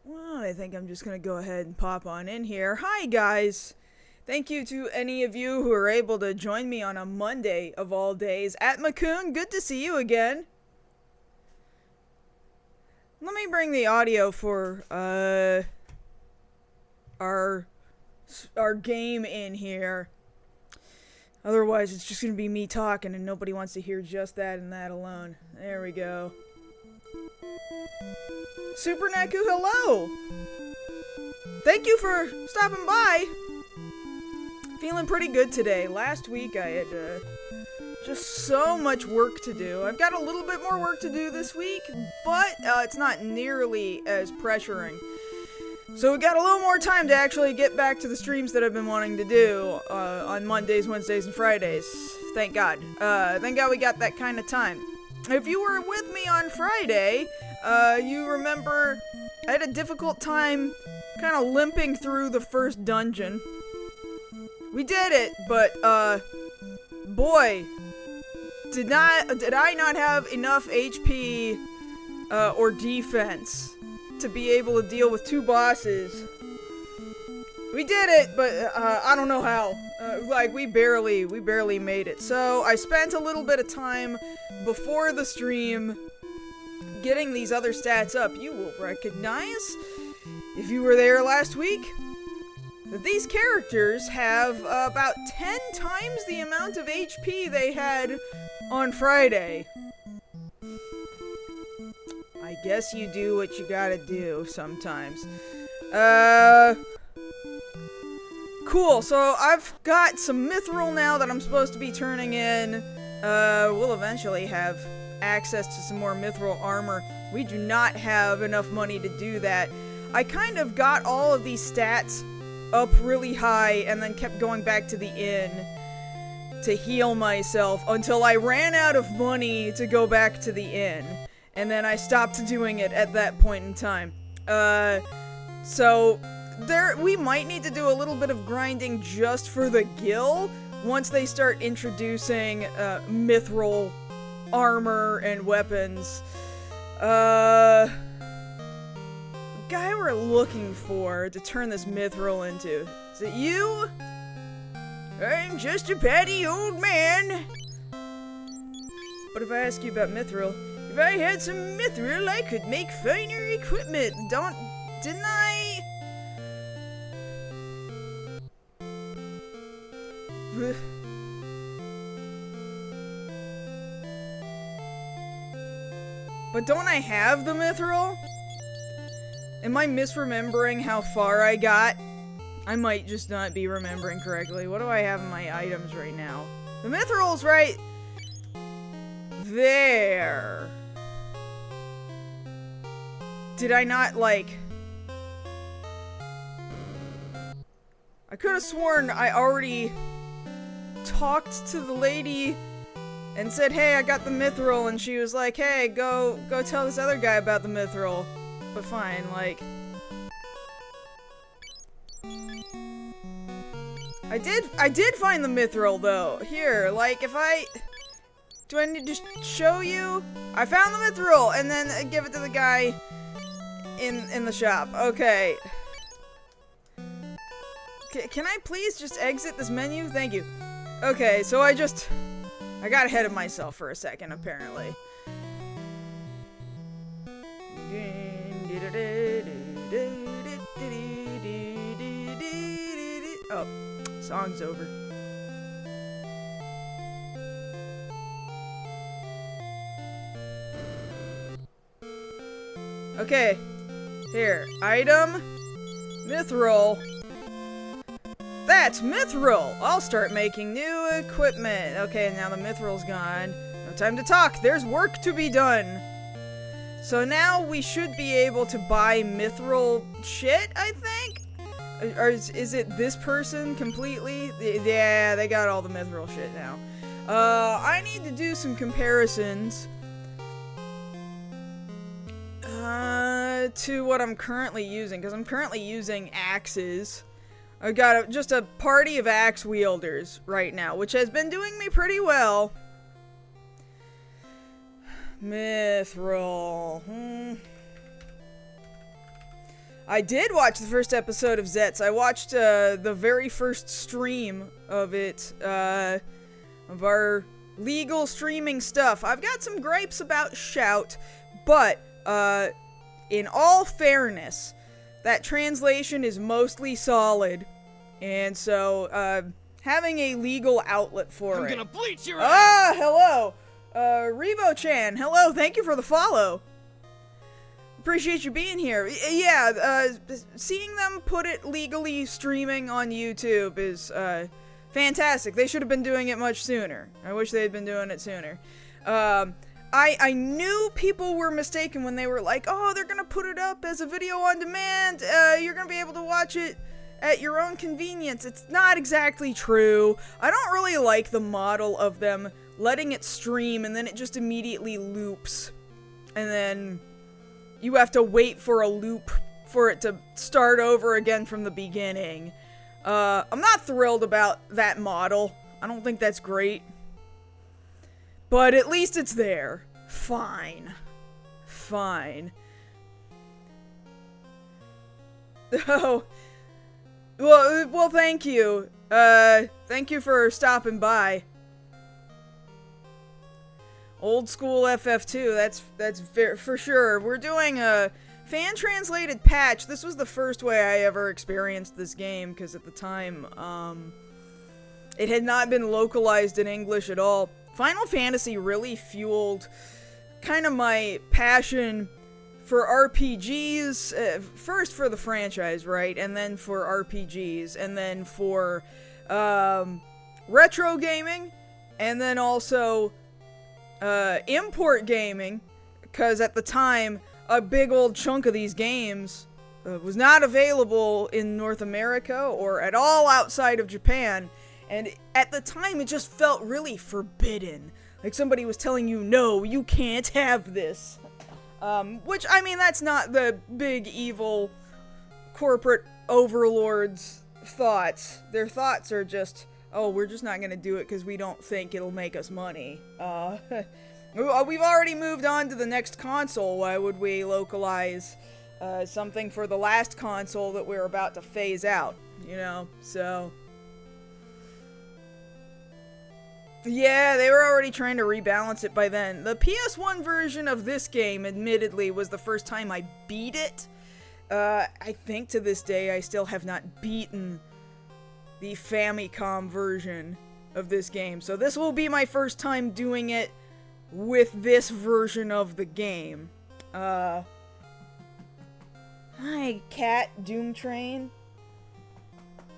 Well, I think I'm just gonna go ahead and pop on in here. Hi, guys! Thank you to any of you who are able to join me on a Monday of all days. At Macoon, good to see you again. Let me bring the audio for, our game in here. Otherwise, it's just gonna be me talking and nobody wants to hear just that and that alone. There we go. Super Naku, hello! Thank you for stopping by! Feeling pretty good today. Last week I had just so much work to do. I've got a little bit more work to do this week, but it's not nearly as pressuring. So we got a little more time to actually get back to the streams that I've been wanting to do on Mondays, Wednesdays, and Fridays. Thank God. Thank God we got that kind of time. If you were with me on Friday, you remember I had a difficult time kind of limping through the first dungeon. We did it, but, boy, did I not have enough HP, or defense to be able to deal with two bosses. We did it, but, I don't know how. We barely made it. So, I spent a little bit of time before the stream getting these other stats up. You will recognize, if you were there last week, that these characters have about 10 times the amount of HP they had on Friday. I guess you do what you gotta do sometimes. Cool, so I've got some mithril now that I'm supposed to be turning in. We'll eventually have access to some more mithril armor. We do not have enough money to do that. I kind of got all of these stats up really high and then kept going back to the inn to heal myself until I ran out of money to go back to the inn. And then I stopped doing it at that point in time. So we might need to do a little bit of grinding just for the guild once they start introducing mithril armor and weapons. Guy we're looking for to turn this mithril into. Is it you? I'm just a patty old man. But if I ask you about mithril, if I had some mithril, I could make finer equipment. Didn't I? But don't I have the mithril? Am I misremembering how far I got? I might just not be remembering correctly. What do I have in my items right now? The mithril's right there. Did I not, I could have sworn I already talked to the lady and said, hey, I got the mithril, and she was like, hey, go tell this other guy about the mithril. But fine, I did find the mithril, though. Here, do I need to show you? I found the mithril, and then give it to the guy in the shop. Okay. Can I please just exit this menu? Thank you. Okay, so I got ahead of myself for a second, apparently. Oh, song's over. Okay, here, item, mithril. That's mithril! I'll start making new equipment. Okay, now the mithril's gone. No time to talk, there's work to be done. So now we should be able to buy mithril shit, I think? Or is it this person completely? Yeah, they got all the mithril shit now. I need to do some comparisons to what I'm currently using, because I'm currently using axes. I've got just a party of axe wielders right now, which has been doing me pretty well. Mithril. I did watch the first episode of Zets. I watched the very first stream of it, of our legal streaming stuff. I've got some gripes about Shout, but in all fairness, that translation is mostly solid, and so having a legal outlet for I'm it. gonna bleach your ass! Ah, hello, Rebo-chan. Hello, thank you for the follow. Appreciate you being here. Yeah, seeing them put it legally streaming on YouTube is fantastic. They should have been doing it much sooner. I wish they had been doing it sooner. I knew people were mistaken when they were like, oh, they're gonna put it up as a video on demand. You're gonna be able to watch it at your own convenience. It's not exactly true. I don't really like the model of them letting it stream and then it just immediately loops. And then you have to wait for a loop for it to start over again from the beginning. I'm not thrilled about that model. I don't think that's great. But at least it's there. Fine. Fine. Oh. Well, thank you. Thank you for stopping by. Old school FF2, that's for sure. We're doing a fan-translated patch. This was the first way I ever experienced this game, because at the time, it had not been localized in English at all. Final Fantasy really fueled kind of my passion for RPGs, first for the franchise, right, and then for RPGs, and then for retro gaming, and then also import gaming, because at the time, a big old chunk of these games was not available in North America or at all outside of Japan, and at the time it just felt really forbidden. Like somebody was telling you, no, you can't have this. Which, I mean, that's not the big evil corporate overlords' thoughts. Their thoughts are just, oh, we're just not gonna do it because we don't think it'll make us money. We've already moved on to the next console. Why would we localize something for the last console that we're about to phase out? You know, so... Yeah, they were already trying to rebalance it by then. The PS1 version of this game, admittedly, was the first time I beat it. I think to this day I still have not beaten the Famicom version of this game. So this will be my first time doing it with this version of the game. Hi, Cat Doomtrain.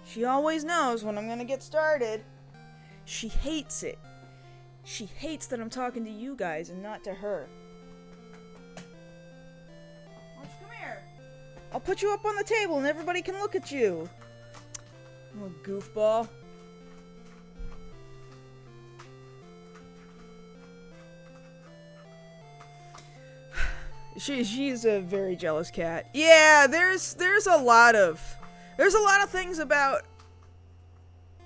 She always knows when I'm gonna get started. She hates it. She hates that I'm talking to you guys and not to her. Why don't you come here? I'll put you up on the table and everybody can look at you. Little goofball. She's a very jealous cat. Yeah, there's a lot of things about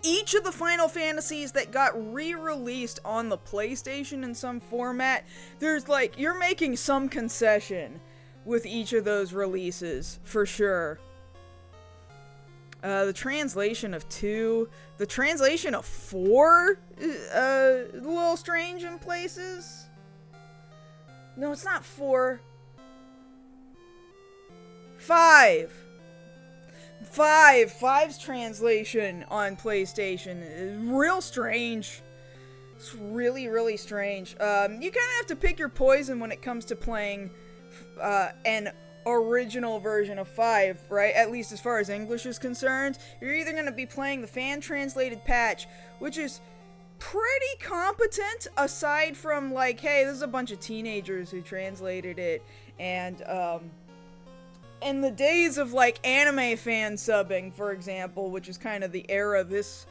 each of the Final Fantasies that got re-released on the PlayStation in some format. There's like, you're making some concession with each of those releases, for sure. The translation of 2, the translation of 4, a little strange in places. No, it's not 4. 5. 5's translation on PlayStation is real strange. It's really, really strange. You kind of have to pick your poison when it comes to playing an original version of 5, right? At least as far as English is concerned. You're either going to be playing the fan-translated patch, which is pretty competent, aside from, like, hey, this is a bunch of teenagers who translated it, and, in the days of, like, anime fan subbing, for example, which is kind of the era this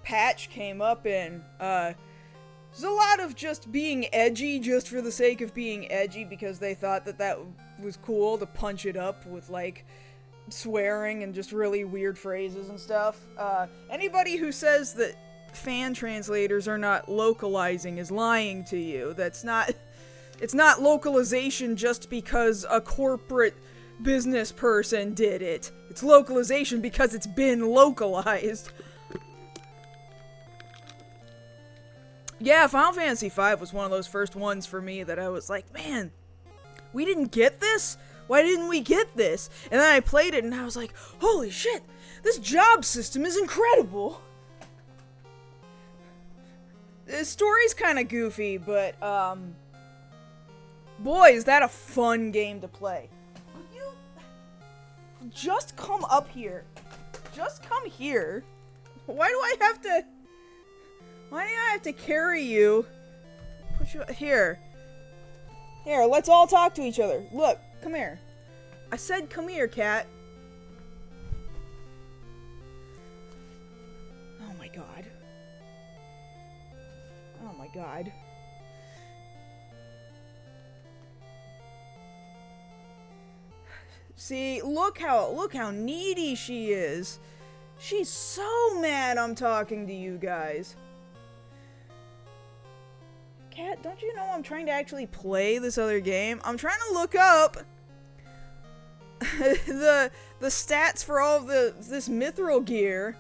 patch came up in, there's a lot of just being edgy just for the sake of being edgy because they thought that that was cool to punch it up with, like, swearing and just really weird phrases and stuff. Anybody who says that fan translators are not localizing is lying to you. It's not localization just because a corporate business person did it. It's localization because it's been localized. Yeah, Final Fantasy V was one of those first ones for me that I was like, man, we didn't get this? Why didn't we get this? And then I played it and I was like, holy shit, this job system is incredible. The story's kind of goofy, but, boy, is that a fun game to play. Will you just come up here? Just come here. Why do I have to carry you? Put you here. Here, let's all talk to each other. Look, come here. I said come here, cat. Oh my god. Oh my god. See, look how needy she is. She's so mad I'm talking to you guys. Cat, don't you know I'm trying to actually play this other game? I'm trying to look up the stats for all of this mithril gear.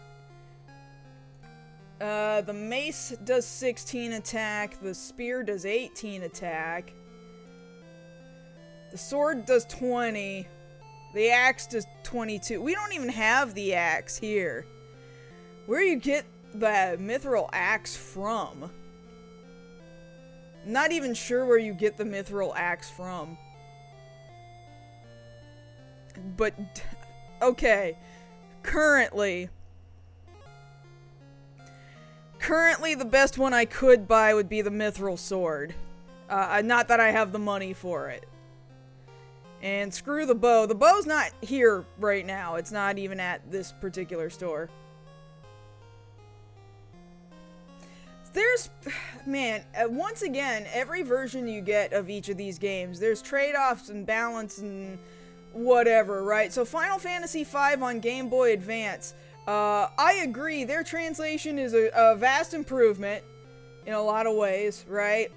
The mace does 16 attack, the spear does 18 attack. The sword does 20. The axe does 22. We don't even have the axe here. Where do you get the mithril axe from? Not even sure where you get the mithril axe from. But, okay. Currently, the best one I could buy would be the mithril sword. Not that I have the money for it. And screw the bow. The bow's not here right now. It's not even at this particular store. There's, man, once again, every version you get of each of these games, there's trade-offs and balance and whatever, right? So Final Fantasy V on Game Boy Advance, I agree, their translation is a vast improvement in a lot of ways, right?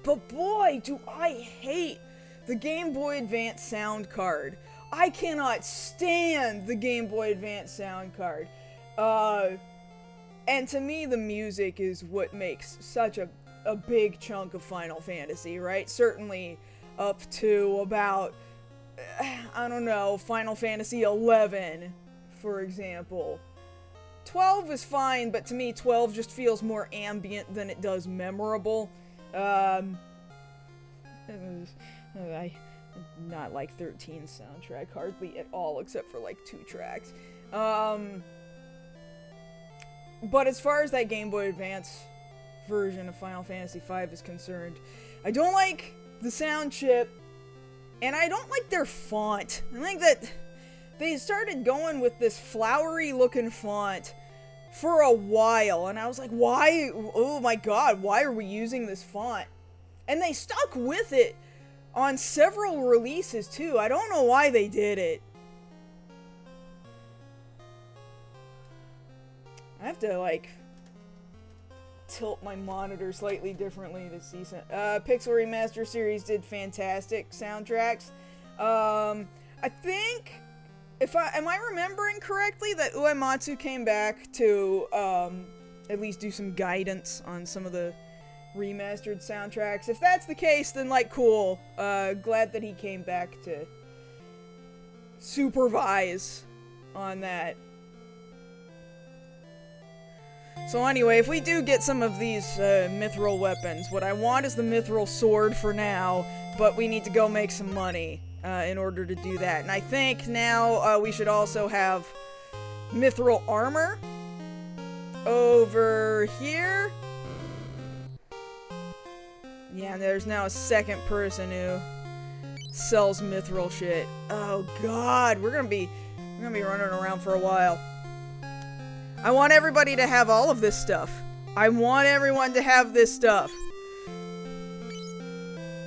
But boy, do I hate the Game Boy Advance sound card. I cannot stand the Game Boy Advance sound card. And to me, the music is what makes such a big chunk of Final Fantasy, right? Certainly up to about, I don't know, Final Fantasy 11, for example. 12 is fine, but to me, 12 just feels more ambient than it does memorable. I not like 13's soundtrack hardly at all, except for like 2 tracks. But as far as that Game Boy Advance version of Final Fantasy V is concerned, I don't like the sound chip, and I don't like their font. I think that they started going with this flowery-looking font for a while, and I was like, why? Oh my god, why are we using this font? And they stuck with it on several releases, too. I don't know why they did it. I have to, like, tilt my monitor slightly differently to see some... Pixel Remaster series did fantastic soundtracks. I think... Am I remembering correctly that Uematsu came back to, at least do some guidance on some of the remastered soundtracks? If that's the case, then, like, cool. Glad that he came back to supervise on that. So anyway, if we do get some of these mithril weapons, what I want is the mithril sword for now, but we need to go make some money in order to do that. And I think now we should also have mithril armor over here. Yeah, there's now a second person who sells mithril shit. Oh god, we're gonna be running around for a while. I want everybody to have all of this stuff. I want everyone to have this stuff.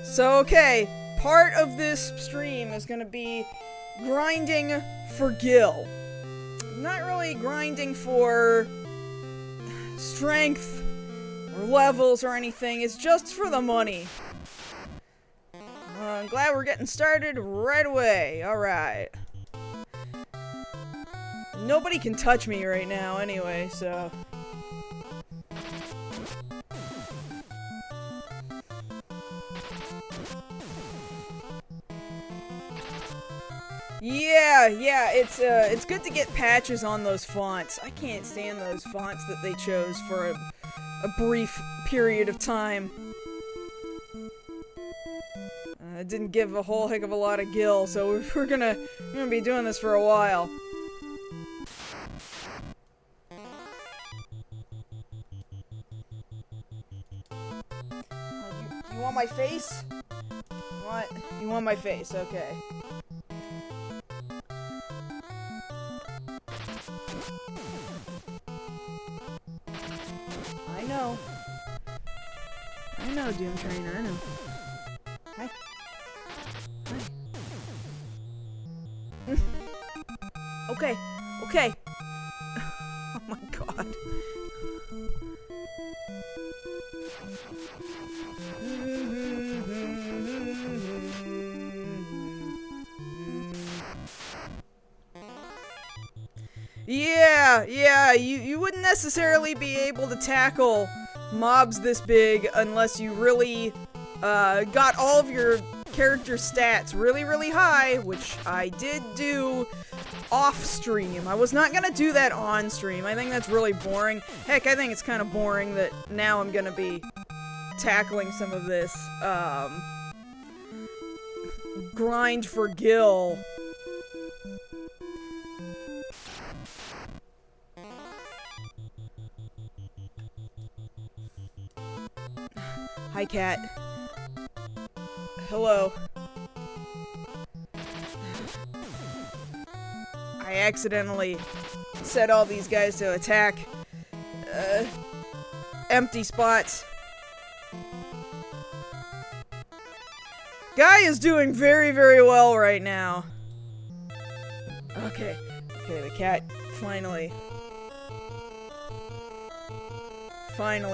So, okay, part of this stream is gonna be grinding for Gil. Not really grinding for strength or levels or anything. It's just for the money. I'm glad we're getting started right away. Alright. Nobody can touch me right now anyway, so... Yeah, it's good to get patches on those fonts. I can't stand those fonts that they chose for a brief period of time. It didn't give a whole heck of a lot of gil, so we're gonna be doing this for a while. You want my face? You want my face? Okay. I know, Doom Trainer, I know. Hi. Hi. Okay. Oh my god. Yeah, you wouldn't necessarily be able to tackle mobs this big unless you really got all of your character stats really high, which I did do off stream. I was not gonna do that on stream. I think that's really boring. Heck, I think it's kind of boring that now I'm gonna be tackling some of this grind for gil. Hi, cat. Hello. I accidentally set all these guys to attack empty spots. Guy is doing very well right now. Okay, the cat finally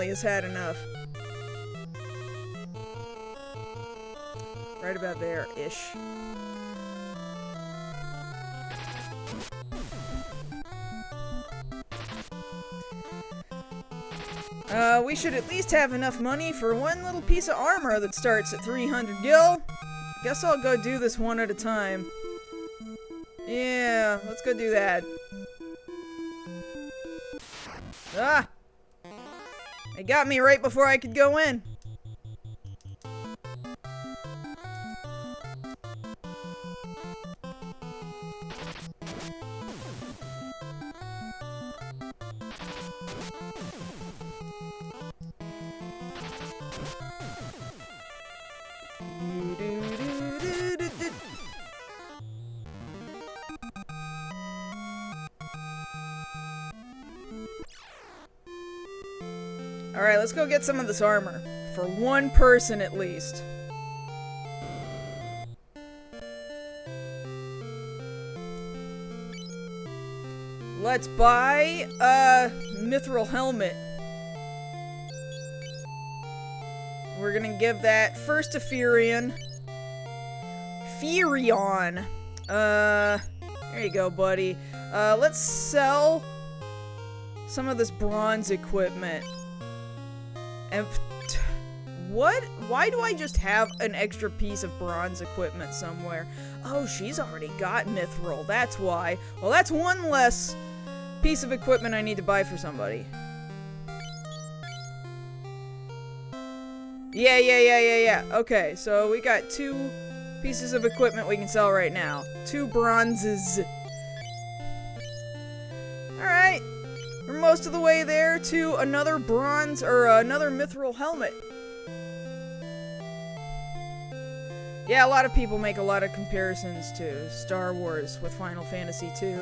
has had enough. Right about there-ish. We should at least have enough money for one little piece of armor that starts at 300 gil. Guess I'll go do this one at a time. Yeah, let's go do that. Ah! It got me right before I could go in. Alright, let's go get some of this armor. For one person at least. Let's buy a mithril helmet. We're gonna give that first to Furion. There you go, buddy. Let's sell some of this bronze equipment. And what? Why do I just have an extra piece of bronze equipment somewhere? Oh, she's already got mithril. That's why. Well, that's one less piece of equipment I need to buy for somebody. Yeah. Okay, so we got 2 pieces of equipment we can sell right now. 2 bronzes. Alright. We're most of the way there to another bronze, or another mithril helmet. Yeah, a lot of people make a lot of comparisons to Star Wars with Final Fantasy II,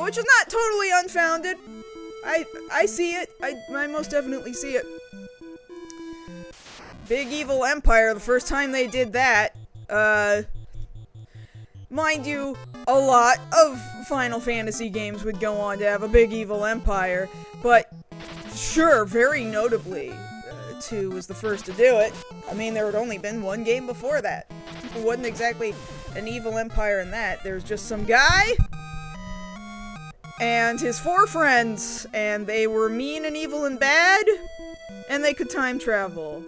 which is not totally unfounded. I see it. I most definitely see it. Big Evil Empire, the first time they did that, mind you, a lot of Final Fantasy games would go on to have a Big Evil Empire, but sure, very notably, 2 was the first to do it. I mean, there had only been one game before that. It wasn't exactly an evil empire in that. There's just some guy and his 4 friends, and they were mean and evil and bad, and they could time travel.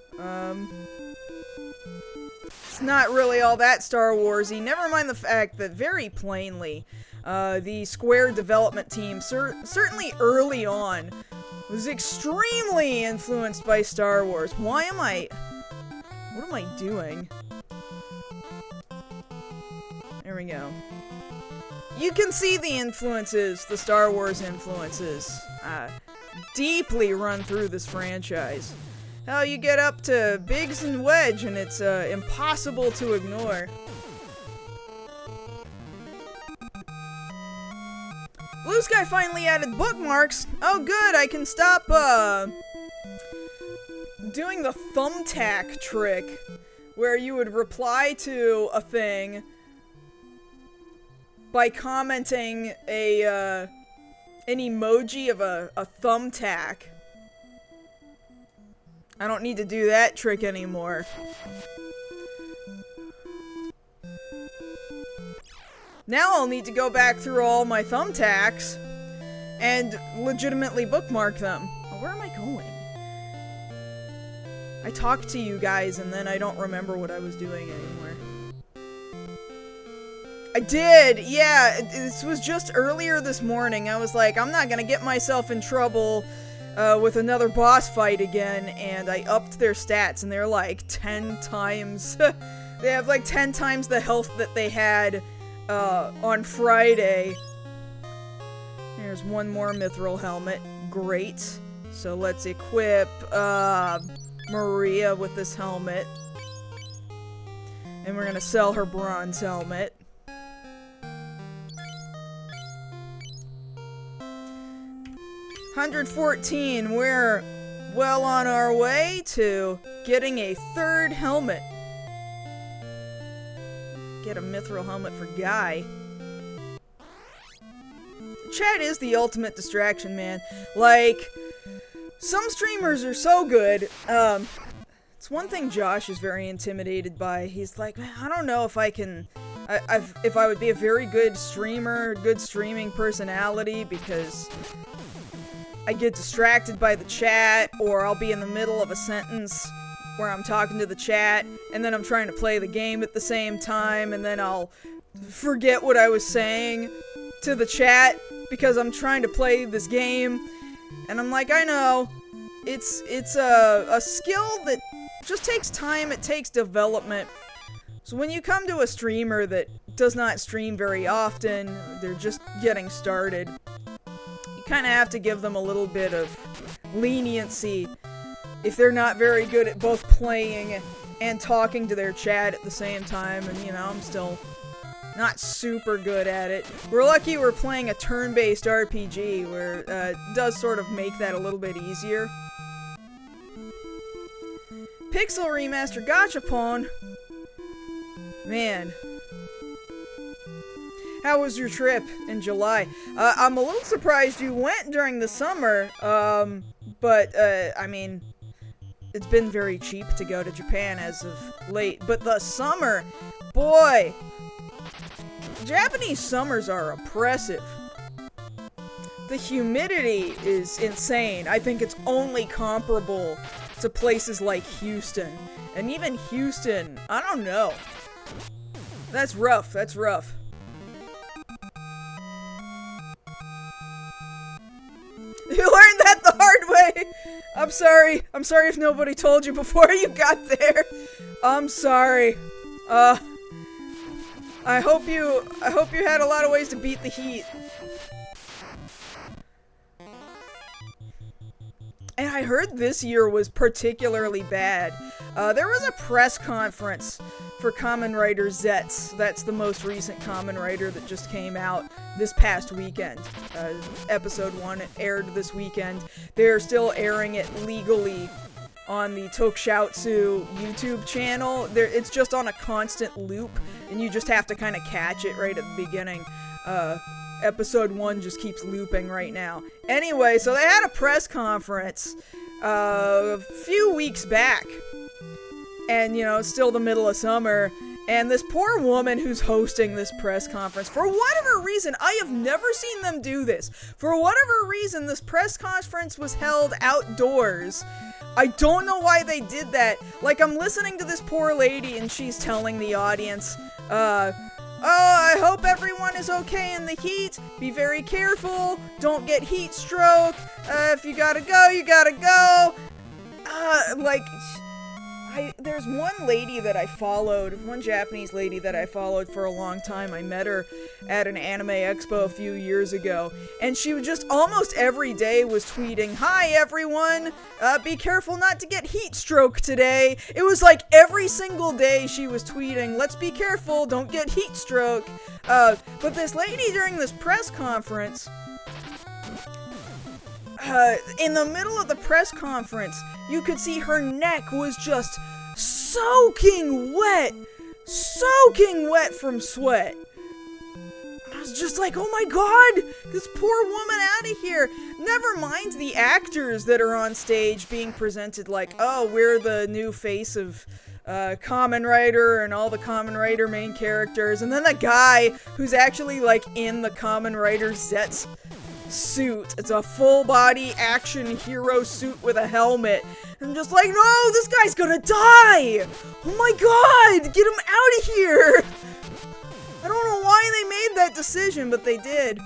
It's not really all that Star Wars-y. Never mind the fact that, very plainly, the Square development team, certainly early on, was extremely influenced by Star Wars. What am I doing? There we go. You can see the influences, the Star Wars influences, deeply run through this franchise. Hell, you get up to Biggs and Wedge, and it's impossible to ignore. Blue Sky finally added bookmarks. Oh good, I can stop doing the thumbtack trick, where you would reply to a thing by commenting an emoji of a thumbtack. I don't need to do that trick anymore. Now I'll need to go back through all my thumbtacks and legitimately bookmark them. Oh, where am I going? I talked to you guys and then I don't remember what I was doing anymore. I did! Yeah, this was just earlier this morning. I was like, I'm not gonna get myself in trouble with another boss fight again, and I upped their stats, and they're like 10 times... they have like 10 times the health that they had on Friday. There's one more mithril helmet. Great. So let's equip Maria with this helmet. And we're gonna sell her bronze helmet. $114, we're well on our way to getting a 3rd helmet. Get a mithril helmet for Guy. Chat is the ultimate distraction, man. Like, some streamers are so good. It's one thing Josh is very intimidated by. He's like, man, I don't know if I can... if I would be a very good streamer, good streaming personality, because I get distracted by the chat, or I'll be in the middle of a sentence where I'm talking to the chat, and then I'm trying to play the game at the same time, and then I'll forget what I was saying to the chat because I'm trying to play this game. And I'm like, I know, it's a skill that just takes time, it takes development. So when you come to a streamer that does not stream very often, they're just getting started, you kind of have to give them a little bit of leniency if they're not very good at both playing and talking to their chat at the same time. And, you know, I'm still not super good at it. We're lucky we're playing a turn-based RPG, where it does sort of make that a little bit easier. Pixel Remaster Gachapon. Man. How was your trip in July? I'm a little surprised you went during the summer, but, I mean, it's been very cheap to go to Japan as of late. But the summer, boy, Japanese summers are oppressive. The humidity is insane. I think it's only comparable to places like Houston. And even Houston, I don't know. That's rough, that's rough. You learned that the hard way! I'm sorry if nobody told you before you got there. I'm sorry. I hope you had a lot of ways to beat the heat. And I heard this year was particularly bad. There was a press conference for Kamen Rider Zets. That's the most recent Kamen Rider that just came out this past weekend. Episode 1 aired this weekend. They're still airing it legally on the Tokusatsu YouTube channel. It's just on a constant loop, and you just have to kind of catch it right at the beginning. Episode 1 just keeps looping right now. Anyway, so they had a press conference a few weeks back. And, you know, it's still the middle of summer. And this poor woman who's hosting this press conference, for whatever reason, I have never seen them do this. For whatever reason, this press conference was held outdoors. I don't know why they did that. Like, I'm listening to this poor lady and she's telling the audience, oh, I hope everyone is okay in the heat. Be very careful. Don't get heat stroke. If you gotta go, you gotta go. There's one lady that I followed, one Japanese lady that I followed for a long time. I met her at an anime expo a few years ago, and she would just almost every day was tweeting, "Hi everyone, be careful not to get heat stroke today." It was like every single day she was tweeting, "Let's be careful, don't get heat stroke." But this lady during this press conference, in the middle of the press conference, you could see her neck was just soaking wet from sweat. I was just like, oh my god, this poor woman out of here. Never mind the actors that are on stage being presented like, oh, we're the new face of Kamen Rider and all the Kamen Rider main characters. And then the guy who's actually like in the Kamen Rider Zet's suit. It's a full body action hero suit with a helmet. I'm just like, no, this guy's gonna die! Oh my god! Get him out of here! I don't know why they made that decision, but they did.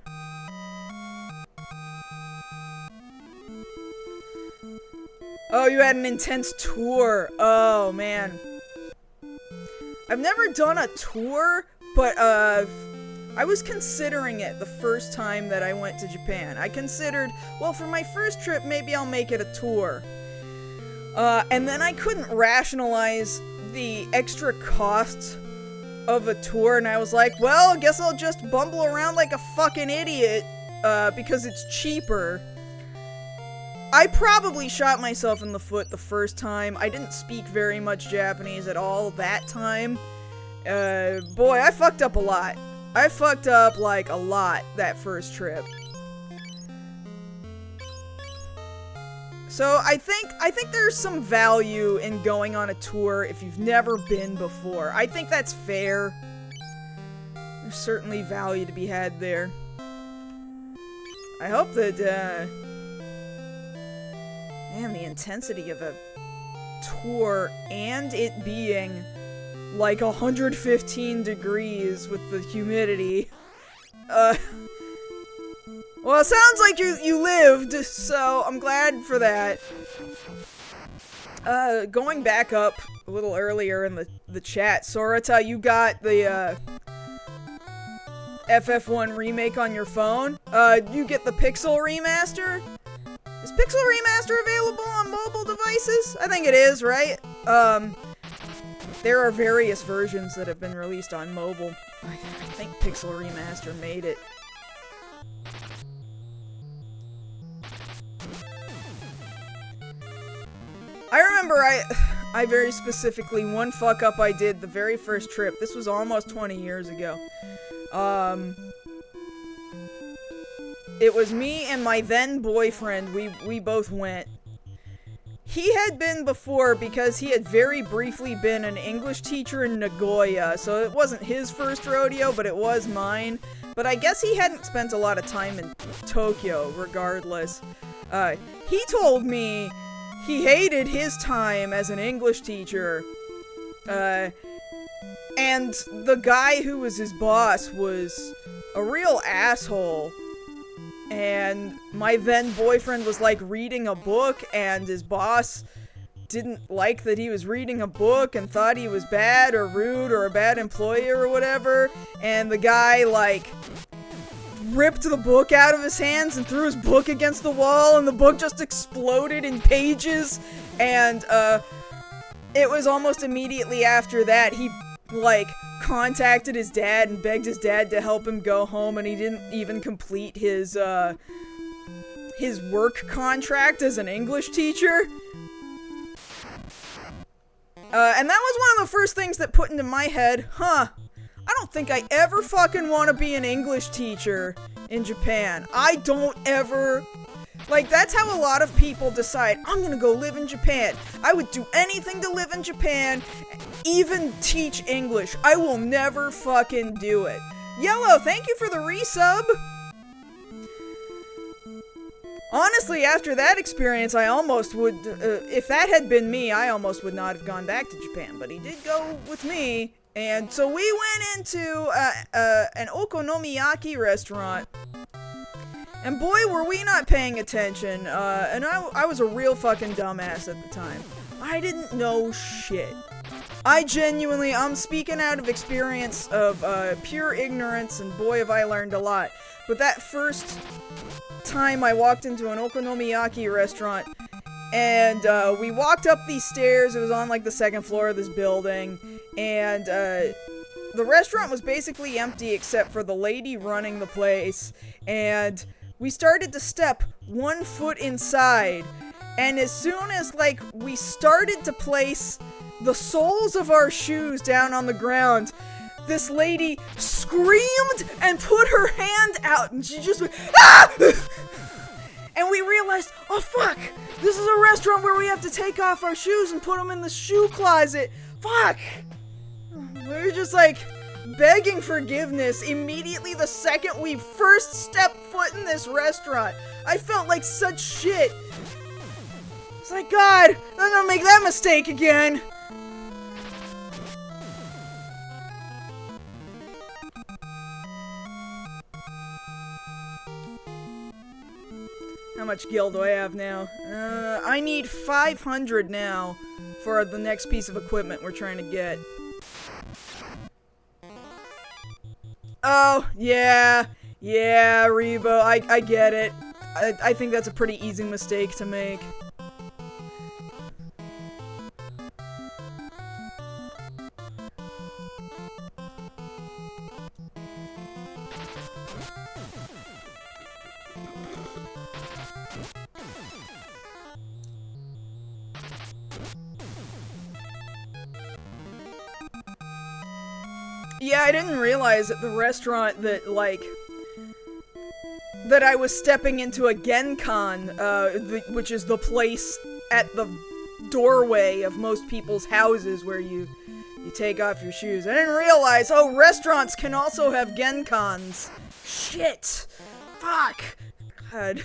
Oh, you had an intense tour. Oh, man. I've never done a tour, but, I was considering it the first time that I went to Japan. I considered, well, for my first trip, maybe I'll make it a tour. And then I couldn't rationalize the extra costs of a tour, and I was like, well, I guess I'll just bumble around like a fucking idiot, because it's cheaper. I probably shot myself in the foot the first time. I didn't speak very much Japanese at all that time. Boy, I fucked up a lot. I fucked up, like, a lot that first trip. So, I think there's some value in going on a tour if you've never been before. I think that's fair. There's certainly value to be had there. I hope that, man, the intensity of a tour and it being like 115 degrees with the humidity. Well, it sounds like you lived, so I'm glad for that. Going back up a little earlier in the chat, Sorata, you got the, FF1 remake on your phone? You get the Pixel Remaster? Is Pixel Remaster available on mobile devices? I think it is, right? There are various versions that have been released on mobile. I think Pixel Remaster made it. I remember I very specifically, one fuck up I did the very first trip. This was almost 20 years ago. It was me and my then boyfriend. We both went. He had been before because he had very briefly been an English teacher in Nagoya, so it wasn't his first rodeo, but it was mine. But I guess he hadn't spent a lot of time in Tokyo, regardless. He told me he hated his time as an English teacher. And the guy who was his boss was a real asshole. And my then boyfriend was like reading a book, and his boss didn't like that he was reading a book and thought he was bad or rude or a bad employee or whatever. And the guy like ripped the book out of his hands and threw his book against the wall, and the book just exploded in pages. And it was almost immediately after that he like contacted his dad and begged his dad to help him go home, and he didn't even complete his work contract as an English teacher. And that was one of the first things that put into my head, I don't think I ever fucking want to be an English teacher in Japan. I don't ever Like, that's how a lot of people decide, I'm gonna go live in Japan. I would do anything to live in Japan, even teach English. I will never fucking do it. Yellow, thank you for the resub. Honestly, after that experience, I almost would, if that had been me, I almost would not have gone back to Japan. But he did go with me, and so we went into an okonomiyaki restaurant. And boy, were we not paying attention, and I was a real fucking dumbass at the time. I didn't know shit. I'm speaking out of experience of pure ignorance, and boy have I learned a lot. But that first time I walked into an okonomiyaki restaurant, and we walked up these stairs. It was on like the second floor of this building, and the restaurant was basically empty except for the lady running the place, and we started to step 1 foot inside, and as soon as like we started to place the soles of our shoes down on the ground, this lady screamed and put her hand out, and she just went, ah! And we realized, oh fuck, this is a restaurant where we have to take off our shoes and put them in the shoe closet. Fuck! We were just like begging forgiveness immediately the second we first stepped foot in this restaurant. I felt like such shit. It's like, God, I'm not gonna make that mistake again. How much gil do I have now? I need 500 now for the next piece of equipment we're trying to get. Oh, yeah, Rebo, I get it. I think that's a pretty easy mistake to make. Yeah, I didn't realize at the restaurant that, like, that I was stepping into a Genkan, which is the place at the doorway of most people's houses where you take off your shoes. I didn't realize, oh, restaurants can also have Genkans. Shit. Fuck. God.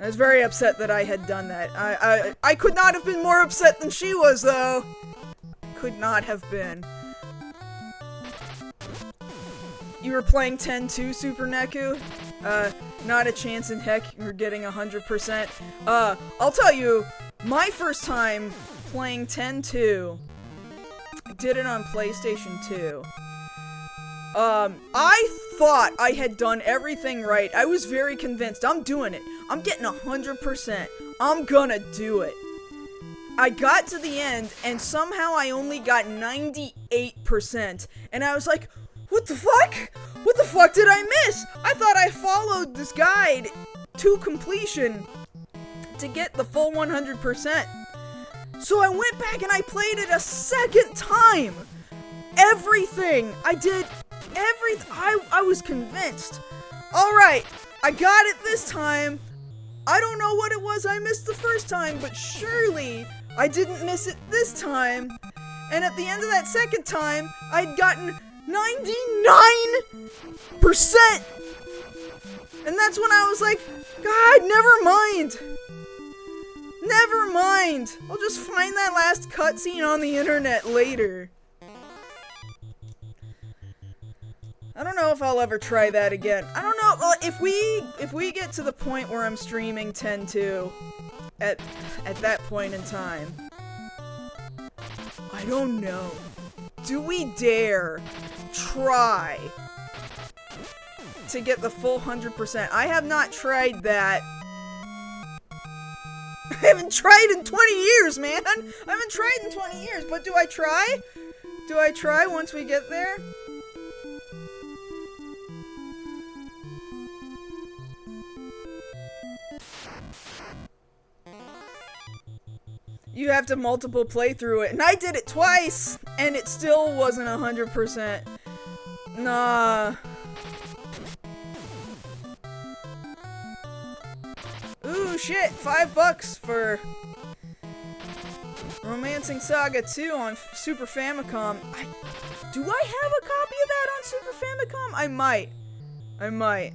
I was very upset that I had done that. I could not have been more upset than she was, though. Could not have been. You were playing 10-2, Super Neku? Not a chance in heck you're getting 100%. I'll tell you, my first time playing 10-2, I did it on PlayStation 2. I thought I had done everything right. I was very convinced. I'm doing it. I'm getting 100%. I'm gonna do it. I got to the end, and somehow I only got 98%, and I was like, what the fuck? What the fuck did I miss? I thought I followed this guide to completion to get the full 100%. So I went back and I played it a second time. Everything. I did everything. I was convinced. Alright, I got it this time. I don't know what it was I missed the first time, but surely I didn't miss it this time. And at the end of that second time, I'd gotten 99%. And that's when I was like, God, never mind. Never mind. I'll just find that last cutscene on the internet later. I don't know if I'll ever try that again. I don't know. Well, if we get to the point where I'm streaming 10-2 at that point in time, I don't know. Do we dare try to get the full 100%? I have not tried that. I haven't tried in 20 years, man. I haven't tried in 20 years, but do I try? Do I try once we get there? You have to multiple play through it, and I did it twice, and it still wasn't 100%. Nah. shit, $5 for Romancing Saga 2 on Super Famicom. Do I have a copy of that on Super Famicom? I might.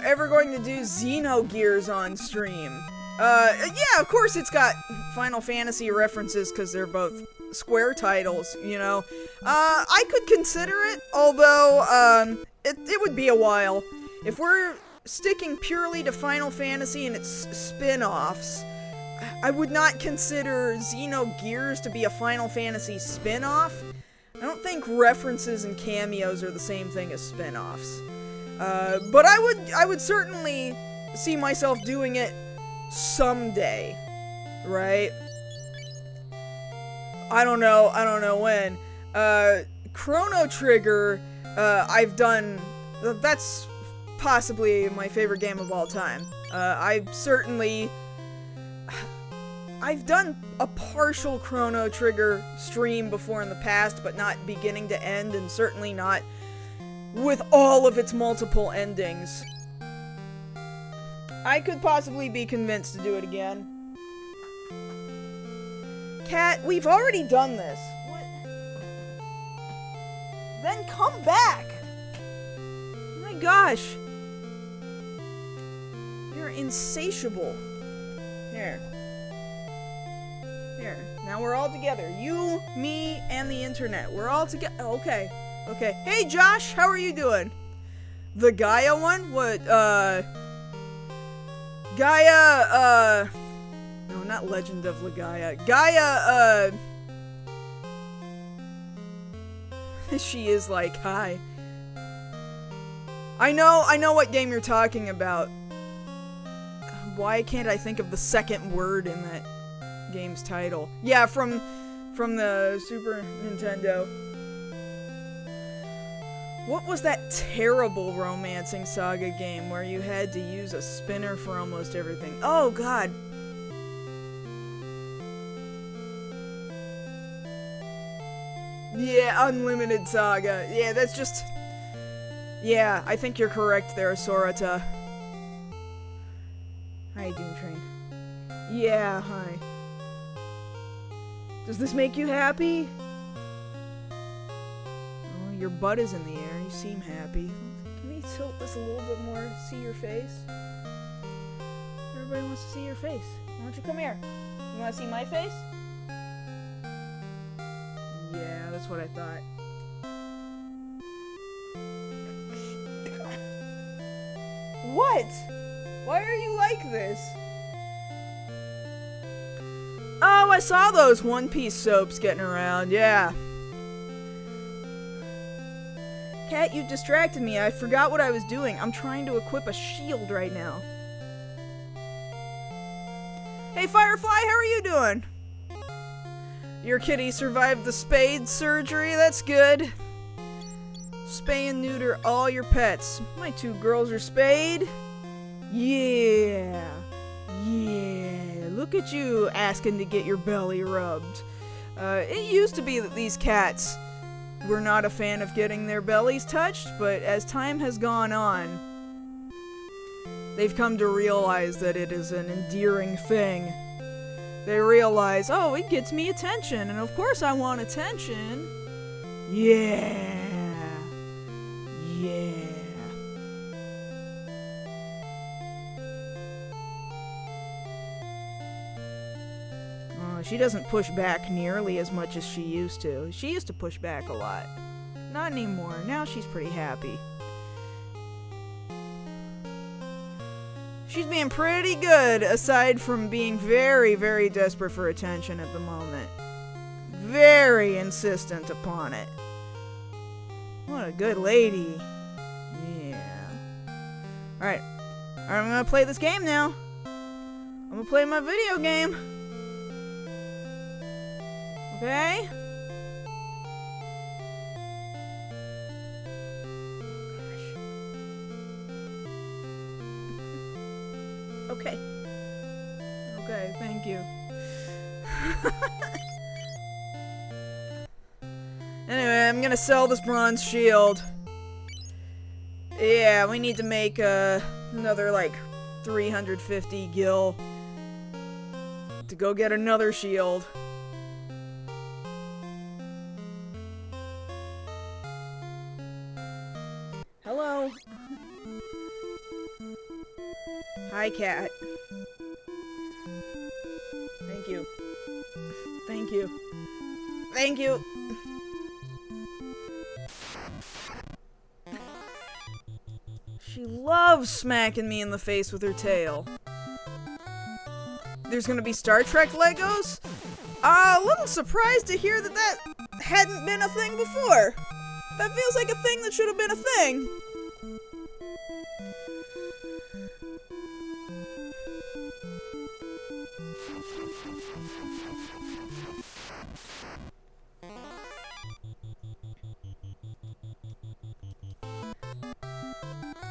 Ever going to do Xenogears on stream? Yeah, of course it's got Final Fantasy references because they're both Square titles, you know. I could consider it, although, it would be a while. If we're sticking purely to Final Fantasy and its spin-offs, I would not consider Xenogears to be a Final Fantasy spin-off. I don't think references and cameos are the same thing as spin-offs. But I would certainly see myself doing it someday, right? I don't know when. Chrono Trigger, I've done, that's possibly my favorite game of all time. I've done a partial Chrono Trigger stream before in the past, but not beginning to end, and certainly not with all of its multiple endings. I could possibly be convinced to do it again. Cat, we've already done this. What? Then come back! Oh my gosh. You're insatiable. Here. Now we're all together. You, me, and the internet. We're all together. Okay. Hey, Josh, how are you doing? The Gaia one? What, Gaia, no, not Legend of Legaia. Gaia, she is like, hi. I know what game you're talking about. Why can't I think of the second word in that game's title? Yeah, from the Super Nintendo. What was that terrible Romancing Saga game where you had to use a spinner for almost everything? Oh, God. Yeah, Unlimited Saga. Yeah, that's just... Yeah, I think you're correct there, Sorata. Hi, Doom Train. Yeah, hi. Does this make you happy? Oh, your butt is in the air. You seem happy. Can we tilt this a little bit more? See your face? Everybody wants to see your face. Why don't you come here? You want to see my face? Yeah, that's what I thought. What? Why are you like this? Oh, I saw those One Piece soaps getting around, yeah. Cat, you distracted me. I forgot what I was doing. I'm trying to equip a shield right now. Hey, Firefly, how are you doing? Your kitty survived the spade surgery. That's good. Spay and neuter all your pets. My 2 girls are spayed. Yeah. Look at you asking to get your belly rubbed. It used to be that these cats were not a fan of getting their bellies touched, but as time has gone on, they've come to realize that it is an endearing thing. They realize, oh, it gets me attention, and of course I want attention. Yeah. She doesn't push back nearly as much as she used to. She used to push back a lot. Not anymore. Now she's pretty happy. She's being pretty good, aside from being very, very desperate for attention at the moment. Very insistent upon it. What a good lady. Yeah. Alright. I'm gonna play this game now. I'm gonna play my video game. Okay? Okay. Okay, thank you. Anyway, I'm gonna sell this bronze shield. Yeah, we need to make another like 350 gil to go get another shield. Hello. Hi, cat. Thank you. Thank you. Thank you. She loves smacking me in the face with her tail. There's gonna be Star Trek Legos? A little surprised to hear that that hadn't been a thing before. That feels like a thing that should have been a thing.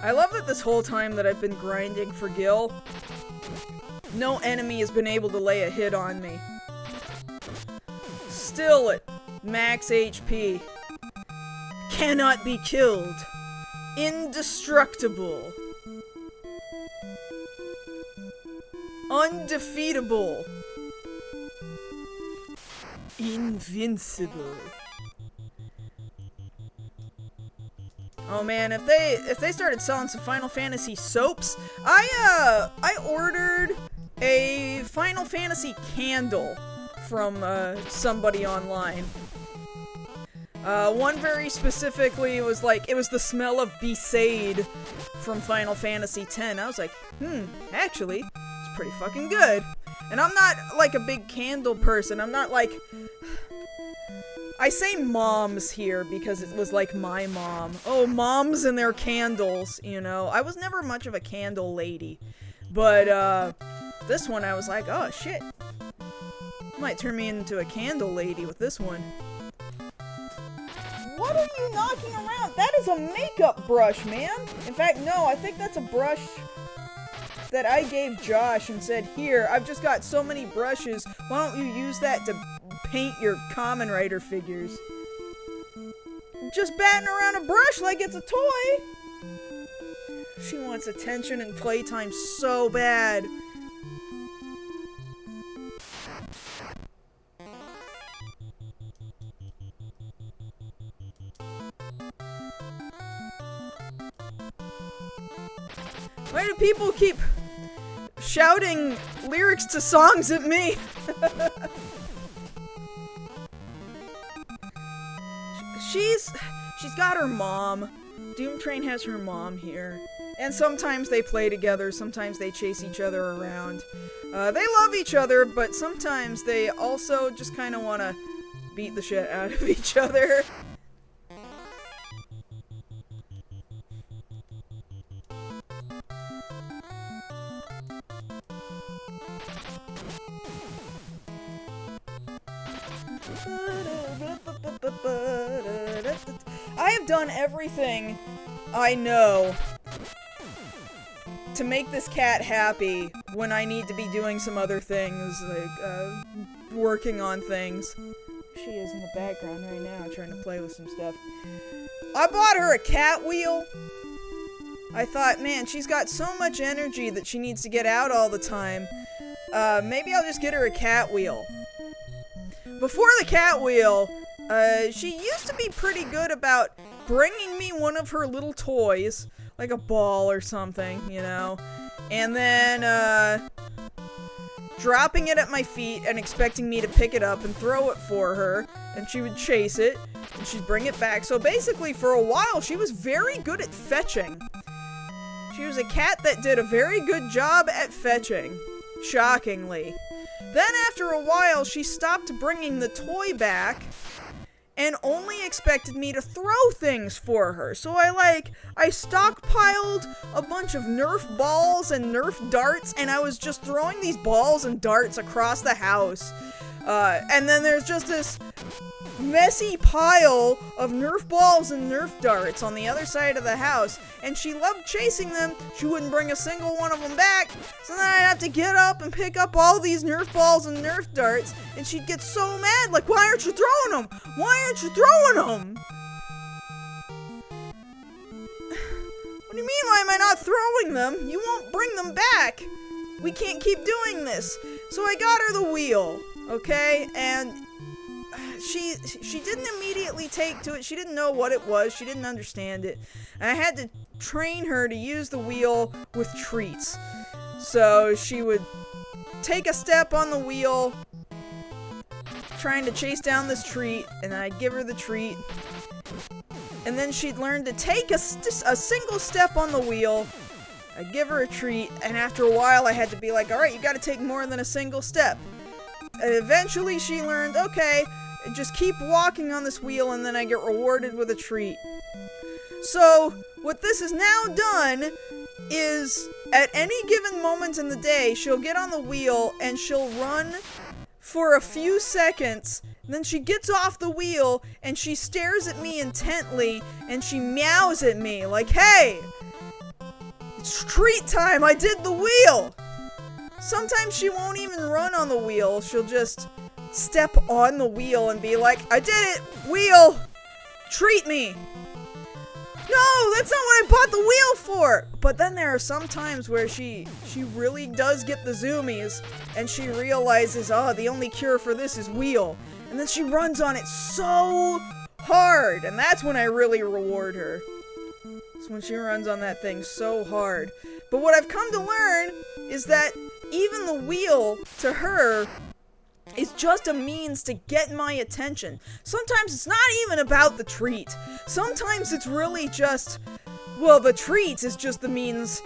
I love that this whole time that I've been grinding for Gil, no enemy has been able to lay a hit on me. Still at max HP. Cannot be killed. Indestructible. Undefeatable. Invincible. Oh man, if they started selling some Final Fantasy soaps, I ordered a Final Fantasy candle from somebody online. One very specifically was like, it was the smell of Besaid from Final Fantasy X. I was like, actually, it's pretty fucking good. And I'm not like a big candle person. I'm not like, I say moms here because it was like my mom. Oh, moms and their candles, you know. I was never much of a candle lady. But, this one I was like, oh shit. Might turn me into a candle lady with this one. What are you knocking around? That is a makeup brush, man. In fact, no, I think that's a brush that I gave Josh and said, here, I've just got so many brushes. Why don't you use that to paint your Kamen Rider figures? Just batting around a brush like it's a toy. She wants attention and playtime so bad. Why do people keep shouting lyrics to songs at me? She's got her mom. Doom Train has her mom here. And sometimes they play together, sometimes they chase each other around. They love each other, but sometimes they also just kind of want to beat the shit out of each other. I have done everything I know to make this cat happy when I need to be doing some other things, like, working on things. She is in the background right now trying to play with some stuff. I bought her a cat wheel. I thought, man, she's got so much energy that she needs to get out all the time. Maybe I'll just get her a cat wheel. Before the cat wheel, she used to be pretty good about bringing me one of her little toys, like a ball or something, you know, and then, dropping it at my feet and expecting me to pick it up and throw it for her, and she would chase it, and she'd bring it back. So basically, for a while, she was very good at fetching. She was a cat that did a very good job at fetching, shockingly. Then after a while, she stopped bringing the toy back and only expected me to throw things for her. So I stockpiled a bunch of Nerf balls and Nerf darts, and I was just throwing these balls and darts across the house. And then there's just this messy pile of Nerf balls and Nerf darts on the other side of the house, and she loved chasing them. She wouldn't bring a single one of them back, so then I'd have to get up and pick up all these Nerf balls and Nerf darts, and she'd get so mad, like, why aren't you throwing them? Why aren't you throwing them? What do you mean, why am I not throwing them? You won't bring them back. We can't keep doing this. So I got her the wheel, okay? And she didn't immediately take to it. She didn't know what it was. She didn't understand it. And I had to train her to use the wheel with treats. So she would take a step on the wheel, trying to chase down this treat, and I'd give her the treat. And then she'd learn to take a single step on the wheel. I'd give her a treat, and after a while I had to be like, alright, you gotta take more than a single step. And eventually she learned, okay, just keep walking on this wheel and then I get rewarded with a treat. So, what this has now done is, at any given moment in the day, she'll get on the wheel and she'll run for a few seconds, and then she gets off the wheel and she stares at me intently and she meows at me like, hey! It's treat time, I did the wheel! Sometimes she won't even run on the wheel, she'll just step on the wheel and be like, I did it! Wheel! Treat me! No, that's not what I bought the wheel for! But then there are some times where she really does get the zoomies, and she realizes, oh, the only cure for this is wheel. And then she runs on it so hard, and that's when I really reward her. It's when she runs on that thing so hard. But what I've come to learn is that even the wheel, to her, is just a means to get my attention. Sometimes it's not even about the treat. Sometimes it's really just, well, the treat is just the means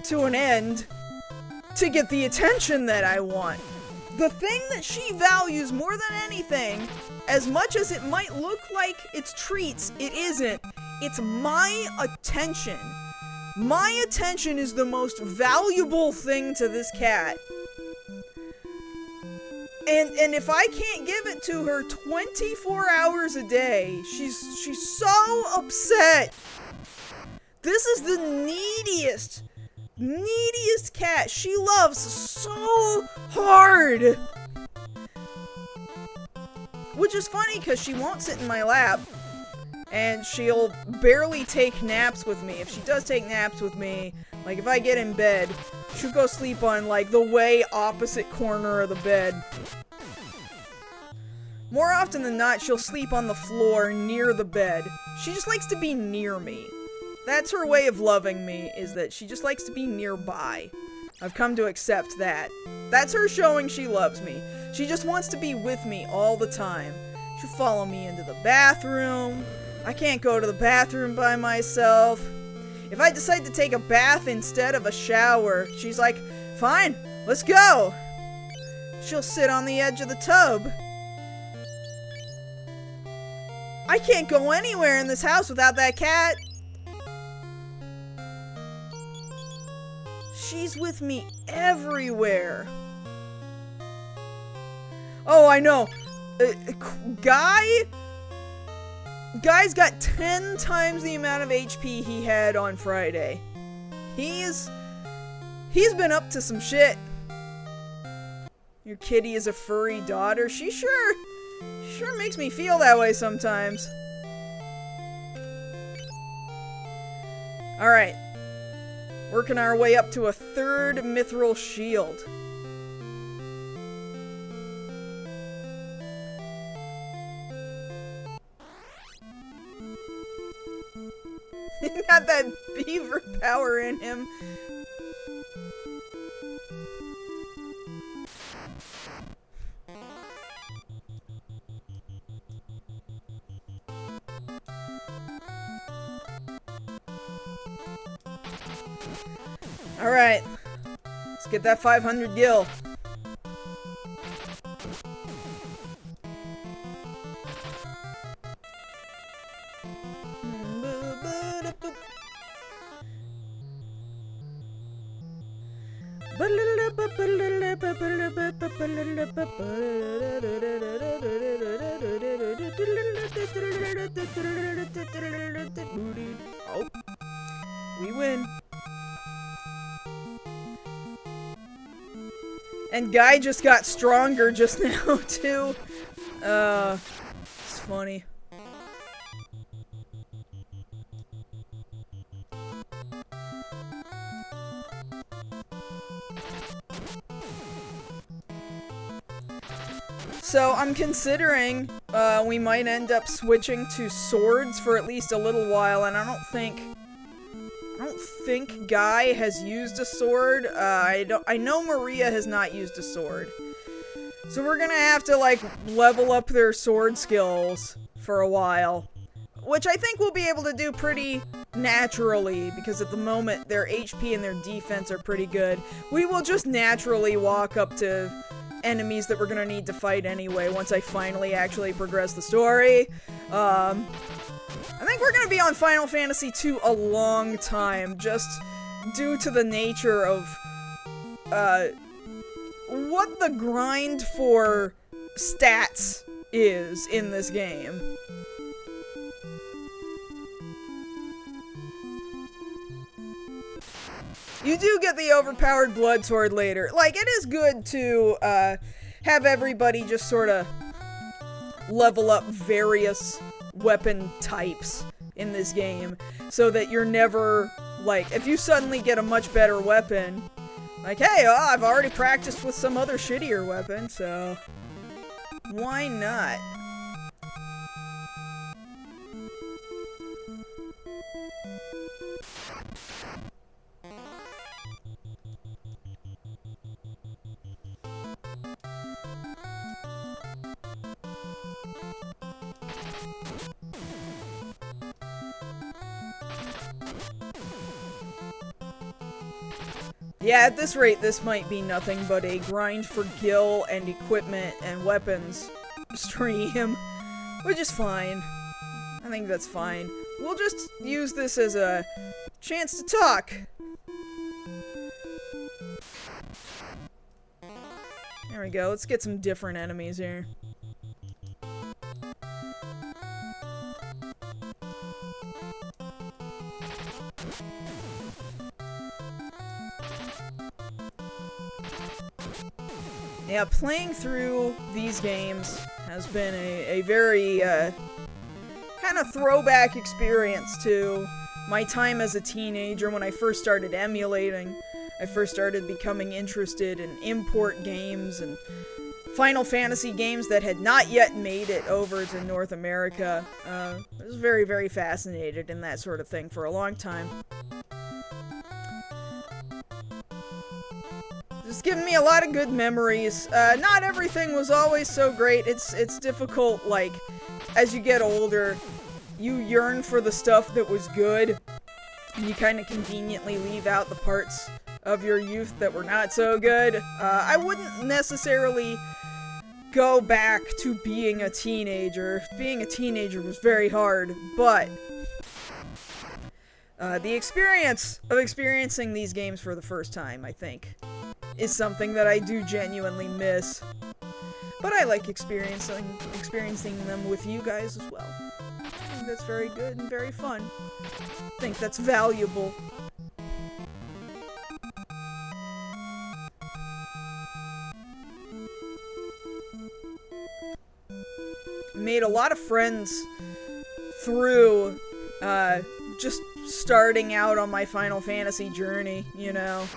to an end to get the attention that I want. The thing that she values more than anything, as much as it might look like it's treats, it isn't. It's my attention. My attention is the most valuable thing to this cat. And if I can't give it to her 24 hours a day, she's so upset. This is the neediest cat. She loves so hard. Which is funny because she won't sit in my lap. And she'll barely take naps with me. If she does take naps with me, like if I get in bed, she'll go sleep on like the way opposite corner of the bed. More often than not, she'll sleep on the floor near the bed. She just likes to be near me. That's her way of loving me, is that she just likes to be nearby. I've come to accept that. That's her showing she loves me. She just wants to be with me all the time. She'll follow me into the bathroom. I can't go to the bathroom by myself. If I decide to take a bath instead of a shower, she's like, fine, let's go. She'll sit on the edge of the tub. I can't go anywhere in this house without that cat. She's with me everywhere. Oh, I know. Guy's got 10 times the amount of HP he had on Friday. He's been up to some shit. Your kitty is a furry daughter. She sure makes me feel that way sometimes. Alright. Working our way up to a 3rd mithril shield. He got that beaver power in him. Alright. Let's get that 500 gil. Oh, we win. And Guy just got stronger just now, too. It's funny. So I'm considering we might end up switching to swords for at least a little while, and I don't think Guy has used a sword. I know Maria has not used a sword. So we're gonna have to, like, level up their sword skills for a while. Which I think we'll be able to do pretty naturally, because at the moment their HP and their defense are pretty good. We will just naturally walk up to enemies that we're gonna need to fight anyway once I finally actually progress the story. I think we're gonna be on Final Fantasy II a long time, just due to the nature of, what the grind for stats is in this game. You do get the overpowered blood sword later. Like, it is good to, have everybody just sort of level up various weapon types in this game, so that you're never, like, if you suddenly get a much better weapon, like, hey, I've already practiced with some other shittier weapon, so why not? Yeah, at this rate, this might be nothing but a grind for gil and equipment and weapons stream, which is fine. I think that's fine. We'll just use this as a chance to talk. There we go, let's get some different enemies here. Yeah, playing through these games has been a very, kind of throwback experience to my time as a teenager when I first started emulating. I first started becoming interested in import games and Final Fantasy games that had not yet made it over to North America. I was very, very fascinated in that sort of thing for a long time. It's given me a lot of good memories. Not everything was always so great. It's difficult, like, as you get older, you yearn for the stuff that was good, and you kind of conveniently leave out the parts of your youth that were not so good. I wouldn't necessarily go back to being a teenager. Being a teenager was very hard, but the experience of experiencing these games for the first time, I think, is something that I do genuinely miss. But I like experiencing them with you guys as well. I think that's very good and very fun. I think that's valuable. Made a lot of friends through just starting out on my Final Fantasy journey, you know.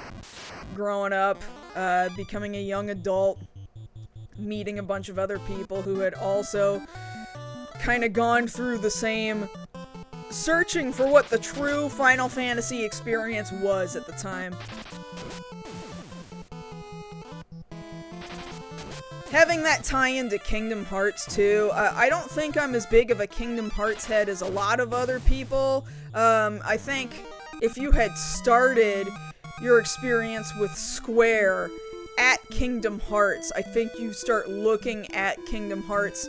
Growing up, becoming a young adult, meeting a bunch of other people who had also kind of gone through the same searching for what the true Final Fantasy experience was at the time. Having that tie into Kingdom Hearts too, I don't think I'm as big of a Kingdom Hearts head as a lot of other people. I think if you had started your experience with Square at Kingdom Hearts, I think you start looking at Kingdom Hearts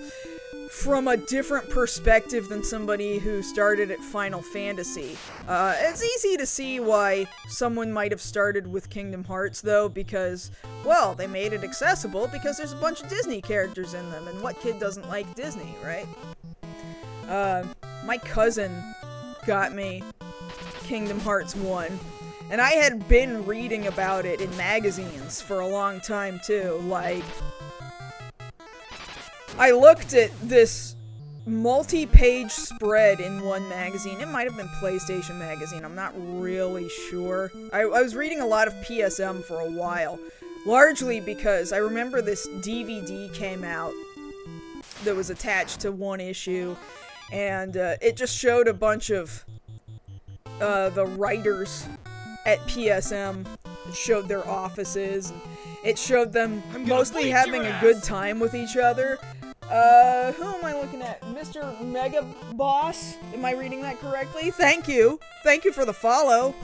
from a different perspective than somebody who started at Final Fantasy. It's easy to see why someone might have started with Kingdom Hearts, though, because, well, they made it accessible because there's a bunch of Disney characters in them, and what kid doesn't like Disney, right? My cousin got me Kingdom Hearts 1. And I had been reading about it in magazines for a long time, too. Like, I looked at this multi-page spread in one magazine. It might have been PlayStation Magazine. I'm not really sure. I was reading a lot of PSM for a while. Largely because I remember this DVD came out that was attached to one issue. And it just showed a bunch of the writers at PSM. It showed their offices. And it showed them mostly having a good time with each other. Who am I looking at? Mr. Mega Boss? Am I reading that correctly? Thank you. Thank you for the follow.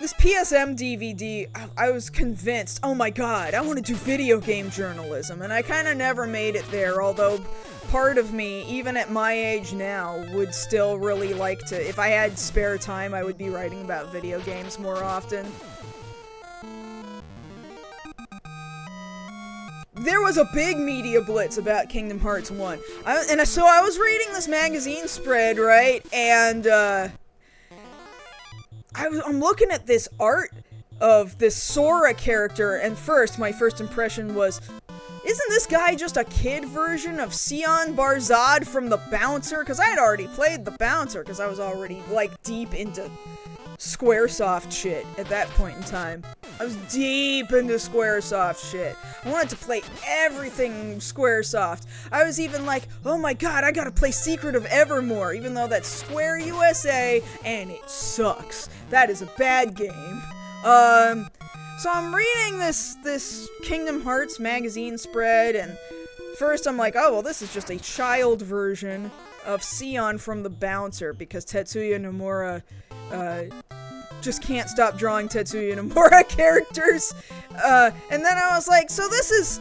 This PSM DVD, I was convinced, oh my god, I want to do video game journalism. And I kind of never made it there, although part of me, even at my age now, would still really like to, if I had spare time, I would be writing about video games more often. There was a big media blitz about Kingdom Hearts 1. So I was reading this magazine spread, right? And, I'm looking at this art of this Sora character, and my first impression was, isn't this guy just a kid version of Sion Barzad from the Bouncer? Because I had already played the Bouncer, because I was already, like, deep into Squaresoft shit at that point in time. I was deep into Squaresoft shit. I wanted to play everything Squaresoft. I was even like, oh my god, I gotta play Secret of Evermore, even though that's Square USA, and it sucks. That is a bad game. So I'm reading this Kingdom Hearts magazine spread, and first I'm like, oh, well, this is just a child version of Sion from the Bouncer, because Tetsuya Nomura, just can't stop drawing Tetsuya Nomura characters. And then I was like, so this is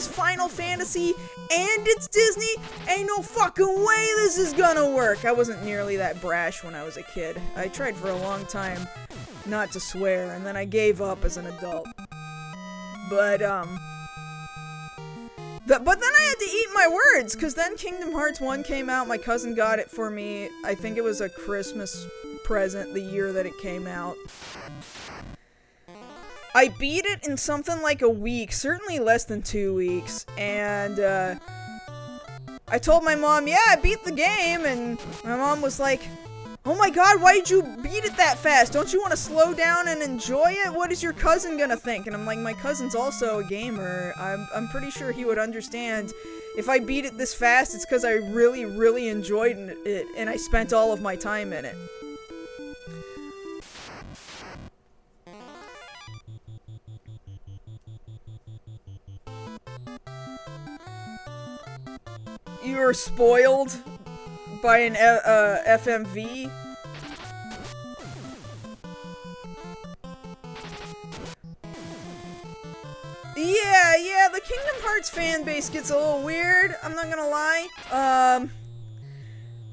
Final Fantasy, and it's Disney? Ain't no fucking way this is gonna work. I wasn't nearly that brash when I was a kid. I tried for a long time not to swear, and then I gave up as an adult. But then I had to eat my words, because then Kingdom Hearts 1 came out. My cousin got it for me. I think it was a Christmas present the year that it came out. I beat it in something like a week, certainly less than 2 weeks, and I told my mom, yeah, I beat the game, and my mom was like, oh my god, why did you beat it that fast? Don't you want to slow down and enjoy it? What is your cousin gonna think? And I'm like, my cousin's also a gamer. I'm pretty sure he would understand. If I beat it this fast, it's because I really, really enjoyed it, and I spent all of my time in it. You were spoiled by an FMV? Yeah, the Kingdom Hearts fan base gets a little weird, I'm not gonna lie.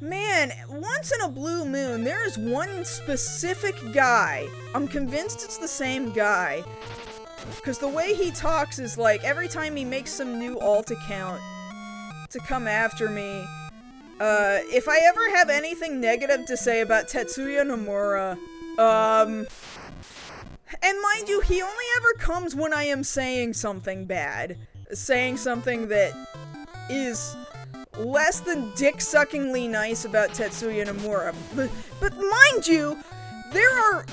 Man, once in a blue moon, there is one specific guy, I'm convinced it's the same guy, because the way he talks is like, every time he makes some new alt account to come after me, if I ever have anything negative to say about Tetsuya Nomura, and mind you, he only ever comes when I am saying something bad. Saying something that is less than dick-suckingly nice about Tetsuya Nomura. But mind you, there are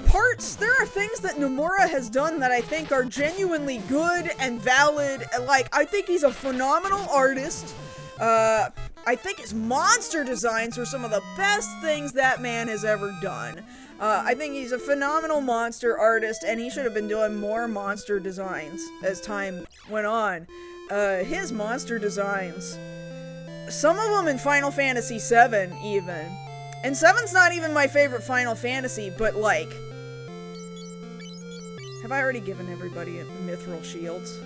things that Nomura has done that I think are genuinely good and valid. Like, I think he's a phenomenal artist. I think his monster designs are some of the best things that man has ever done. I think he's a phenomenal monster artist, and he should have been doing more monster designs as time went on. His monster designs, some of them in Final Fantasy VII, even. And 7's not even my favorite Final Fantasy, but like... Have I already given everybody mithril shields?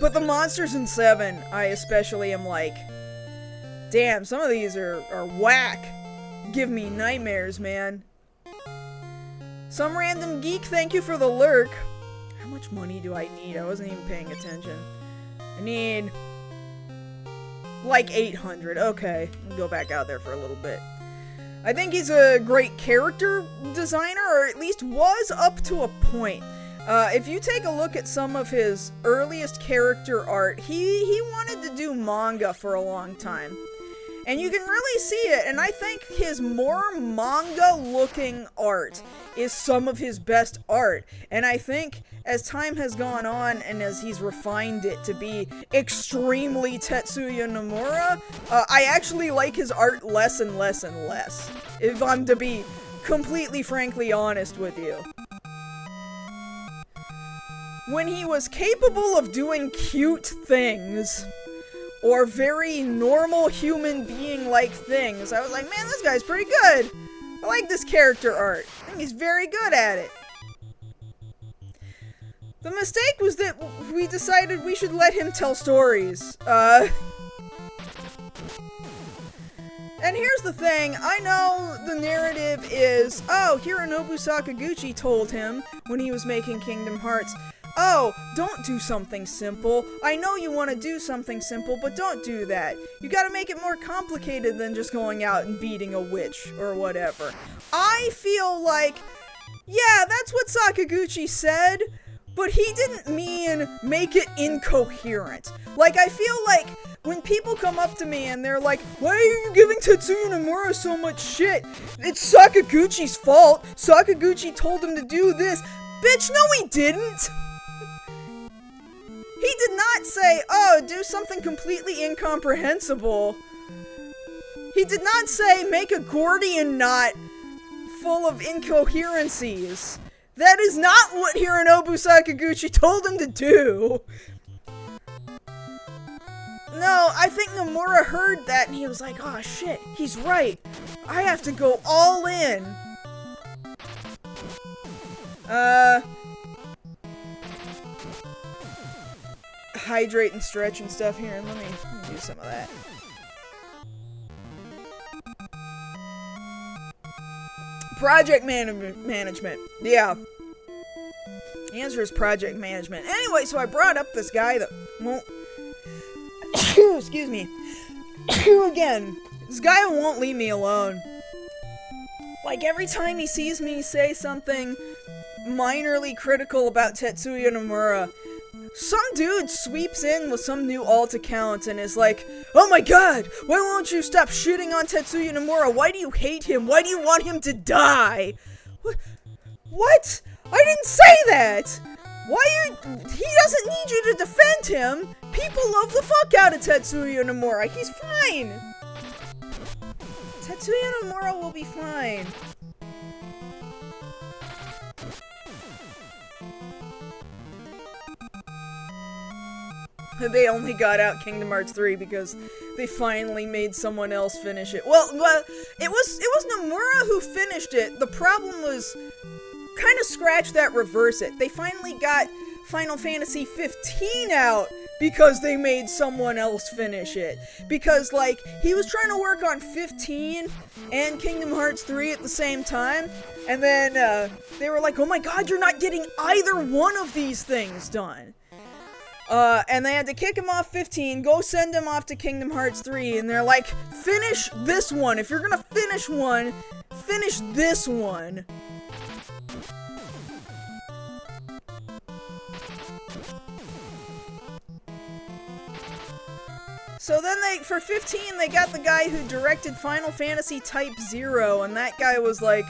But the monsters in 7, I especially am like, damn, some of these are whack. Give me nightmares, man. Some random geek, thank you for the lurk. How much money do I need? I wasn't even paying attention. I need like 800. Okay, I'll go back out there for a little bit. I think he's a great character designer, or at least was up to a point. If you take a look at some of his earliest character art, he wanted to do manga for a long time. And you can really see it, and I think his more manga-looking art is some of his best art. And I think as time has gone on, and as he's refined it to be extremely Tetsuya Nomura, I actually like his art less and less and less, if I'm to be completely frankly honest with you. When he was capable of doing cute things, or very normal human being-like things, I was like, man, this guy's pretty good. I like this character art. I think he's very good at it. The mistake was that we decided we should let him tell stories. And here's the thing, I know the narrative is, oh, Hironobu Sakaguchi told him when he was making Kingdom Hearts, oh, don't do something simple. I know you want to do something simple, but don't do that. You gotta make it more complicated than just going out and beating a witch or whatever. I feel like, yeah, that's what Sakaguchi said, but he didn't mean make it incoherent. Like, I feel like when people come up to me and they're like, why are you giving Tetsuya Nomura so much shit? It's Sakaguchi's fault. Sakaguchi told him to do this. Bitch, no he didn't! He did not say, oh, do something completely incomprehensible. He did not say, make a Gordian knot full of incoherencies. That is not what Hironobu Sakaguchi told him to do. No, I think Nomura heard that and he was like, oh shit, he's right. I have to go all in. Hydrate and stretch and stuff here, and let me do some of that. Project management. Yeah. The answer is project management. Anyway, so I brought up this guy that won't... Excuse me. Again, this guy won't leave me alone. Like, every time he sees me say something minorly critical about Tetsuya Nomura, some dude sweeps in with some new alt account and is like, oh my god, why won't you stop shitting on Tetsuya Nomura? Why do you hate him? Why do you want him to die? What? I didn't say that! He doesn't need you to defend him! People love the fuck out of Tetsuya Nomura, he's fine! Tetsuya Nomura will be fine. They only got out Kingdom Hearts 3 because they finally made someone else finish it. Well, it was Nomura who finished it. The problem was kind of scratch that, reverse it. They finally got Final Fantasy 15 out because they made someone else finish it. Because, like, he was trying to work on 15 and Kingdom Hearts 3 at the same time, and then they were like, oh my god, you're not getting either one of these things done. And they had to kick him off 15, go send him off to Kingdom Hearts 3, and they're like, finish this one. If you're gonna finish one, finish this one. So then for 15, they got the guy who directed Final Fantasy Type 0, and that guy was like,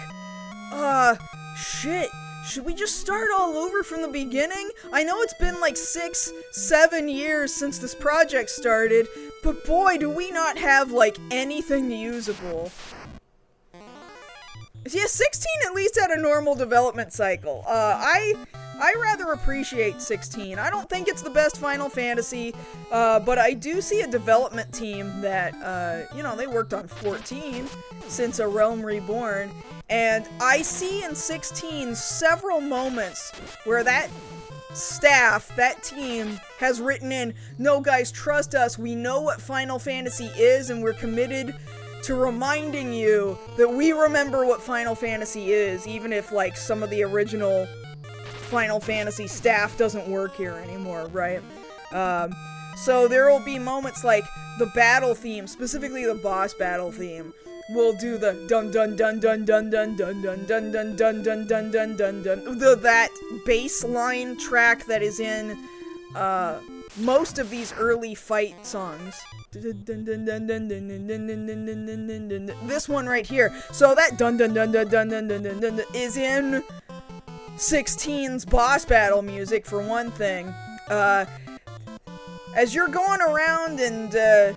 shit. Should we just start all over from the beginning? I know it's been like 6-7 years since this project started, but boy, do we not have, like, anything usable. Yeah, 16 at least had a normal development cycle. I rather appreciate 16. I don't think it's the best Final Fantasy, but I do see a development team that, you know, they worked on 14 since A Realm Reborn, and I see in 16 several moments where that staff, that team, has written in, no guys, trust us, we know what Final Fantasy is, and we're committed to reminding you that we remember what Final Fantasy is, even if, like, some of the original Final Fantasy staff doesn't work here anymore, right? So there will be moments like the battle theme, specifically the boss battle theme, will do the dun dun dun dun dun dun dun dun dun dun dun dun dun dun dun dun, that bass line track that is in most of these early fight songs. This one right here. So that dun dun dun dun dun dun dun dun dun is in 16's boss battle music for one thing. As you're going around and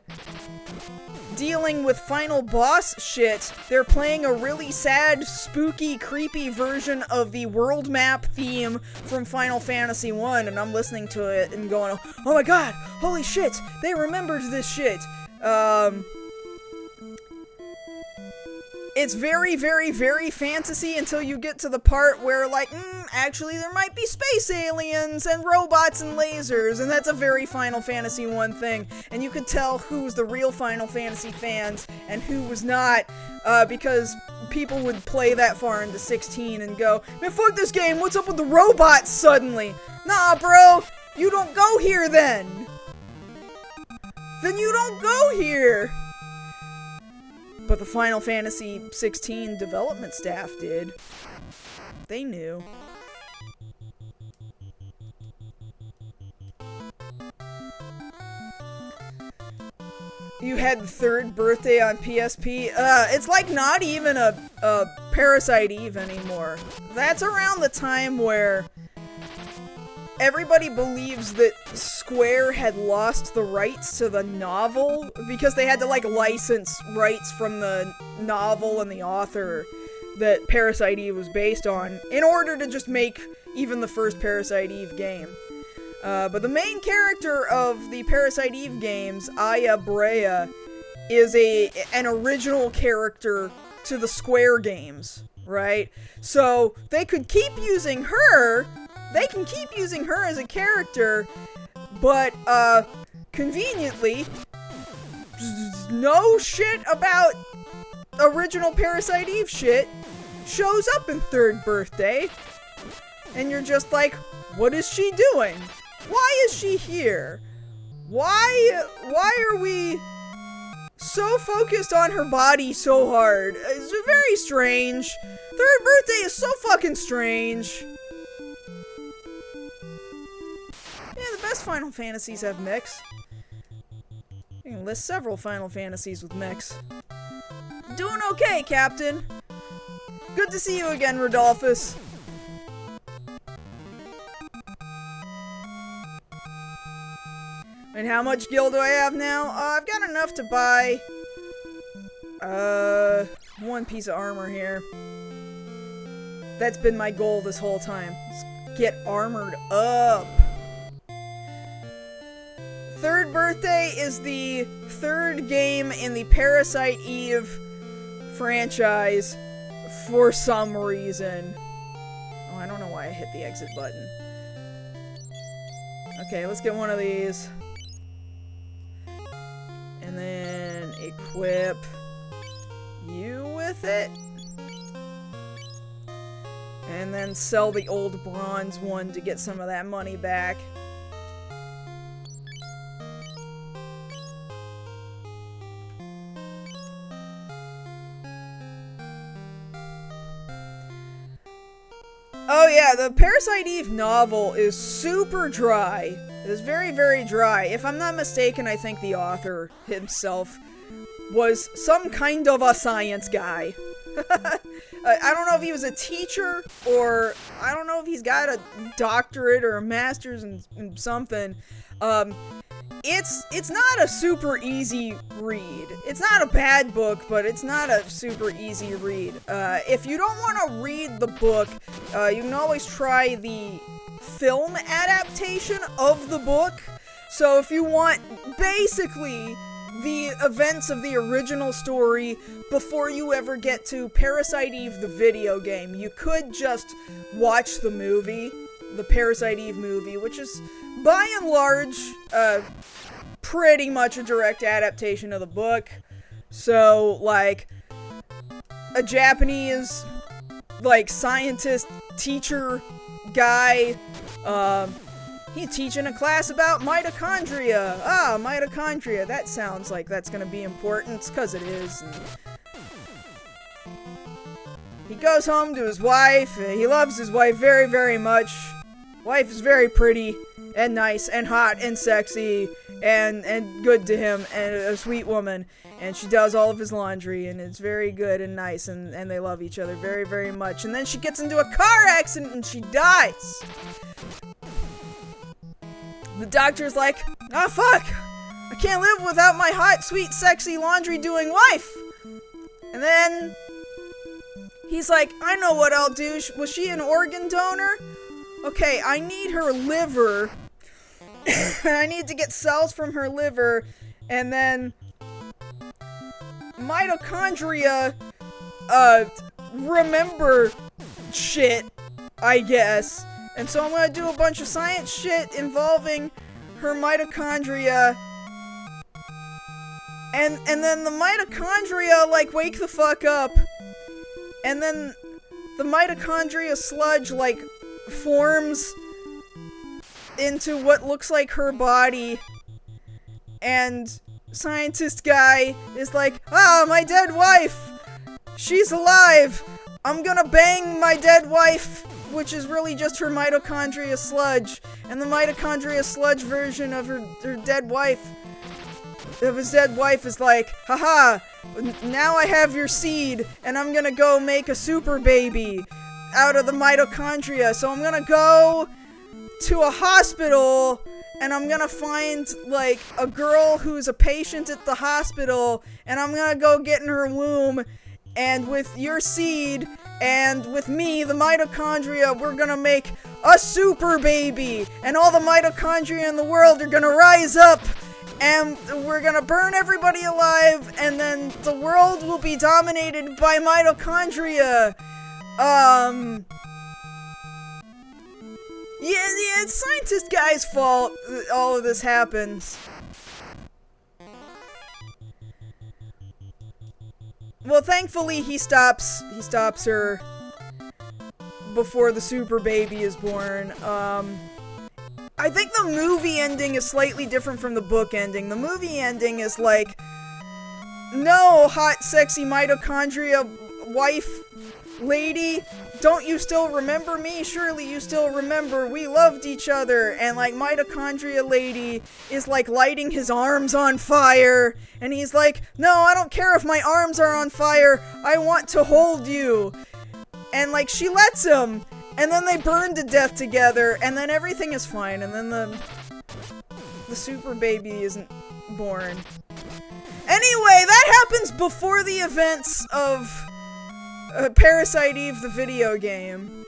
dealing with final boss shit, they're playing a really sad, spooky, creepy version of the world map theme from Final Fantasy 1, and I'm listening to it and going, oh my god, holy shit, they remembered this shit. It's very, very, very fantasy until you get to the part where, like, actually there might be space aliens and robots and lasers, and that's a very Final Fantasy 1 thing, and you could tell who was the real Final Fantasy fans and who was not, because people would play that far into 16 and go, man, fuck this game, what's up with the robots suddenly? Nah, bro, you don't go here then! Then you don't go here! But the Final Fantasy 16 development staff did. They knew. You had the third birthday on PSP. It's like not even a Parasite Eve anymore. That's around the time where everybody believes that Square had lost the rights to the novel because they had to, like, license rights from the novel and the author that Parasite Eve was based on in order to just make even the first Parasite Eve game. But the main character of the Parasite Eve games, Aya Brea, is an original character to the Square games, right? So they could keep using her. They can keep using her as a character, but, conveniently, no shit about original Parasite Eve shit shows up in Third Birthday, and you're just like, what is she doing? Why is she here? Why are we so focused on her body so hard? It's very strange. Third Birthday is so fucking strange. Yeah, the best Final Fantasies have mechs. You can list several Final Fantasies with mechs. Doing okay, Captain. Good to see you again, Rodolphus. And how much gil do I have now? I've got enough to buy one piece of armor here. That's been my goal this whole time. Let's get armored up. Third Birthday is the third game in the Parasite Eve franchise for some reason. Oh, I don't know why I hit the exit button. Okay, let's get one of these. And then equip you with it. And then sell the old bronze one to get some of that money back. Oh yeah, the Parasite Eve novel is super dry. It is very, very dry. If I'm not mistaken, I think the author himself was some kind of a science guy. I don't know if he was a teacher, or I don't know if he's got a doctorate or a master's in something. It's not a super easy read. It's not a bad book, but it's not a super easy read. If you don't want to read the book, you can always try the film adaptation of the book. So if you want basically the events of the original story before you ever get to Parasite Eve the video game, you could just watch the movie, the Parasite Eve movie, which is by and large pretty much a direct adaptation of the book. So, like, a Japanese, like, scientist, teacher guy He's teaching a class about mitochondria. Ah, mitochondria. That sounds like that's gonna be important, because it is. And he goes home to his wife. He loves his wife very, very much. Wife is very pretty and nice and hot and sexy and good to him and a sweet woman. And she does all of his laundry, and it's very good and nice, and they love each other very, very much. And then she gets into a car accident and she dies. The doctor's like, "Ah, fuck! I can't live without my hot, sweet, sexy, laundry-doing wife!" And then he's like, "I know what I'll do. Was she an organ donor? Okay, I need her liver. I need to get cells from her liver, and then mitochondria, remember shit, I guess. And so I'm gonna do a bunch of science shit involving her mitochondria. And then the mitochondria, like, wake the fuck up. And then the mitochondria sludge, like, forms into what looks like her body. And scientist guy is like, "Ah, my dead wife! She's alive! I'm gonna bang my dead wife!" Which is really just her mitochondria sludge. And the mitochondria sludge version of her dead wife, of his dead wife, is like, "Haha, now I have your seed, and I'm gonna go make a super baby out of the mitochondria. So I'm gonna go to a hospital, and I'm gonna find, like, a girl who's a patient at the hospital, and I'm gonna go get in her womb, and with your seed, and with me, the mitochondria, we're gonna make a super baby, and all the mitochondria in the world are gonna rise up, and we're gonna burn everybody alive, and then the world will be dominated by mitochondria." Yeah, it's scientist guy's fault that all of this happens. Well, thankfully he stops her before the super baby is born. I think the movie ending is slightly different from the book ending. The movie ending is like, "No, hot, sexy mitochondria wife lady, don't you still remember me? Surely you still remember. We loved each other." And, like, mitochondria lady is, like, lighting his arms on fire. And he's like, "No, I don't care if my arms are on fire. I want to hold you." And, like, she lets him. And then they burn to death together. And then everything is fine. And then the super baby isn't born. Anyway, that happens before the events of Parasite Eve, the video game.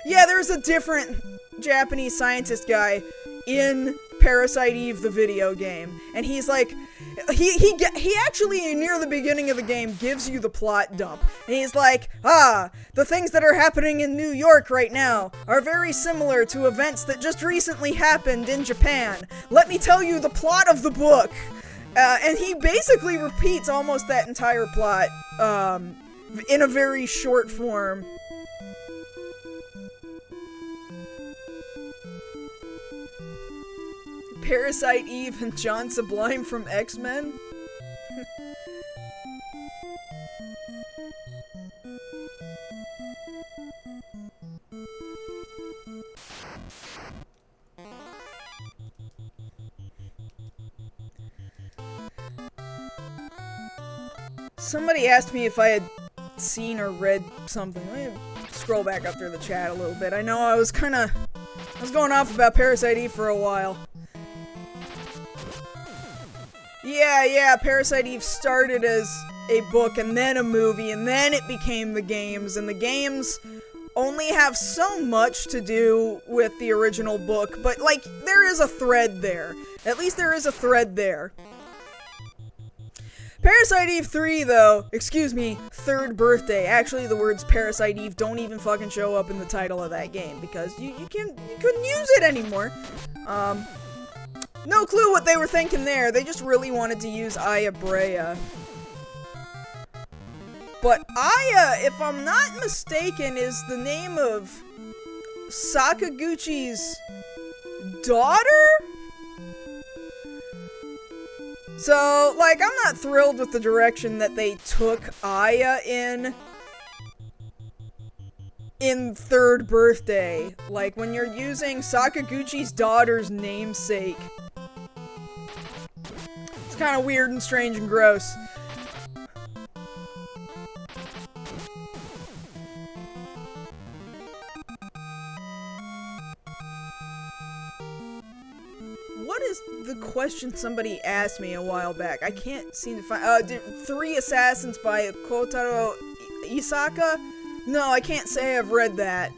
Yeah, there's a different Japanese scientist guy in Parasite Eve, the video game. And he's like, he actually, near the beginning of the game, gives you the plot dump. And he's like, "Ah, the things that are happening in New York right now are very similar to events that just recently happened in Japan. Let me tell you the plot of the book." And he basically repeats almost that entire plot, in a very short form. Parasite Eve and John Sublime from X-Men? Somebody asked me if I had seen or read something. Let me scroll back up through the chat a little bit. I know I was going off about Parasite Eve for a while. Yeah, Parasite Eve started as a book and then a movie, and then it became the games, and the games only have so much to do with the original book, but, like, there is a thread there. At least there is a thread there. Parasite Eve 3, though, excuse me, Third Birthday. Actually, the words Parasite Eve don't even fucking show up in the title of that game, because you couldn't use it anymore. No clue what they were thinking there. They just really wanted to use Aya Brea. But Aya, if I'm not mistaken, is the name of Sakaguchi's daughter? So, like, I'm not thrilled with the direction that they took Aya in Third Birthday. Like, when you're using Sakaguchi's daughter's namesake. It's kind of weird and strange and gross. What is the question somebody asked me a while back? I can't seem to find. Three Assassins by Kotaro Isaka? No, I can't say I've read that.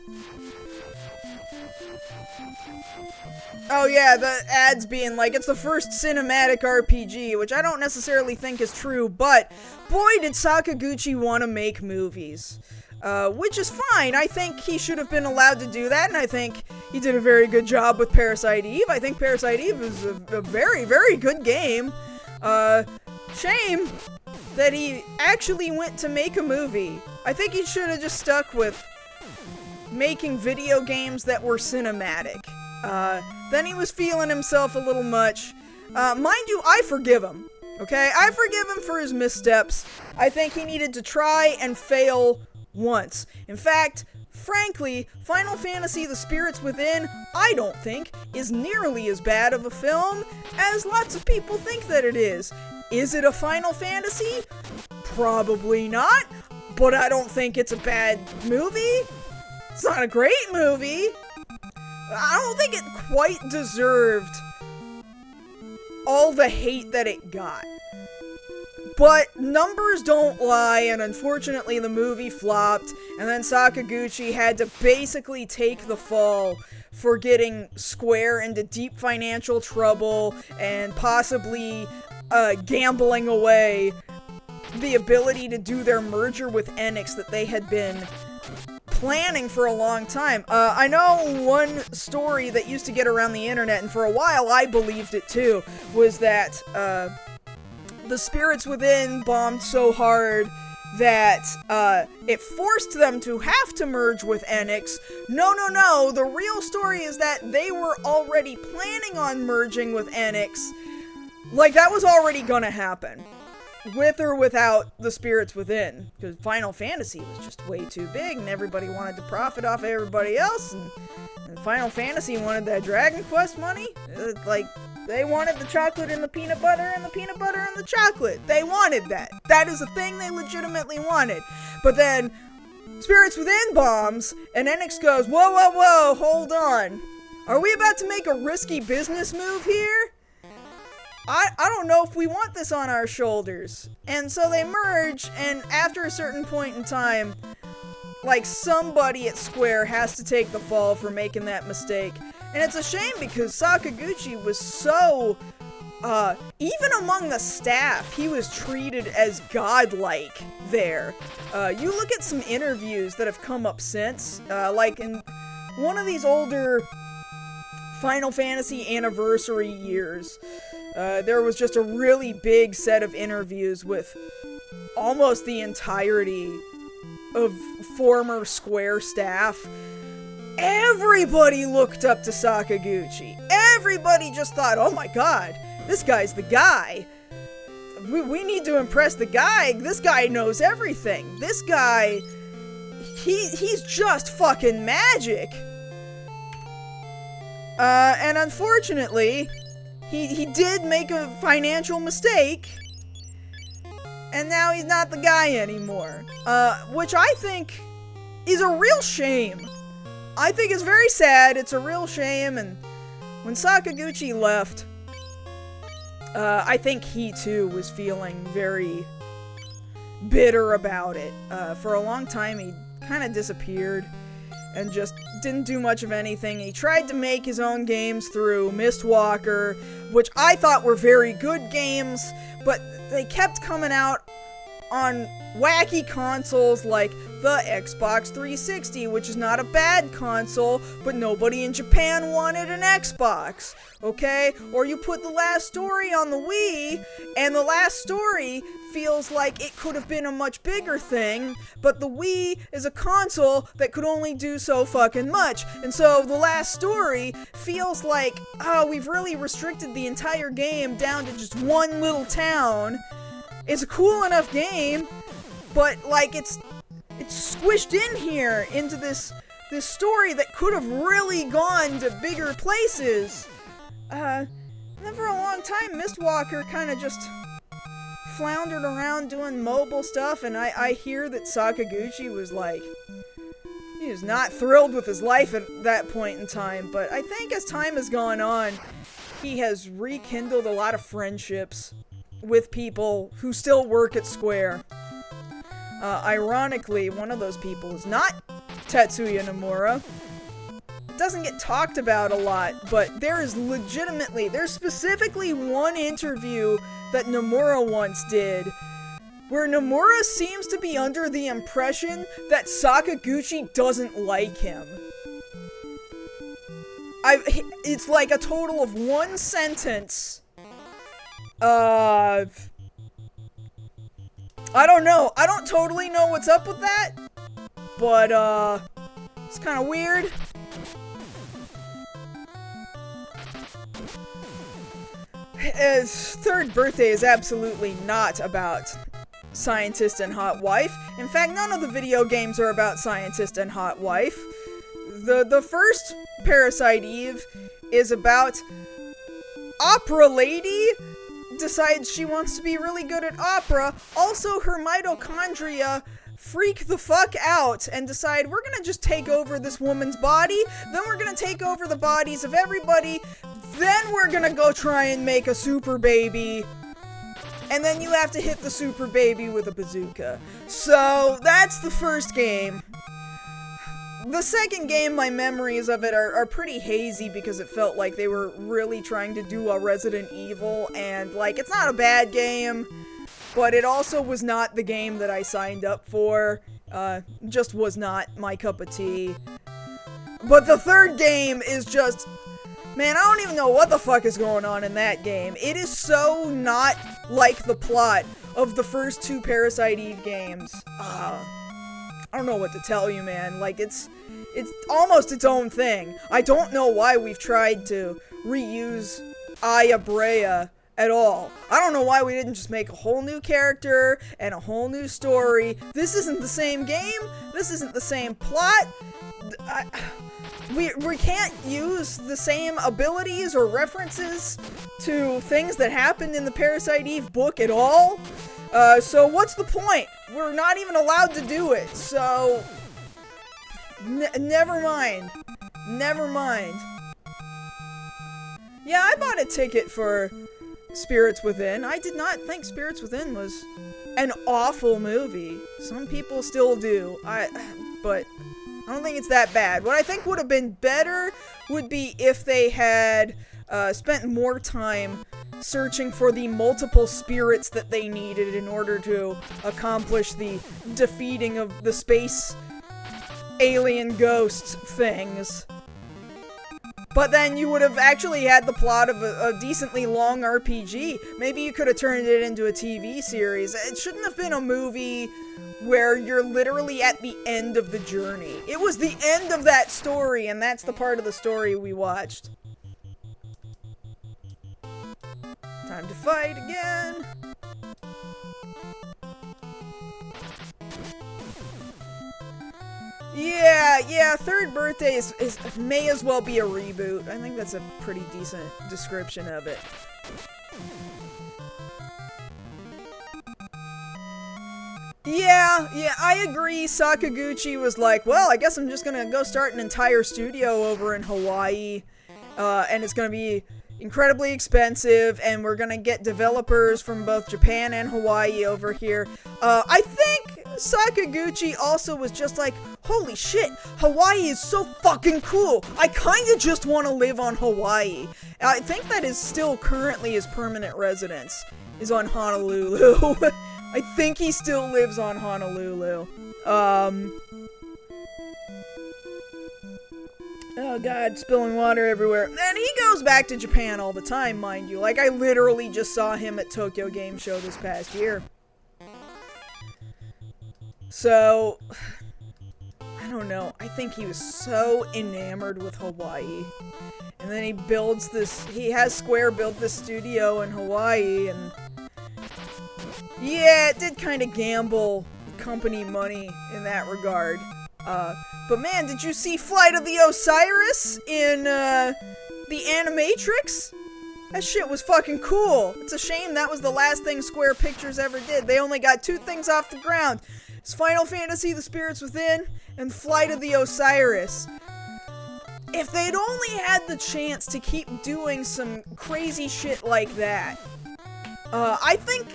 Oh yeah, the ads being like, it's the first cinematic RPG, which I don't necessarily think is true, but boy did Sakaguchi want to make movies. Which is fine. I think he should have been allowed to do that, and I think he did a very good job with Parasite Eve. I think Parasite Eve is a very, very good game. Shame that he actually went to make a movie. I think he should have just stuck with making video games that were cinematic. Then he was feeling himself a little much. Mind you, I forgive him. Okay? I forgive him for his missteps. I think he needed to try and fail once. In fact, frankly, Final Fantasy The Spirits Within, I don't think, is nearly as bad of a film as lots of people think that it is. Is it a Final Fantasy? Probably not, but I don't think it's a bad movie. It's not a great movie. I don't think it quite deserved all the hate that it got. But numbers don't lie, and unfortunately the movie flopped, and then Sakaguchi had to basically take the fall for getting Square into deep financial trouble and possibly gambling away the ability to do their merger with Enix that they had been planning for a long time. I know one story that used to get around the internet, and for a while I believed it too, was that The Spirits Within bombed so hard that it forced them to have to merge with Enix. No, the real story is that they were already planning on merging with Enix. Like, that was already gonna happen. With or without The Spirits Within. Because Final Fantasy was just way too big, and everybody wanted to profit off everybody else, and Final Fantasy wanted that Dragon Quest money. Like, they wanted the chocolate and the peanut butter and the peanut butter and the chocolate. They wanted that. That is a thing they legitimately wanted. But then, Spirits Within bombs, and Enix goes, whoa, hold on. Are we about to make a risky business move here? I don't know if we want this on our shoulders. And so they merge, and after a certain point in time, like, somebody at Square has to take the fall for making that mistake. And it's a shame because Sakaguchi was so, even among the staff, he was treated as godlike there. You look at some interviews that have come up since, like in one of these older Final Fantasy anniversary years, there was just a really big set of interviews with almost the entirety of former Square staff. Everybody looked up to Sakaguchi. Everybody just thought, oh my god, this guy's the guy. We need to impress the guy. This guy knows everything. This guy, he's just fucking magic. And unfortunately, he did make a financial mistake, and now he's not the guy anymore. Which I think is a real shame. I think it's very sad, it's a real shame, and when Sakaguchi left, I think he too was feeling very bitter about it. For a long time, he kind of disappeared and just didn't do much of anything. He tried to make his own games through Mistwalker, which I thought were very good games, but they kept coming out on wacky consoles like the Xbox 360, which is not a bad console, but nobody in Japan wanted an Xbox, okay? Or you put The Last Story on the Wii, and The Last Story feels like it could have been a much bigger thing, but the Wii is a console that could only do so fucking much. And so The Last Story feels like, oh, we've really restricted the entire game down to just one little town. It's a cool enough game, but like it's squished in here into this story that could have really gone to bigger places. Then for a long time, Mistwalker kind of just floundered around doing mobile stuff, and I hear that Sakaguchi was like, he was not thrilled with his life at that point in time, but I think as time has gone on, he has rekindled a lot of friendships with people who still work at Square. Ironically, one of those people is not Tetsuya Nomura. It doesn't get talked about a lot, but there's specifically one interview that Nomura once did, where Nomura seems to be under the impression that Sakaguchi doesn't like him. It's like a total of one sentence. I don't know. I don't totally know what's up with that, but, it's kind of weird. His third birthday is absolutely not about Scientist and Hot Wife. In fact, none of the video games are about Scientist and Hot Wife. The first Parasite Eve is about Opera Lady decides she wants to be really good at opera. Also, her mitochondria freak the fuck out and decide we're gonna just take over this woman's body, then we're gonna take over the bodies of everybody, then we're gonna go try and make a super baby, and then you have to hit the super baby with a bazooka. So that's the first game. The second game, my memories of it are pretty hazy because it felt like they were really trying to do a Resident Evil, and like, it's not a bad game, but it also was not the game that I signed up for. Just was not my cup of tea. But the third game is just, man, I don't even know what the fuck is going on in that game. It is so not like the plot of the first two Parasite Eve games. I don't know what to tell you, man. Like, it's almost its own thing. I don't know why we've tried to reuse Aya Brea at all. I don't know why we didn't just make a whole new character and a whole new story. This isn't the same game. This isn't the same plot. We can't use the same abilities or references to things that happened in the Parasite Eve book at all. So what's the point? We're not even allowed to do it, so never mind. Never mind. Yeah, I bought a ticket for Spirits Within. I did not think Spirits Within was an awful movie. Some people still do. But I don't think it's that bad. What I think would have been better would be if they had spent more time searching for the multiple spirits that they needed in order to accomplish the defeating of the space alien ghost things. But then you would have actually had the plot of a decently long RPG. Maybe you could have turned it into a TV series. It shouldn't have been a movie where you're literally at the end of the journey. It was the end of that story, and that's the part of the story we watched. Time to fight again. Yeah, third birthday is may as well be a reboot. I think that's a pretty decent description of it. Yeah, I agree. Sakaguchi was like, well, I guess I'm just gonna go start an entire studio over in Hawaii, and it's gonna be incredibly expensive, and we're gonna get developers from both Japan and Hawaii over here. I think Sakaguchi also was just like, holy shit, Hawaii is so fucking cool. I kinda just want to live on Hawaii. I think that is still currently his permanent residence, is on Honolulu. I think he still lives on Honolulu. Oh god, spilling water everywhere. And he goes back to Japan all the time, mind you. Like, I literally just saw him at Tokyo Game Show this past year. So, I don't know. I think he was so enamored with Hawaii. And then he builds this, he has Square build this studio in Hawaii, and yeah, it did kind of gamble company money in that regard. But man, did you see Flight of the Osiris in, the Animatrix? That shit was fucking cool. It's a shame that was the last thing Square Pictures ever did. They only got 2 things off the ground. It's Final Fantasy, The Spirits Within, and Flight of the Osiris. If they'd only had the chance to keep doing some crazy shit like that, I think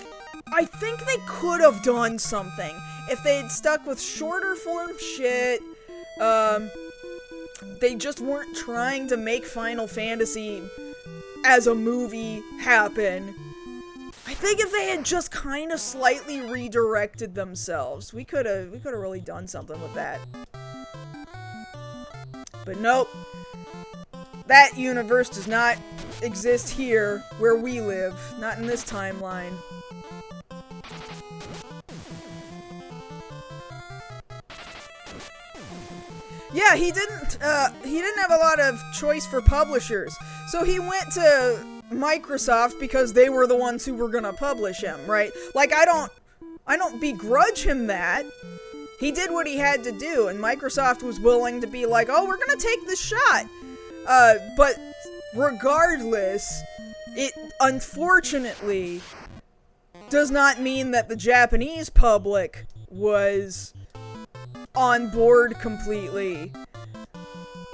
they could have done something. If they'd stuck with shorter form shit, they just weren't trying to make Final Fantasy as a movie happen. I think if they had just kind of slightly redirected themselves, we could have really done something with that. But nope. That universe does not exist here where we live. Not in this timeline. Yeah, he didn't have a lot of choice for publishers. So he went to Microsoft because they were the ones who were gonna publish him, right? Like, I don't begrudge him that. He did what he had to do, and Microsoft was willing to be like, oh, we're gonna take this shot. But regardless, it unfortunately does not mean that the Japanese public was on board completely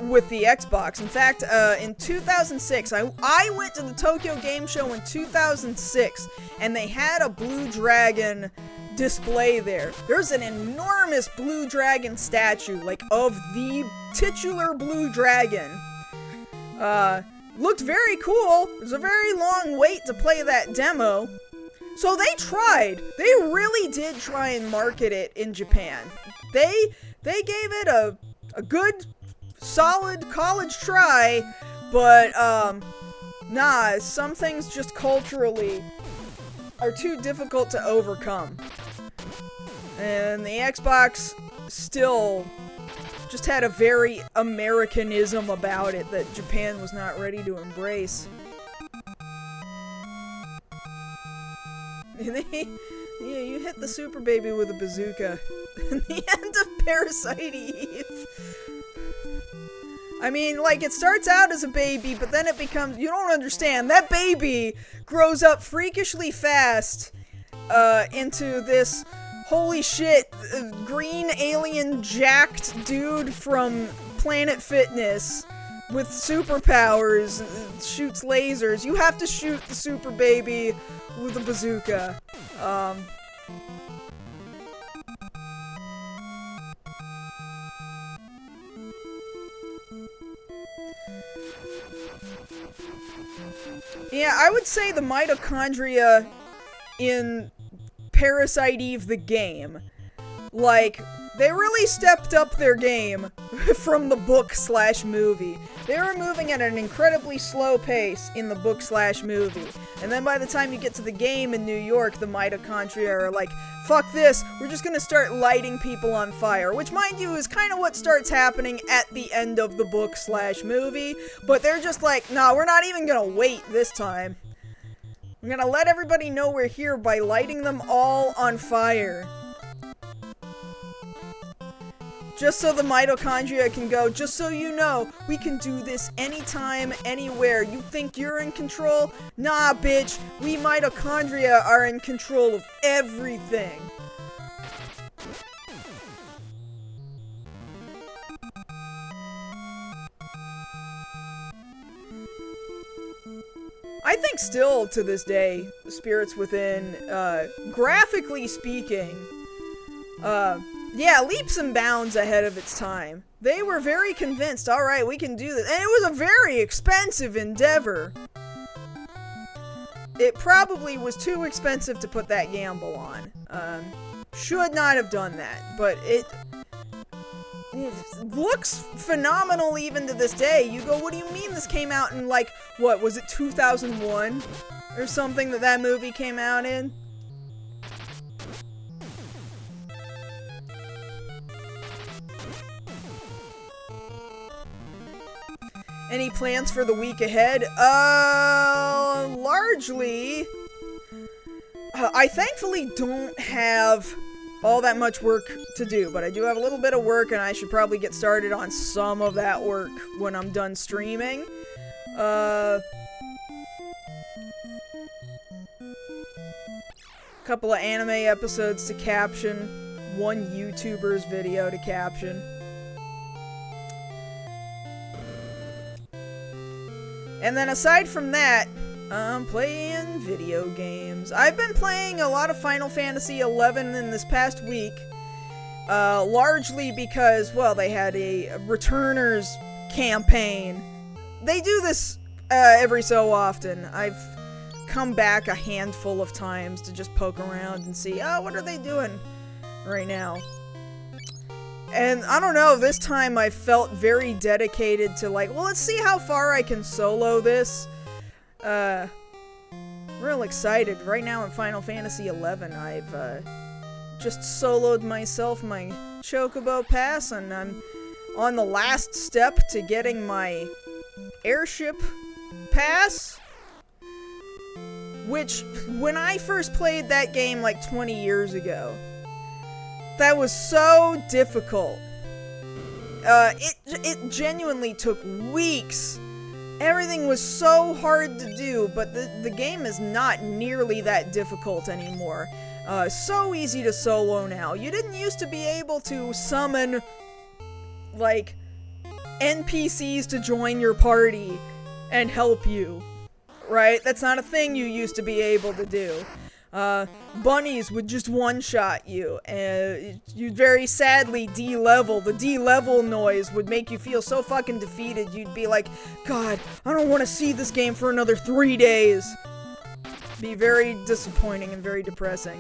with the Xbox. In fact, in 2006, I went to the Tokyo Game Show in 2006, and they had a Blue Dragon display there. There's an enormous Blue Dragon statue, like, of the titular Blue Dragon. Looked very cool. It was a very long wait to play that demo. So they tried. They really did try and market it in Japan. They gave it a good, solid college try, but, nah, some things just culturally are too difficult to overcome. And the Xbox still just had a very Americanism about it that Japan was not ready to embrace. Yeah, you hit the super baby with a bazooka. The end of Parasite Eve. I mean, like, it starts out as a baby, but then it becomes, you don't understand, that baby grows up freakishly fast, into this, holy shit, green alien jacked dude from Planet Fitness with superpowers, shoots lasers. You have to shoot the super baby with a bazooka. Yeah, I would say the mitochondria in Parasite Eve the game, like, they really stepped up their game from the book/movie. They were moving at an incredibly slow pace in the book/movie. And then by the time you get to the game in New York, the mitochondria are like, fuck this, we're just gonna start lighting people on fire. Which, mind you, is kind of what starts happening at the end of the book/movie. But they're just like, nah, we're not even gonna wait this time. We're gonna let everybody know we're here by lighting them all on fire. Just so the mitochondria can go, just so you know, we can do this anytime, anywhere. You think you're in control? Nah, bitch. We mitochondria are in control of everything. I think still, to this day, Spirits Within, graphically speaking, yeah, leaps and bounds ahead of its time. They were very convinced, alright, we can do this. And it was a very expensive endeavor. it probably was too expensive to put that gamble on. Should not have done that, but it looks phenomenal even to this day. You go, what do you mean this came out in, like, what, was it 2001 or something that movie came out in? Any plans for the week ahead? Largely, I thankfully don't have all that much work to do, but I do have a little bit of work, and I should probably get started on some of that work when I'm done streaming. Couple of anime episodes to caption, one YouTuber's video to caption. And then aside from that, I'm playing video games. I've been playing a lot of Final Fantasy XI in this past week, largely because, well, they had a Returners campaign. They do this every so often. I've come back a handful of times to just poke around and see, oh, what are they doing right now? And I don't know, this time I felt very dedicated to, like, well, let's see how far I can solo this. Real excited. Right now in Final Fantasy XI, I've just soloed myself my Chocobo Pass, and I'm on the last step to getting my Airship Pass. Which, when I first played that game like 20 years ago, that was so difficult. It genuinely took weeks. Everything was so hard to do, but the game is not nearly that difficult anymore. So easy to solo now. You didn't used to be able to summon, like, NPCs to join your party and help you, right? That's not a thing you used to be able to do. Bunnies would just one-shot you, and you'd very sadly de-level. The de-level noise would make you feel so fucking defeated, you'd be like, God, I don't want to see this game for another 3 days. Be very disappointing and very depressing.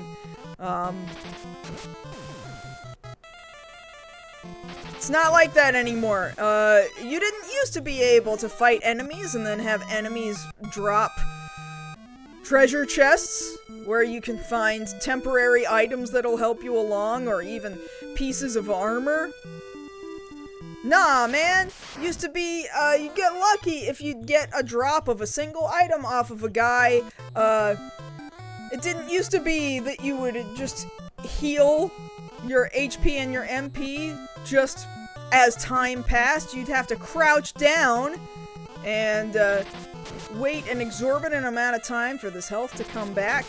It's not like that anymore. You didn't used to be able to fight enemies and then have enemies drop treasure chests where you can find temporary items that'll help you along, or even pieces of armor. Nah, man. Used to be, you'd get lucky if you'd get a drop of a single item off of a guy. It didn't used to be that you would just heal your HP and your MP just as time passed. You'd have to crouch down and, wait an exorbitant amount of time for this health to come back.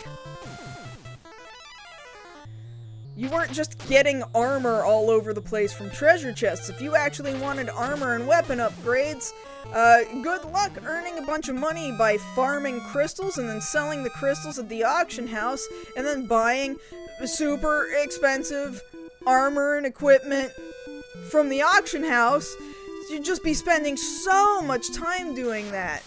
You weren't just getting armor all over the place from treasure chests. If you actually wanted armor and weapon upgrades, good luck earning a bunch of money by farming crystals and then selling the crystals at the auction house and then buying super expensive armor and equipment from the auction house. You'd just be spending so much time doing that.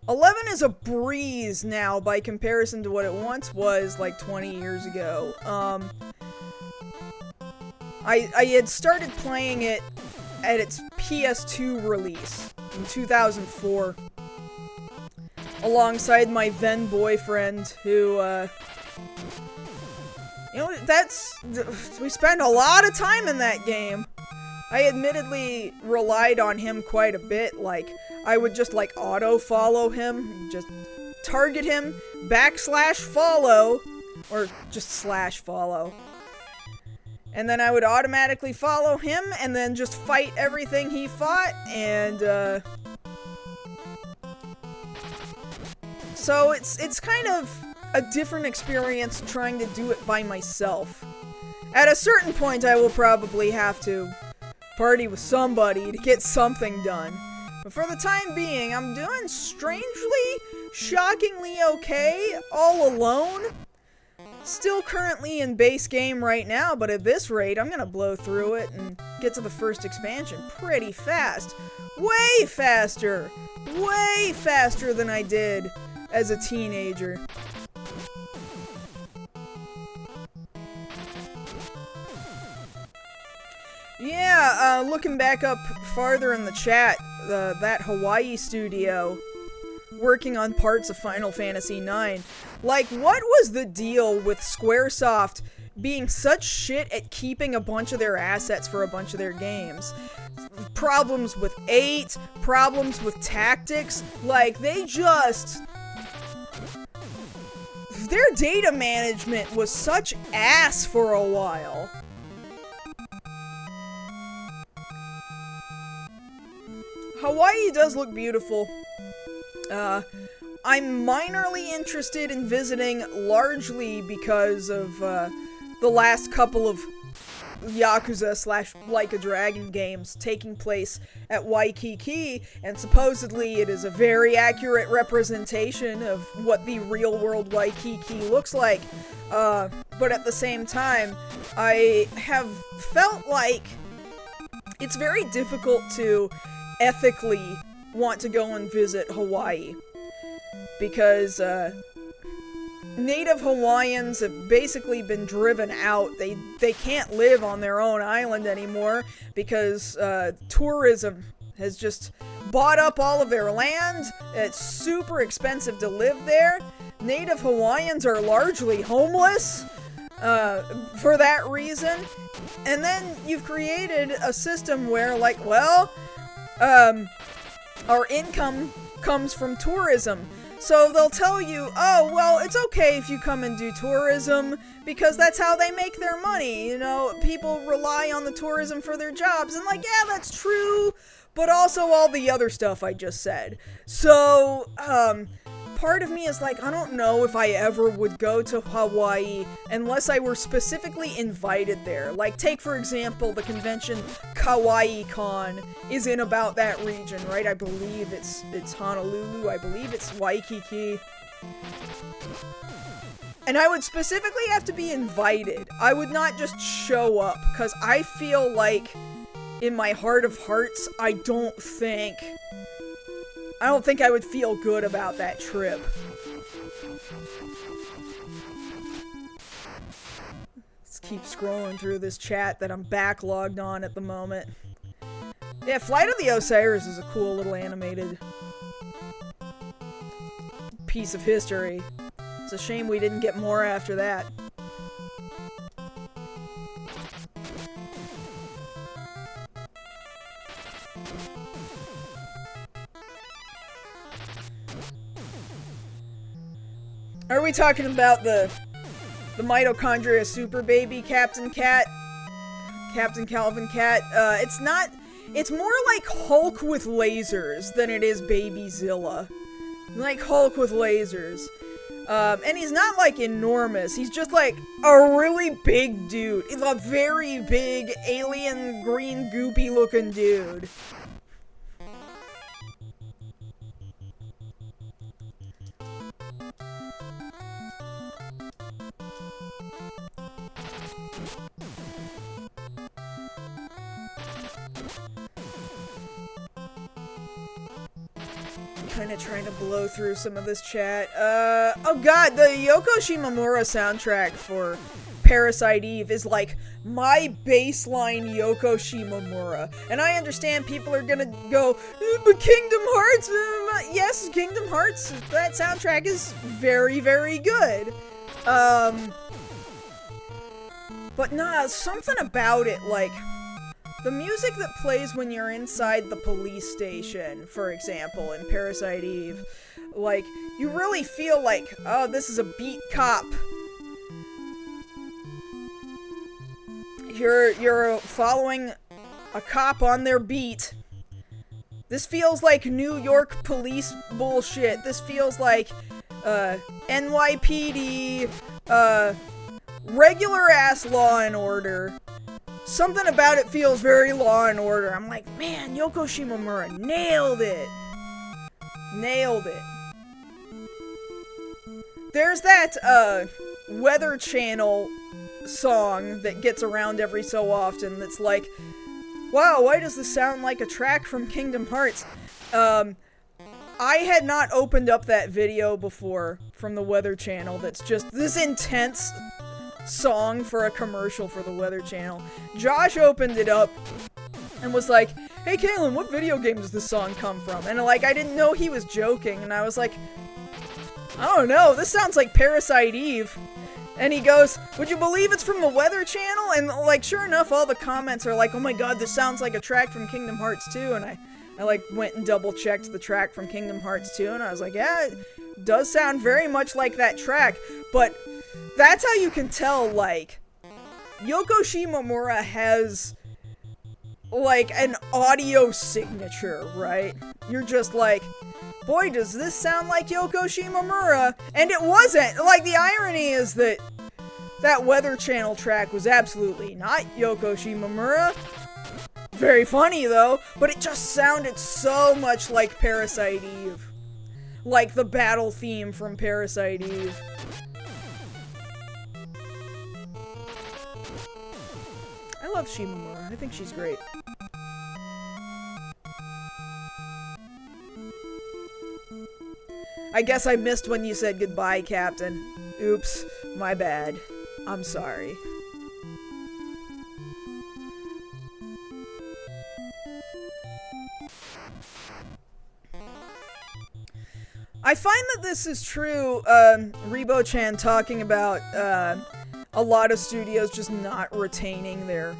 11 is a breeze now by comparison to what it once was like 20 years ago. I had started playing it at its PS2 release in 2004 alongside my then boyfriend who, you know, we spent a lot of time in that game. I admittedly relied on him quite a bit, like, I would just, like, auto-follow him, just target him, /follow, or just /follow. And then I would automatically follow him, and then just fight everything he fought, and, so it's kind of a different experience trying to do it by myself. At a certain point, I will probably have to party with somebody to get something done. But for the time being, I'm doing strangely, shockingly okay, all alone. Still currently in base game right now, but at this rate, I'm gonna blow through it and get to the first expansion pretty fast. Way faster! Way faster than I did as a teenager. Yeah, looking back up farther in the chat, that Hawaii studio working on parts of Final Fantasy IX. Like, what was the deal with Squaresoft being such shit at keeping a bunch of their assets for a bunch of their games? Problems with 8, problems with tactics, like, they just... Their data management was such ass for a while. Hawaii does look beautiful. I'm minorly interested in visiting, largely because of the last couple of Yakuza / Like a Dragon games taking place at Waikiki, and supposedly it is a very accurate representation of what the real-world Waikiki looks like. But at the same time, I have felt like it's very difficult to ethically want to go and visit Hawaii, because native Hawaiians have basically been driven out. They can't live on their own island anymore because tourism has just bought up all of their land. It's super expensive to live there. Native Hawaiians are largely homeless for that reason. And then you've created a system where, like, well, our income comes from tourism. So they'll tell you, oh, well, it's okay if you come and do tourism, because that's how they make their money. You know, people rely on the tourism for their jobs. And, like, yeah, that's true, but also all the other stuff I just said. So, part of me is like, I don't know if I ever would go to Hawaii unless I were specifically invited there. Like, take, for example, the convention Kawaii-Con is in about that region, right? I believe it's Honolulu. I believe it's Waikiki. And I would specifically have to be invited. I would not just show up, because I feel like, in my heart of hearts, I don't think I would feel good about that trip. Let's keep scrolling through this chat that I'm backlogged on at the moment. Yeah, Flight of the Osiris is a cool little animated piece of history. It's a shame we didn't get more after that. Are we talking about the mitochondria super baby Captain Cat? Captain Calvin Cat? It's not... It's more like Hulk with lasers than it is Baby Zilla. Like Hulk with lasers. And he's not, like, enormous. He's just, like, a really big dude. He's a very big, alien, green, goopy-looking dude. Kind of trying to blow through some of this chat. Oh god, the Yoko Shimomura soundtrack for Parasite Eve is like my baseline Yoko Shimomura. And I understand people are gonna go, but Kingdom Hearts, yes, Kingdom Hearts, that soundtrack is very, very good. But nah, something about it, like, the music that plays when you're inside the police station, for example, in Parasite Eve, like, you really feel like, oh, this is a beat cop. You're following a cop on their beat. This feels like New York police bullshit. This feels like, NYPD, regular-ass Law and Order. Something about it feels very Law and Order. I'm like, man, Yoko Shimomura nailed it. Nailed it. There's that, Weather Channel song that gets around every so often that's like, wow, why does this sound like a track from Kingdom Hearts? I had not opened up that video before from the Weather Channel that's just this intense song for a commercial for the Weather Channel. Josh opened it up and was like, hey Kaylin, what video game does this song come from? And like, I didn't know he was joking, and I was like, I don't know, this sounds like Parasite Eve. And he goes, would you believe it's from the Weather Channel? And like, sure enough, all the comments are like, oh my god, this sounds like a track from Kingdom Hearts 2. And I like went and double checked the track from Kingdom Hearts 2, and I was like, yeah, it does sound very much like that track. But that's how you can tell, like, Yoko Shimomura has like an audio signature, right? You're just like, boy, does this sound like Yoko Shimomura? And it wasn't. Like, the irony is that that Weather Channel track was absolutely not Yoko Shimomura. Very funny, though, but it just sounded so much like Parasite Eve. Like the battle theme from Parasite Eve. I love Shimomura. I think she's great. I guess I missed when you said goodbye, Captain. Oops, my bad. I'm sorry. I find that this is true, Rebo-chan talking about, a lot of studios just not retaining their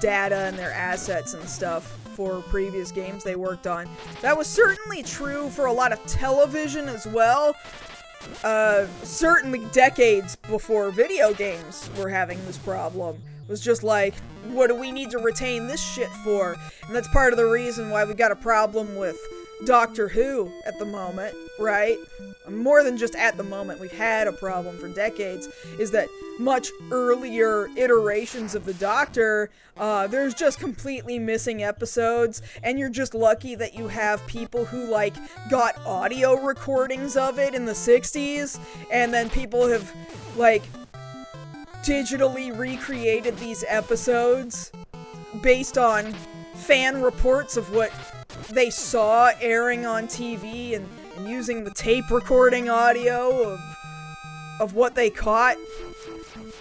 data and their assets and stuff for previous games they worked on. That was certainly true for a lot of television as well. Certainly decades before video games were having this problem. It was just like, what do we need to retain this shit for? And that's part of the reason why we got a problem with Doctor Who at the moment, right? More than just at the moment, we've had a problem for decades, is that much earlier iterations of the Doctor, there's just completely missing episodes, and you're just lucky that you have people who, like, got audio recordings of it in the 60s, and then people have, like, digitally recreated these episodes based on fan reports of what they saw airing on TV and using the tape recording audio of what they caught.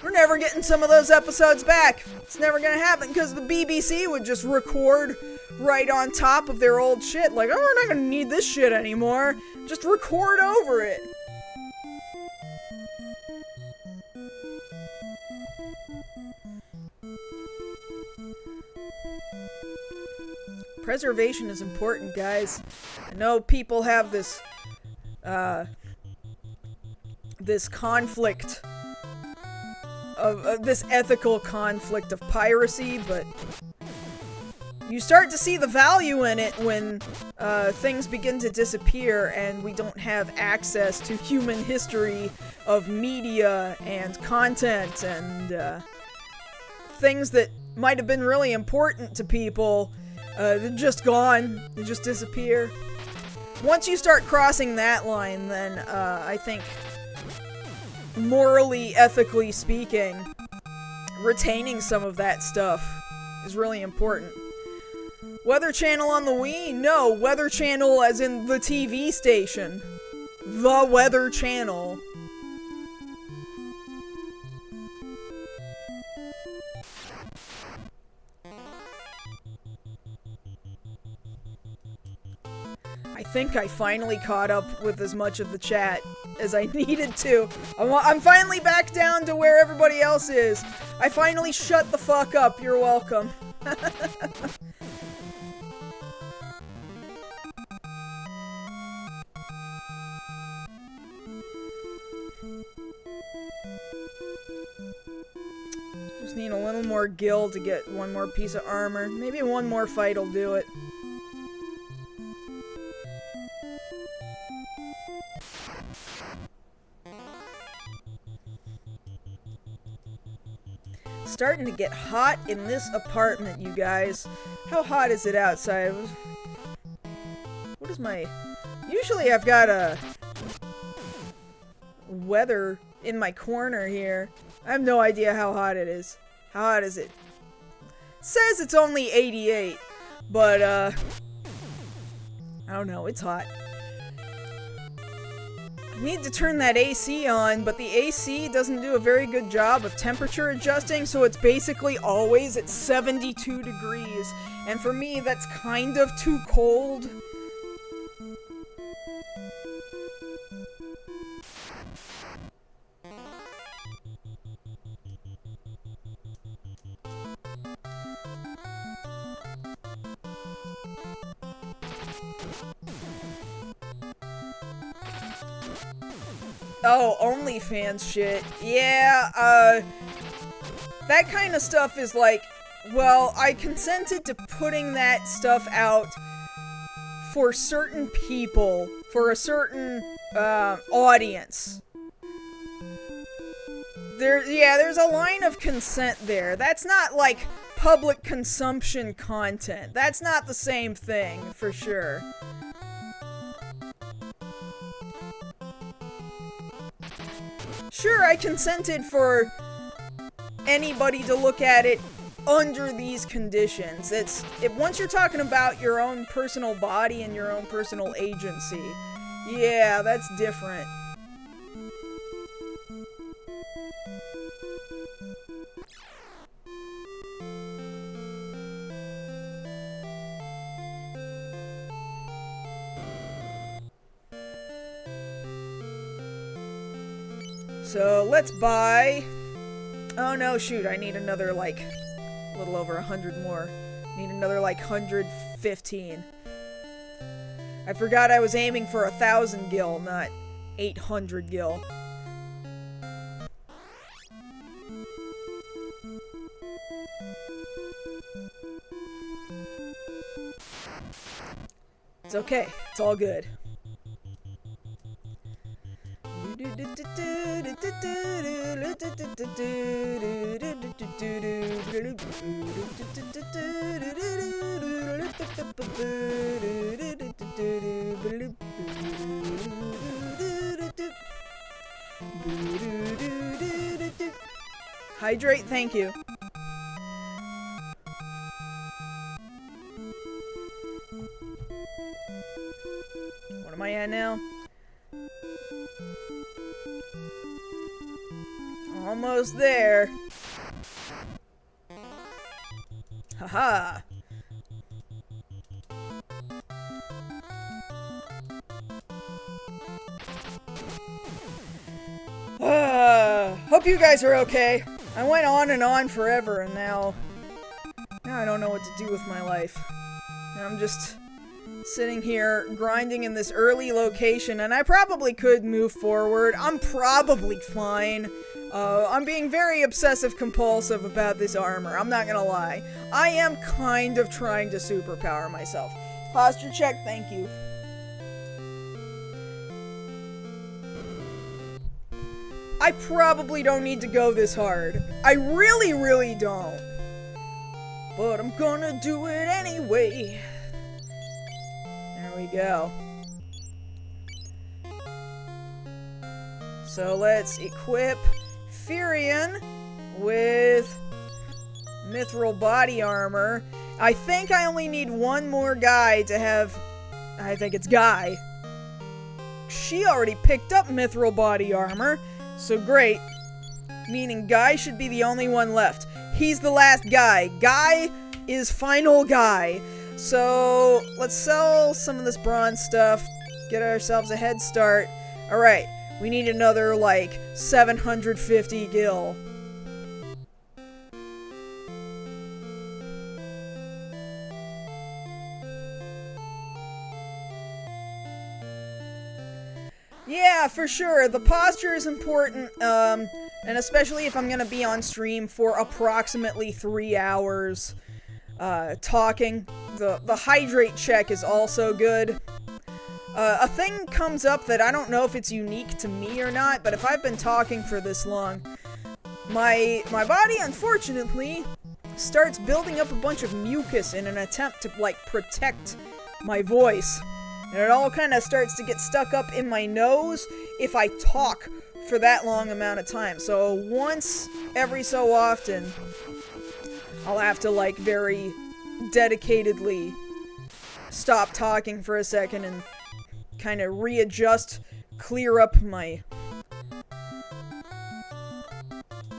We're never getting some of those episodes back. It's never gonna happen because the BBC would just record right on top of their old shit. Like, oh, we're not gonna need this shit anymore. Just record over it. Preservation is important, guys. I know people have this, this conflict of this ethical conflict of piracy, but you start to see the value in it when things begin to disappear and we don't have access to human history of media and content and things that might have been really important to people. They're just gone. They just disappear. Once you start crossing that line, then, I think, morally, ethically speaking, retaining some of that stuff is really important. Weather Channel on the Wii? No, Weather Channel as in the TV station. The Weather Channel. I think I finally caught up with as much of the chat as I needed to. I'm finally back down to where everybody else is. I finally shut the fuck up. You're welcome. Just need a little more gil to get one more piece of armor. Maybe one more fight will do it. Starting to get hot in this apartment, you guys. How hot is it outside? What is my... Usually I've got a weather in my corner here. I have no idea how hot it is. How hot is it? Says it's only 88, but I don't know, it's hot. I need to turn that AC on, but the AC doesn't do a very good job of temperature adjusting, so it's basically always at 72 degrees. And for me, that's kind of too cold. Oh, OnlyFans shit. Yeah, that kind of stuff is like, well, I consented to putting that stuff out for certain people, for a certain, audience. There's a line of consent there. That's not, like, public consumption content. That's not the same thing, for sure. Sure, I consented for anybody to look at it under these conditions. Once you're talking about your own personal body and your own personal agency, yeah, that's different. So let's buy... Oh no, shoot, I need another, like, a little over 100 more. Need another, like, 115. I forgot I was aiming for 1,000 gil, not 800 gil. It's okay, it's all good. Hydrate, thank you. What am I at now? Almost there. Haha. Hope you guys are okay. I went on and on forever, and now I don't know what to do with my life. I'm just sitting here grinding in this early location, and I probably could move forward. I'm probably fine. I'm being very obsessive-compulsive about this armor, I'm not gonna lie. I am kind of trying to superpower myself. Posture check, thank you. I probably don't need to go this hard. I really, really don't. But I'm gonna do it anyway. There we go. So let's equip Furion with Mithril body armor. I think I only need one more guy to have... I think it's Guy. She already picked up Mithril body armor, so great. Meaning Guy should be the only one left. He's the last guy. Guy is final guy. So let's sell some of this bronze stuff, get ourselves a head start. Alright. We need another, like, 750 gil. Yeah, for sure. The posture is important, and especially if I'm gonna be on stream for approximately 3 hours, talking. The hydrate check is also good. A thing comes up that I don't know if it's unique to me or not, but if I've been talking for this long, my body, unfortunately, starts building up a bunch of mucus in an attempt to, like, protect my voice. And it all kind of starts to get stuck up in my nose if I talk for that long amount of time. So once every so often, I'll have to, like, very dedicatedly stop talking for a second and kind of readjust, clear up my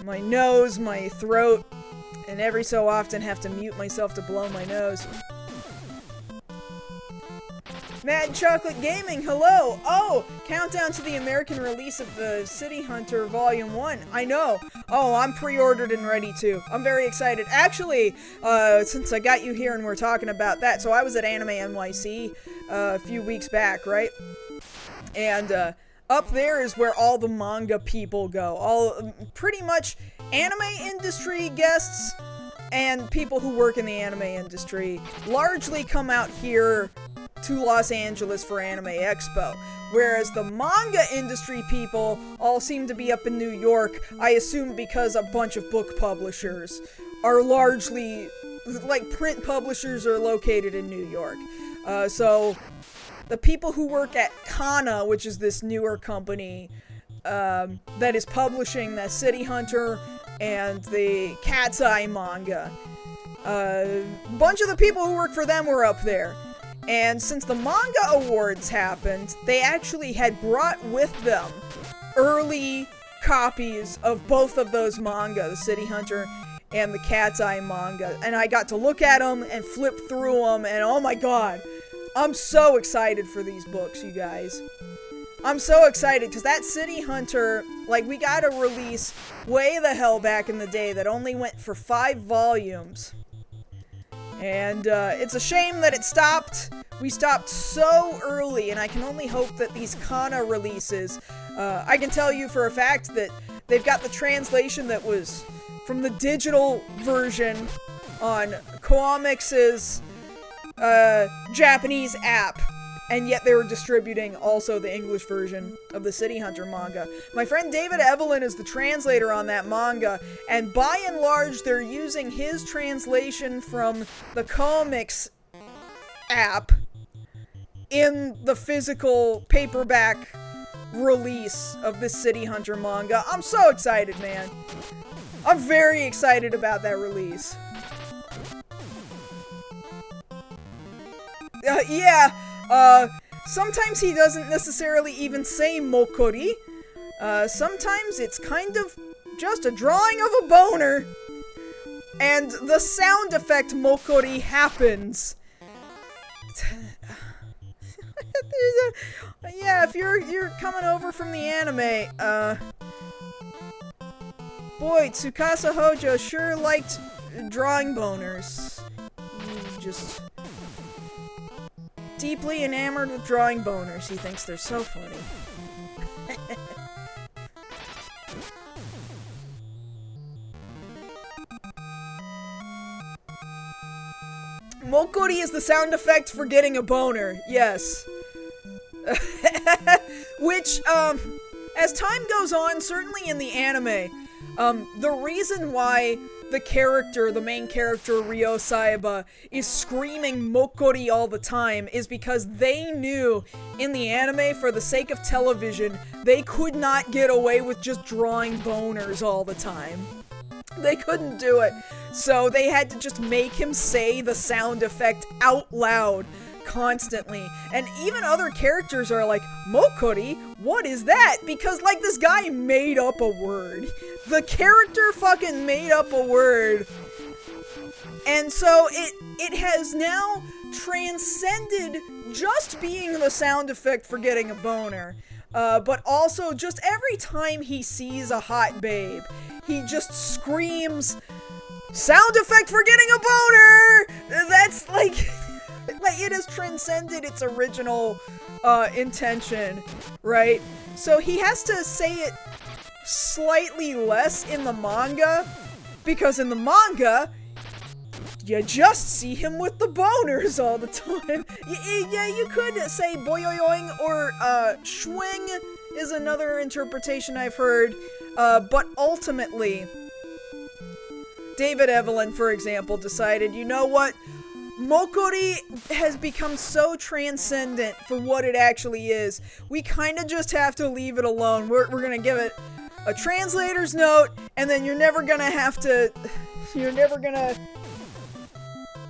nose, my throat, and every so often have to mute myself to blow my nose. Mad Chocolate Gaming, hello! Oh, countdown to the American release of the City Hunter Volume 1. I know. Oh, I'm pre-ordered and ready too. I'm very excited. Actually, since I got you here and we're talking about that, so I was at Anime NYC a few weeks back, right? And, up there is where all the manga people go. Pretty much anime industry guests and people who work in the anime industry largely come out here to Los Angeles for Anime Expo. Whereas the manga industry people all seem to be up in New York, I assume because a bunch of book publishers are largely, like, print publishers are located in New York. So the people who work at Kana, which is this newer company that is publishing the City Hunter and the Cat's Eye manga, a bunch of the people who work for them were up there. And since the manga awards happened, they actually had brought with them early copies of both of those manga, the City Hunter and the Cat's Eye manga. And I got to look at them and flip through them, and oh my god, I'm so excited for these books, you guys. I'm so excited, because that City Hunter, like, we got a release way the hell back in the day that only went for 5 volumes. And, it's a shame that it stopped. We stopped so early, and I can only hope that these Kana releases, I can tell you for a fact that they've got the translation that was from the digital version on Comics' Japanese app, and yet they were distributing also the English version of the City Hunter manga. My friend David Evelyn is the translator on that manga, and by and large they're using his translation from the Comics app in the physical paperback release of this City Hunter manga. I'm so excited, man. I'm very excited about that release. Sometimes he doesn't necessarily even say Mokori. Sometimes it's kind of just a drawing of a boner. And the sound effect Mokori happens. Yeah, if you're coming over from the anime, boy, Tsukasa Hojo sure liked drawing boners. Just deeply enamored with drawing boners. He thinks they're so funny. Mokori is the sound effect for getting a boner. Yes. Which, as time goes on, certainly in the anime, the reason why the main character, Ryo Saiba, is screaming Mokori all the time is because they knew in the anime, for the sake of television, they could not get away with just drawing boners all the time. They couldn't do it. So they had to just make him say the sound effect out loud constantly. And even other characters are like, Mokori? What is that? Because, like, this guy made up a word. The character fucking made up a word. And so it has now transcended just being the sound effect for getting a boner. But also just every time he sees a hot babe, he just screams, sound effect for getting a boner! That's like it has transcended its original intention, right? So he has to say it slightly less in the manga, because in the manga, you just see him with the boners all the time. Yeah, you could say boyoyoing or schwing is another interpretation I've heard, but ultimately, David Evelyn, for example, decided, you know what? Mokori has become so transcendent for what it actually is. We kind of just have to leave it alone. We're gonna give it a translator's note, and then you're never gonna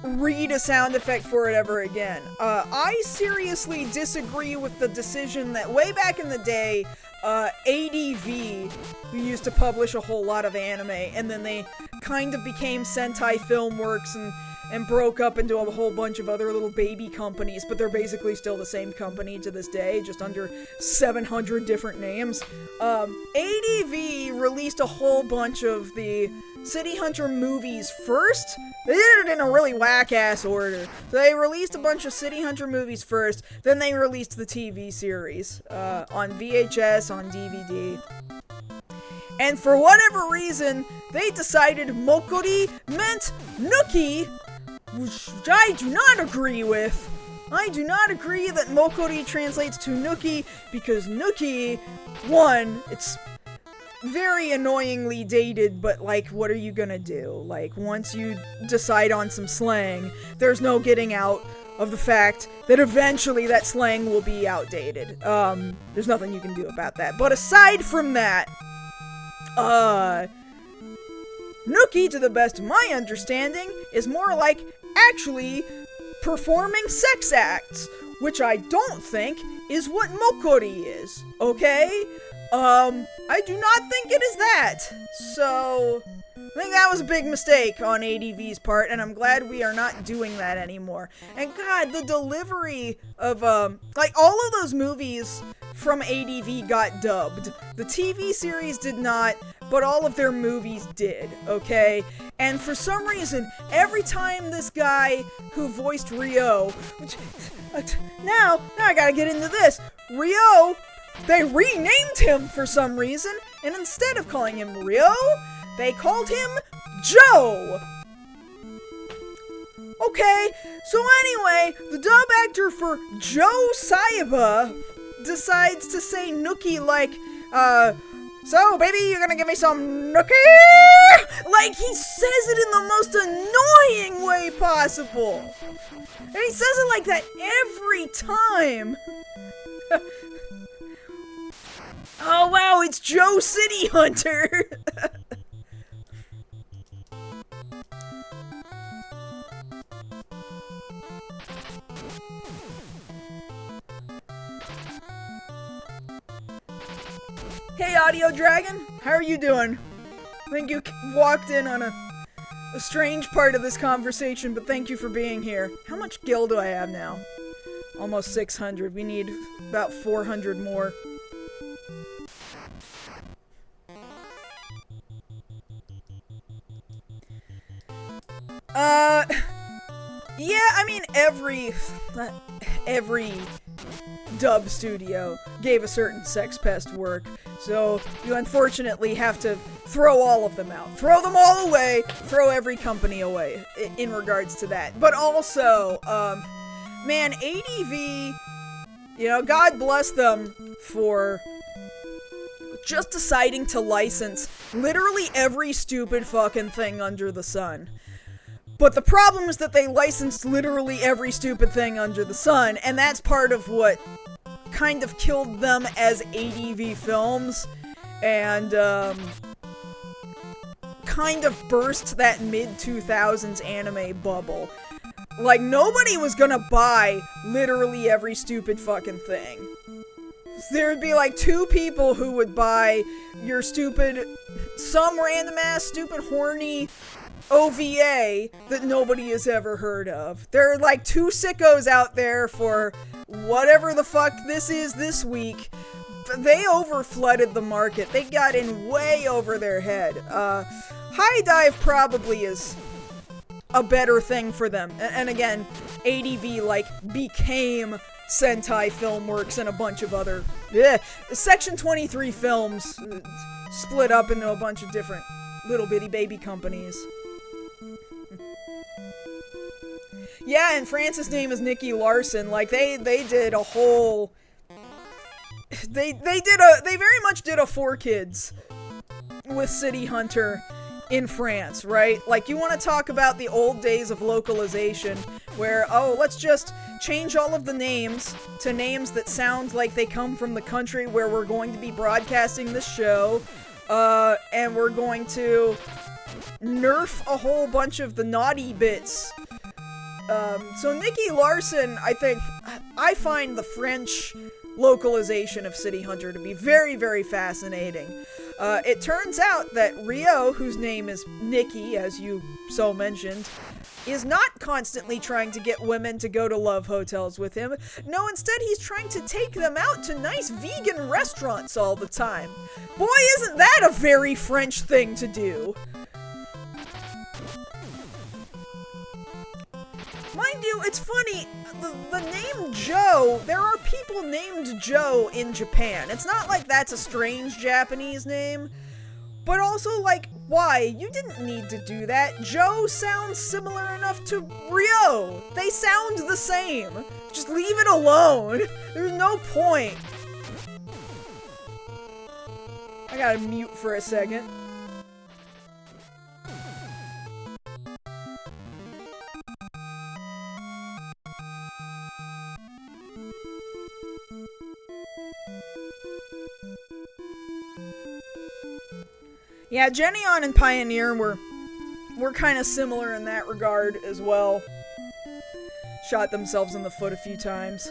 read a sound effect for it ever again. I seriously disagree with the decision that way back in the day, ADV, who used to publish a whole lot of anime, and then they kind of became Sentai Filmworks and broke up into a whole bunch of other little baby companies, but they're basically still the same company to this day, just under 700 different names. ADV released a whole bunch of the City Hunter movies first. They did it in a really whack-ass order. So they released a bunch of City Hunter movies first, then they released the TV series on VHS, on DVD. And for whatever reason, they decided Mokori meant Nuki, which I do not agree with. I do not agree that Mokori translates to Nuki, because Nuki, one, it's very annoyingly dated, but like, what are you gonna do? Like, once you decide on some slang, there's no getting out of the fact that eventually that slang will be outdated. There's nothing you can do about that. But aside from that, Nuki, to the best of my understanding, is more like actually performing sex acts, which I don't think is what Mokori is, okay? I do not think it is that. So, I think that was a big mistake on ADV's part, and I'm glad we are not doing that anymore. And God, the delivery of, like, all of those movies from ADV got dubbed. The TV series did not, but all of their movies did, okay? And for some reason, every time this guy who voiced Ryo, now I gotta get into this. Ryo, they renamed him for some reason, and instead of calling him Ryo, they called him Joe. Okay, so anyway, the dub actor for Joe Saiba decides to say Nuki like, so baby, you're gonna give me some Nuki? Like, he says it in the most annoying way possible. And he says it like that every time. Oh wow, it's Joe City Hunter! Hey Audio Dragon, how are you doing? I think you walked in on a strange part of this conversation, but thank you for being here. How much gil do I have now? Almost 600. We need about 400 more. Yeah, I mean, every dub studio gave a certain sex pest work, so you unfortunately have to throw all of them out. Throw them all away, throw every company away in regards to that. But also, man, ADV, you know, God bless them for just deciding to license literally every stupid fucking thing under the sun. But the problem is that they licensed literally every stupid thing under the sun, and that's part of what kind of killed them as ADV Films, and, kind of burst that mid-2000s anime bubble. Like, nobody was gonna buy literally every stupid fucking thing. There would be like 2 people who would buy your stupid, some random-ass, stupid, horny OVA that nobody has ever heard of. There are like 2 sickos out there for whatever the fuck this is this week. They over-flooded the market. They got in way over their head. High Dive probably is a better thing for them. And again, ADV like became Sentai Filmworks and a bunch of other Section 23 Films split up into a bunch of different little bitty baby companies. Yeah, and France's name is Nikki Larson. Like, they did a whole... They very much did a 4Kids with City Hunter in France, right? Like, you want to talk about the old days of localization, where, oh, let's just change all of the names to names that sound like they come from the country where we're going to be broadcasting this show, and we're going to nerf a whole bunch of the naughty bits. So Nicky Larson, I find the French localization of City Hunter to be very, very fascinating. It turns out that Rio, whose name is Nikki, as you so mentioned, is not constantly trying to get women to go to love hotels with him. No, instead he's trying to take them out to nice vegan restaurants all the time. Boy, isn't that a very French thing to do. Mind you, it's funny, the name Joe, there are people named Joe in Japan. It's not like that's a strange Japanese name, but also, like, why? You didn't need to do that. Joe sounds similar enough to Rio. They sound the same. Just leave it alone. There's no point. I gotta mute for a second. Yeah, Geneon and Pioneer were kind of similar in that regard as well. Shot themselves in the foot a few times.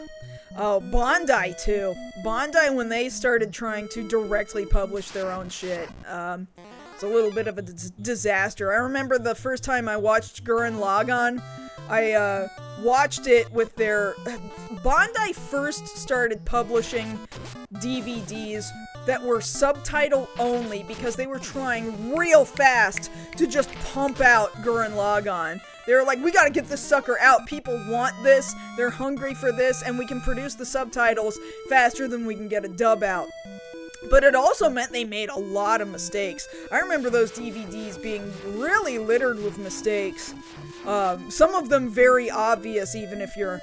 Oh, Bandai too. Bandai, when they started trying to directly publish their own shit, it's a little bit of a disaster. I remember the first time I watched Gurren Lagann, I watched it with their... Bandai first started publishing DVDs that were subtitle only because they were trying real fast to just pump out Gurren Lagann. They were like, we gotta get this sucker out. People want this, they're hungry for this, and we can produce the subtitles faster than we can get a dub out. But it also meant they made a lot of mistakes. I remember those DVDs being really littered with mistakes. Some of them very obvious, even if you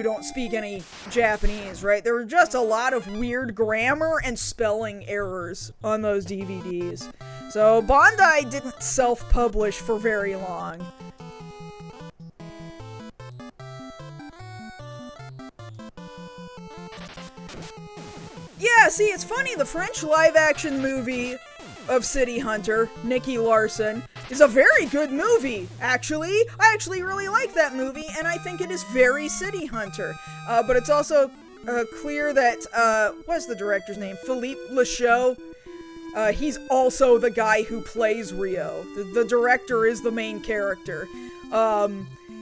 don't speak any Japanese, right? There were just a lot of weird grammar and spelling errors on those DVDs. So Bandai didn't self-publish for very long. Yeah, see, it's funny, the French live-action movie of City Hunter, Nicky Larson, is a very good movie, actually. I actually really like that movie, and I think it is very City Hunter. But it's also clear that, what's the director's name? Philippe Lachaud. He's also the guy who plays Rio. The director is the main character.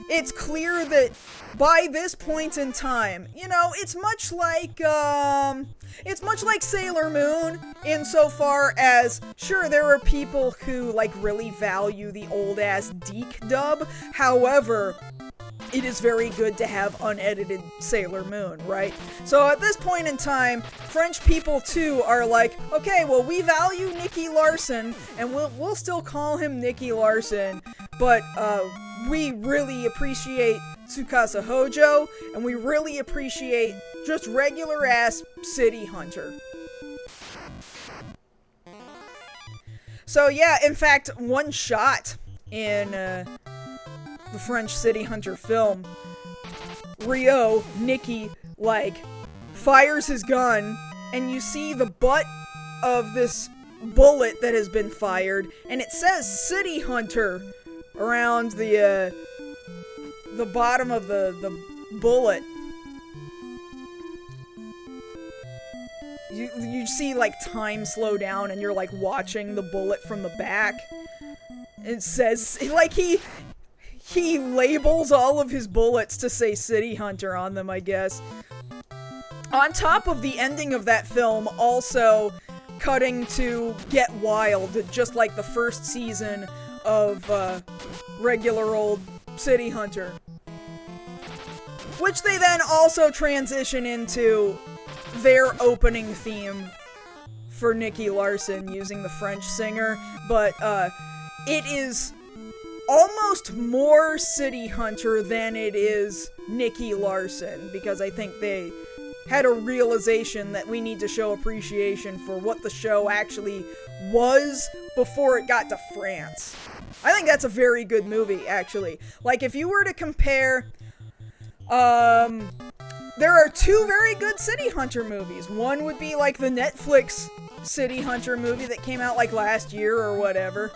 It's clear that by this point in time, you know, it's much like Sailor Moon insofar as, sure, there are people who, like, really value the old-ass Deke dub. However, it is very good to have unedited Sailor Moon, right? So at this point in time, French people too are like, okay, well, we value Nicky Larson, and we'll still call him Nicky Larson, but we really appreciate Tsukasa Hojo, and we really appreciate just regular ass City Hunter. So yeah, in fact, one shot in the French City Hunter film, Rio, Nicky, like, fires his gun, and you see the butt of this bullet that has been fired, and it says City Hunter around the bottom of the bullet. You see, like, time slow down, and you're, like, watching the bullet from the back. It says, like, he labels all of his bullets to say City Hunter on them, I guess. On top of the ending of that film, also cutting to Get Wild, just like the first season of regular old City Hunter. Which they then also transition into their opening theme for Nicky Larson using the French singer, but it is almost more City Hunter than it is Nicky Larson, because I think they had a realization that we need to show appreciation for what the show actually was before it got to France. I think that's a very good movie, actually. Like, if you were to compare, there are two very good City Hunter movies. One would be like the Netflix City Hunter movie that came out like last year or whatever.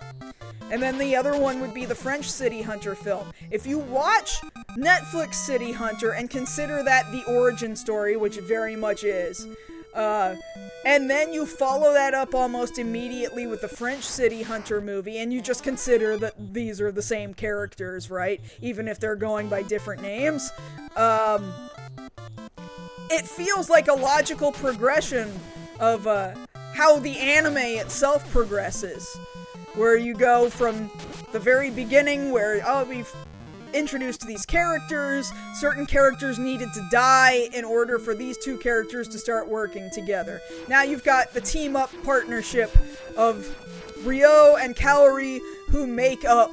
And then the other one would be the French City Hunter film. If you watch Netflix City Hunter and consider that the origin story, which it very much is, and then you follow that up almost immediately with the French City Hunter movie, and you just consider that these are the same characters, right? Even if they're going by different names. It feels like a logical progression of how the anime itself progresses. Where you go from the very beginning where, we've introduced these characters, certain characters needed to die in order for these two characters to start working together. Now you've got the team-up partnership of Ryo and Kaori who make up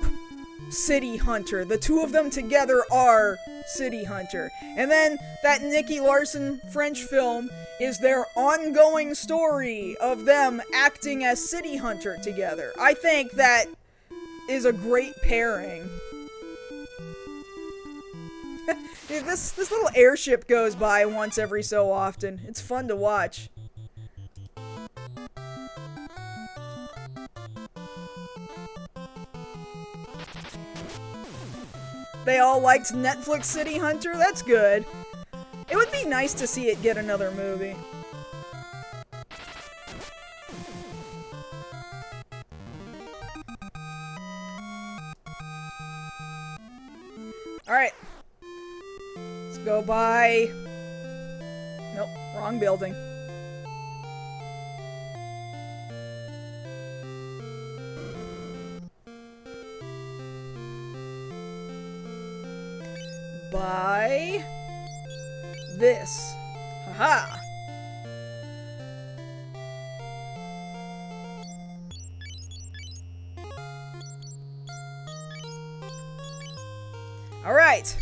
City Hunter. The two of them together are City Hunter. And then that Nicky Larson French film is their ongoing story of them acting as City Hunter together. I think that is a great pairing. This little airship goes by once every so often. It's fun to watch. They all liked Netflix City Hunter? That's good. It would be nice to see it get another movie. Alright. Let's go by... Nope, wrong building. By this. Haha. Alright.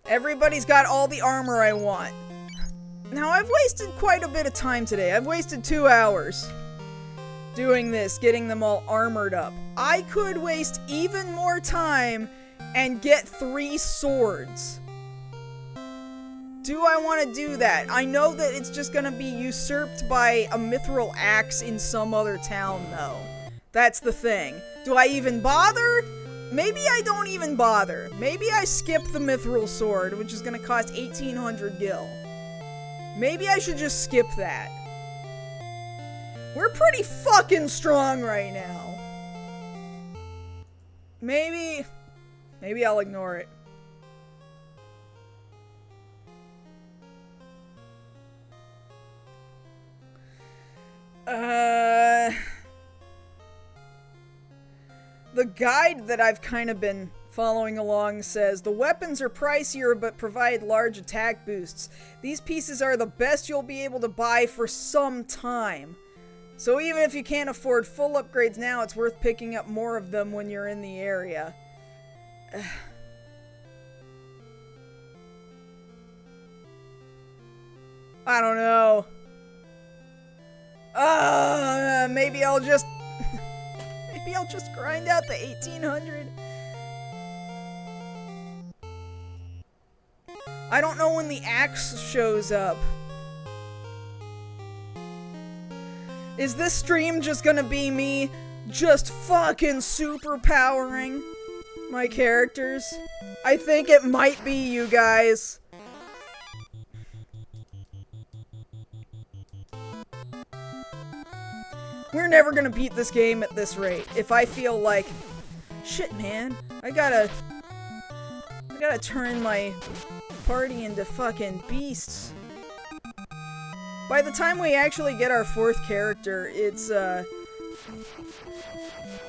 Everybody's got all the armor I want. Now, I've wasted quite a bit of time today. I've wasted 2 hours doing this, getting them all armored up. I could waste even more time and get 3 swords. Do I want to do that? I know that it's just gonna be usurped by a mithril axe in some other town, though. That's the thing. Do I even bother? Maybe I don't even bother. Maybe I skip the mithril sword, which is gonna cost 1800 gil. Maybe I should just skip that. We're pretty fucking strong right now. Maybe I'll ignore it. The guide that I've kind of been following along says, the weapons are pricier but provide large attack boosts. These pieces are the best you'll be able to buy for some time. So even if you can't afford full upgrades now, it's worth picking up more of them when you're in the area. I don't know. Maybe I'll just... maybe I'll just grind out the 1800. I don't know when the axe shows up. Is this stream just gonna be me just fucking superpowering my characters? I think it might be, you guys. We're never gonna beat this game at this rate. If I feel like, shit, man, I gotta turn my party into fucking beasts. By the time we actually get our 4th character, it's,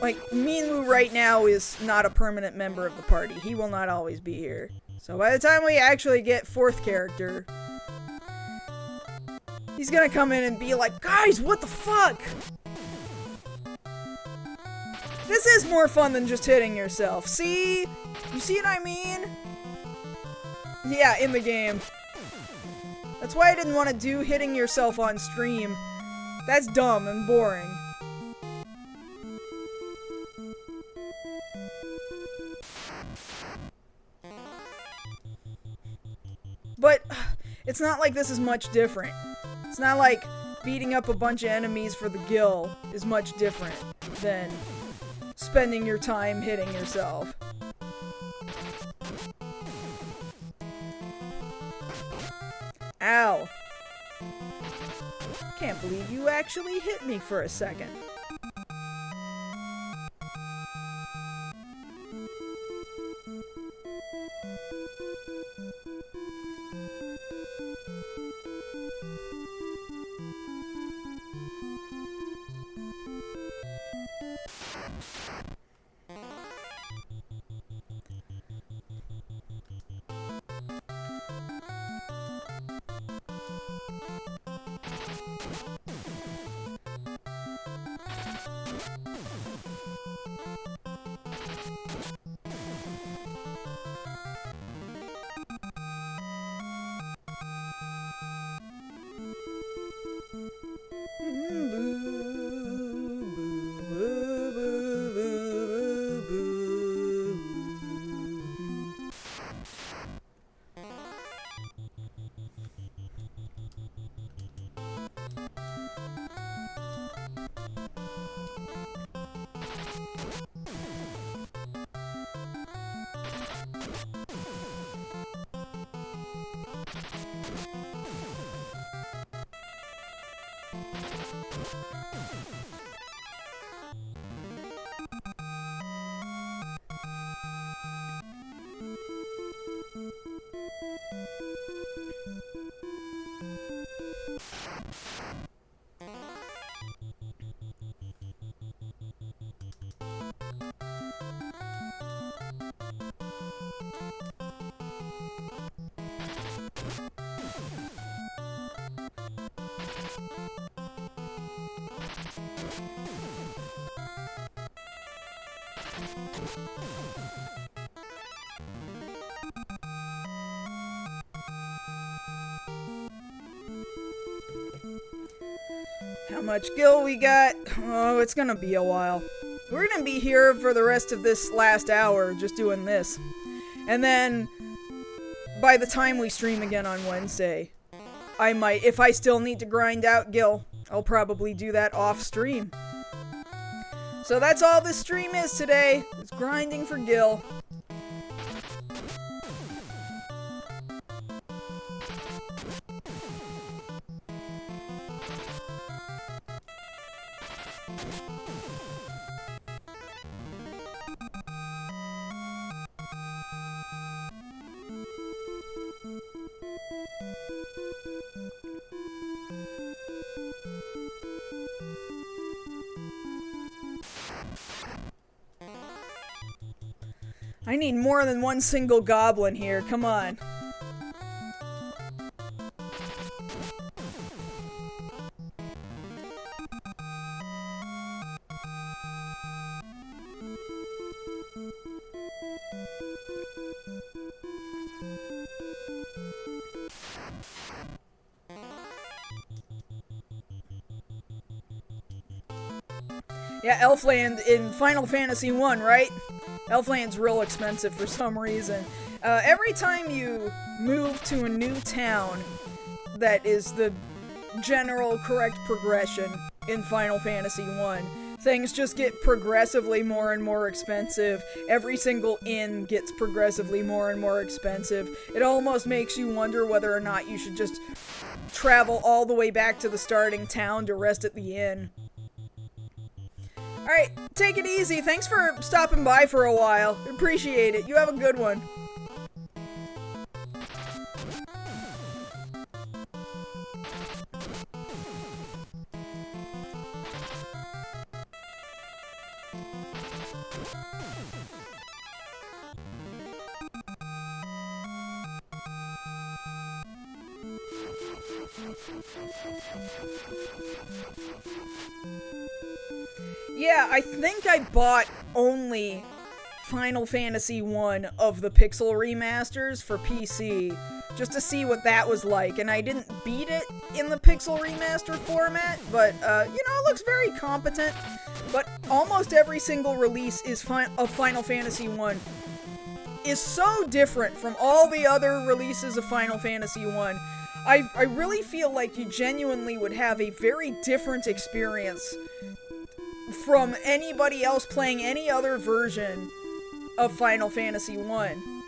like, Minwu right now is not a permanent member of the party. He will not always be here. So by the time we actually get 4th character, he's gonna come in and be like, guys, what the fuck? This is more fun than just hitting yourself. See? You see what I mean? Yeah, in the game. That's why I didn't want to do hitting yourself on stream. That's dumb and boring. But it's not like this is much different. It's not like beating up a bunch of enemies for the gil is much different than spending your time hitting yourself. Ow. Can't believe you actually hit me for a second. How much gil we got? Oh, it's gonna be a while. We're gonna be here for the rest of this last hour just doing this. And then, by the time we stream again on Wednesday, I might, if I still need to grind out gil, I'll probably do that off stream. So that's all this stream is today. It's grinding for gil. I need more than one single goblin here, come on. Yeah, Elfland in Final Fantasy 1, right? Elfland's real expensive for some reason. Every time you move to a new town, that is the general correct progression in Final Fantasy 1. Things just get progressively more and more expensive. Every single inn gets progressively more and more expensive. It almost makes you wonder whether or not you should just travel all the way back to the starting town to rest at the inn. Alright, take it easy. Thanks for stopping by for a while. Appreciate it. You have a good one. Yeah, I think I bought only Final Fantasy 1 of the Pixel remasters for PC, just to see what that was like, and I didn't beat it in the Pixel remaster format, but, it looks very competent, but almost every single release of Final Fantasy 1 is so different from all the other releases of Final Fantasy 1. I really feel like you genuinely would have a very different experience from anybody else playing any other version of Final Fantasy 1.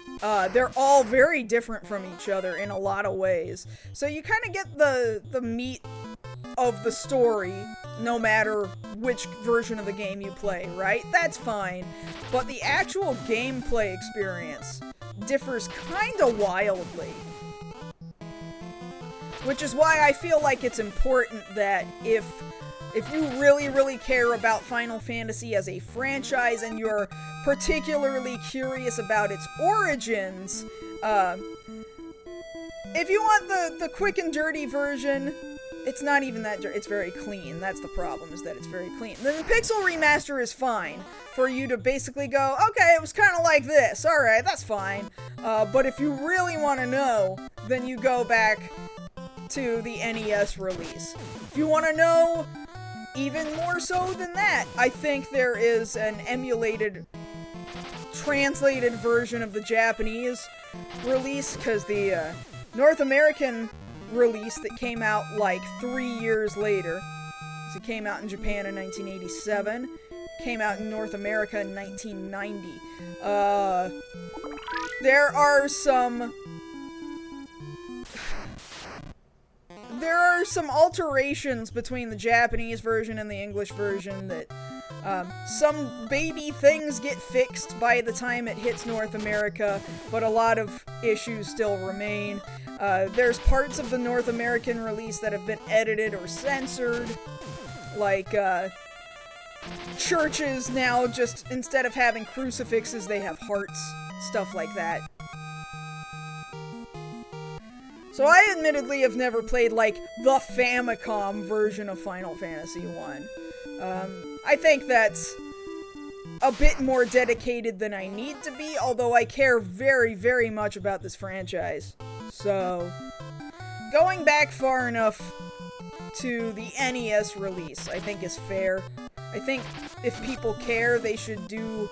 They're all very different from each other in a lot of ways. So you kind of get the meat of the story no matter which version of the game you play, right? That's fine. But the actual gameplay experience differs kind of wildly. Which is why I feel like it's important that if you really, really care about Final Fantasy as a franchise and you're particularly curious about its origins, if you want the quick and dirty version, it's not even that dirty. It's very clean. That's the problem, is that it's very clean. Then the Pixel Remaster is fine for you to basically go, okay, it was kind of like this. Alright, that's fine. But if you really want to know, then you go back to the NES release. If you want to know even more so than that, I think there is an emulated, translated version of the Japanese release, because the North American release that came out like 3 years later, so it came out in Japan in 1987, came out in North America in 1990. There are some alterations between the Japanese version and the English version that some baby things get fixed by the time it hits North America, but a lot of issues still remain. There's parts of the North American release that have been edited or censored, like churches now just, instead of having crucifixes, they have hearts, stuff like that. So I admittedly have never played, like, the Famicom version of Final Fantasy 1. I think that's a bit more dedicated than I need to be, although I care very, very much about this franchise. So, going back far enough to the NES release, I think is fair. I think if people care, they should do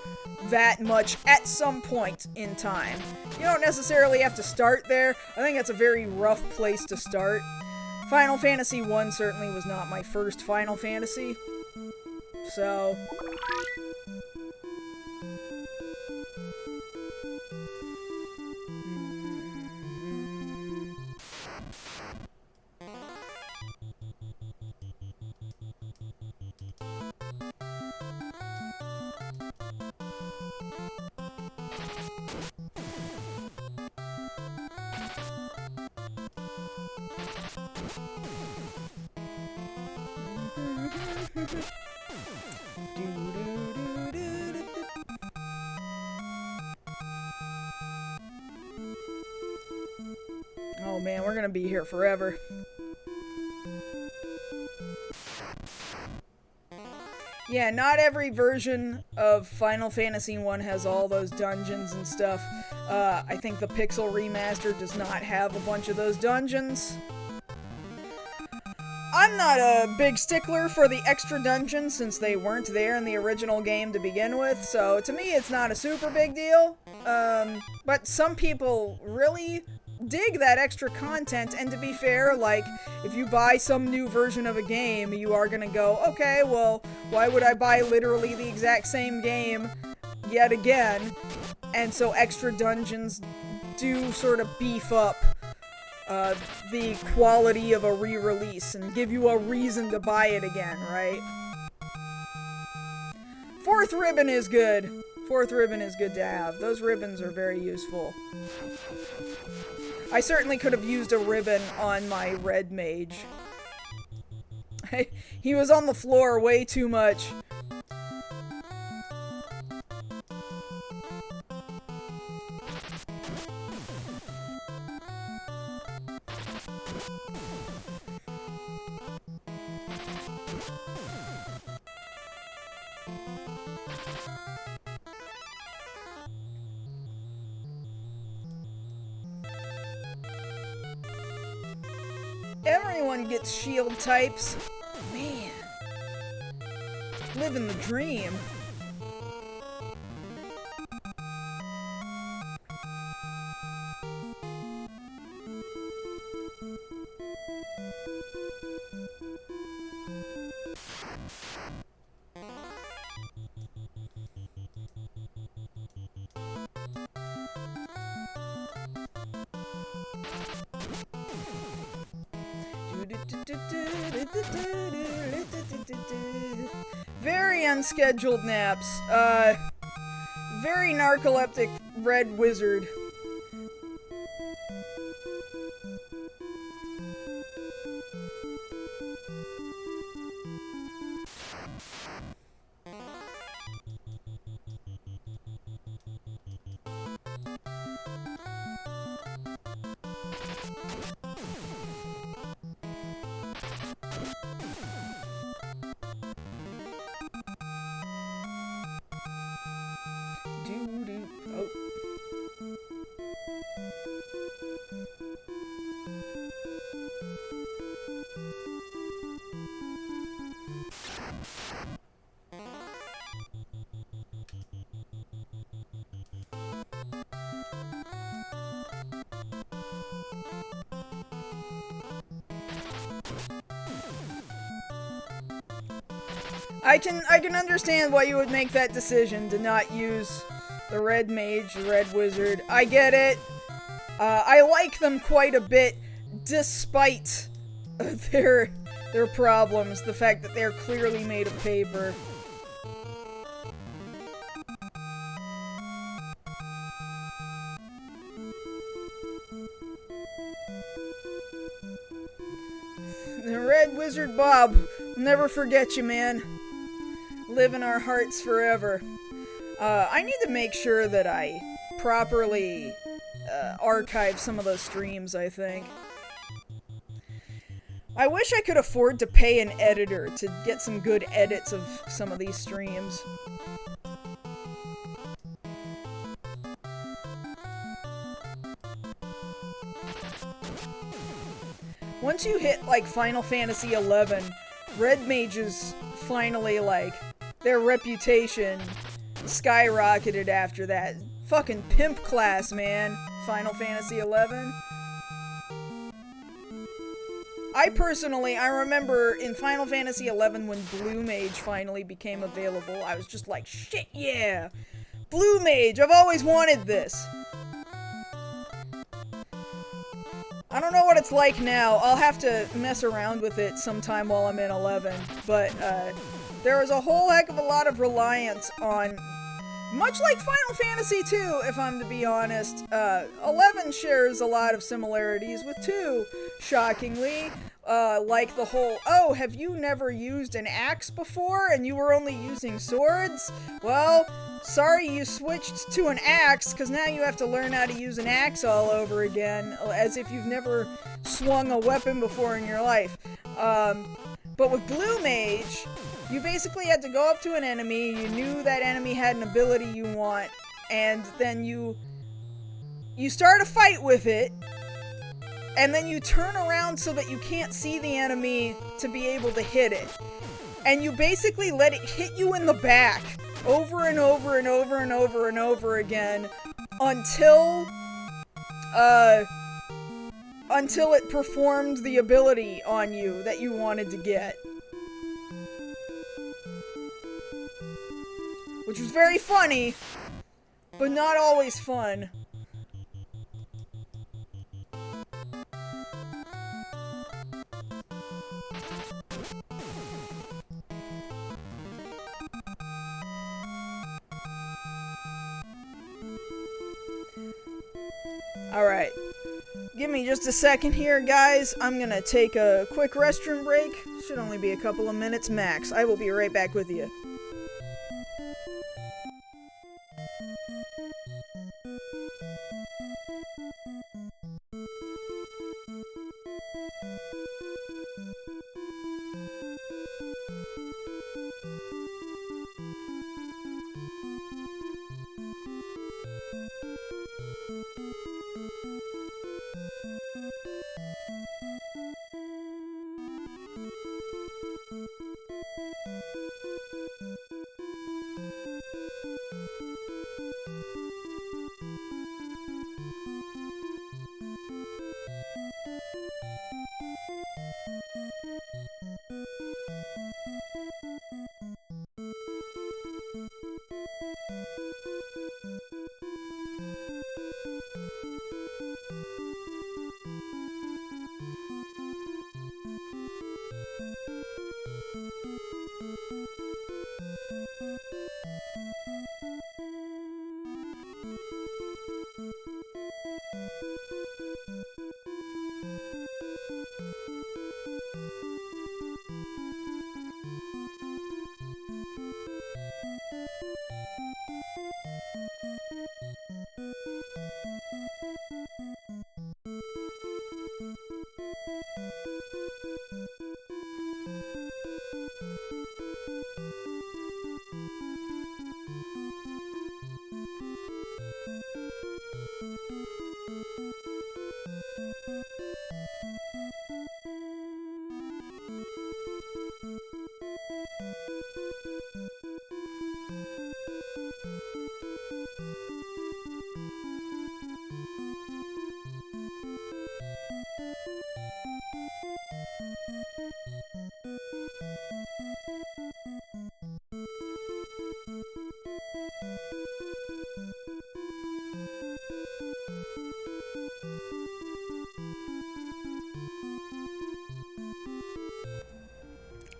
that much at some point in time. You don't necessarily have to start there. I think that's a very rough place to start. Final Fantasy 1 certainly was not my first Final Fantasy. So... Oh man, we're gonna be here forever. Yeah, not every version of Final Fantasy 1 has all those dungeons and stuff. I think the Pixel Remaster does not have a bunch of those dungeons. I'm not a big stickler for the extra dungeons since they weren't there in the original game to begin with, so to me it's not a super big deal. But some people really dig that extra content, and to be fair, like, if you buy some new version of a game, you are gonna go, okay, well, why would I buy literally the exact same game yet again? And so extra dungeons do sort of beef up the quality of a re-release and give you a reason to buy it again, right? Fourth ribbon is good. Fourth ribbon is good to have. Those ribbons are very useful. I certainly could have used a ribbon on my red mage. He was on the floor way too much. targets shield types. Man. Living the dream. Very unscheduled naps. Very narcoleptic red wizard. Oh. I can understand why you would make that decision to not use the red mage, the red wizard. I get it. I like them quite a bit, despite their problems. The fact that they're clearly made of paper. The Red Wizard Bob, we'll never forget you, man. Live in our hearts forever. I need to make sure that I properly archive some of those streams, I think. I wish I could afford to pay an editor to get some good edits of some of these streams. Once you hit, like, Final Fantasy XI, Red Mages finally, like, their reputation skyrocketed after that. Fucking pimp class, man. Final Fantasy XI. I remember in Final Fantasy XI when Blue Mage finally became available, I was just like, shit, yeah! Blue Mage, I've always wanted this! I don't know what it's like now. I'll have to mess around with it sometime while I'm in 11, but there was a whole heck of a lot of reliance on, much like Final Fantasy II, if I'm to be honest. 11 shares a lot of similarities with 2, shockingly. Like the whole, oh, have you never used an axe before and you were only using swords? Well, sorry you switched to an axe, because now you have to learn how to use an axe all over again, as if you've never swung a weapon before in your life. But with Blue Mage, you basically had to go up to an enemy, you knew that enemy had an ability you want, and then you start a fight with it, and then you turn around so that you can't see the enemy to be able to hit it. And you basically let it hit you in the back over and over and over and over and over again until it performed the ability on you that you wanted to get. Which was very funny, but not always fun. Alright, give me just a second here, guys. I'm gonna take a quick restroom break. Should only be a couple of minutes max. I will be right back with you.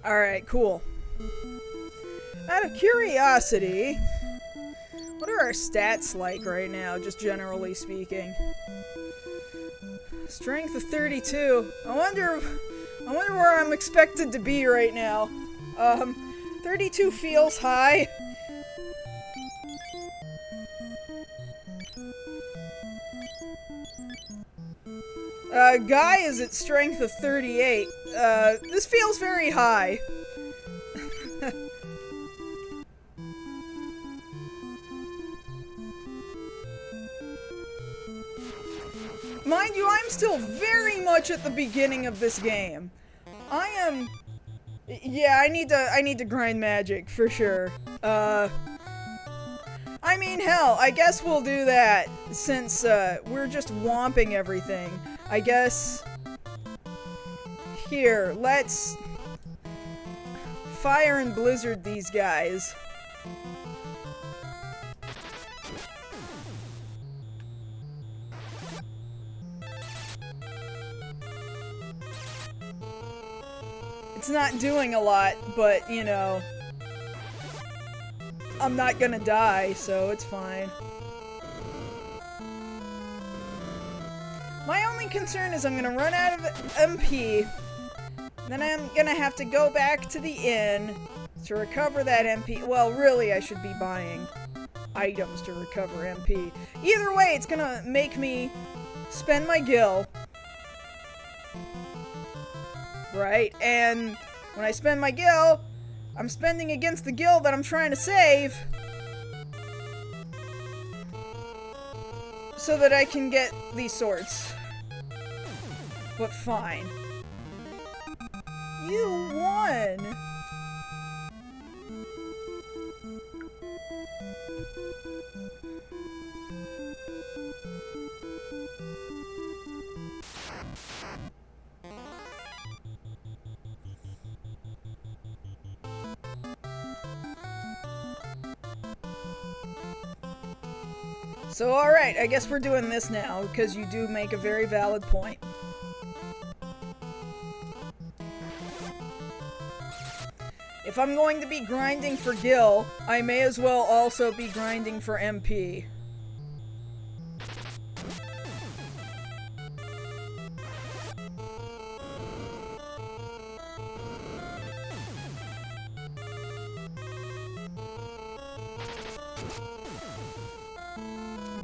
Alright, cool. Out of curiosity, what are our stats like right now, just generally speaking? Strength of 32. I wonder where I'm expected to be right now. 32 feels high. Guy is at strength of 38. This feels very high. Mind you, I'm still very much at the beginning of this game. I am... Yeah, I need to grind magic, for sure. I mean, hell, I guess we'll do that, since, we're just womping everything. I guess... Here, let's... Fire and Blizzard these guys. It's not doing a lot, but, you know, I'm not gonna die, so it's fine. My only concern is I'm gonna run out of MP, then I'm gonna have to go back to the inn to recover that MP. Well, really, I should be buying items to recover MP. Either way, it's gonna make me spend my gil. Right, and when I spend my gil, I'm spending against the gil that I'm trying to save, so that I can get these swords. But fine. You won! So alright, I guess we're doing this now, because you do make a very valid point. If I'm going to be grinding for gil, I may as well also be grinding for MP.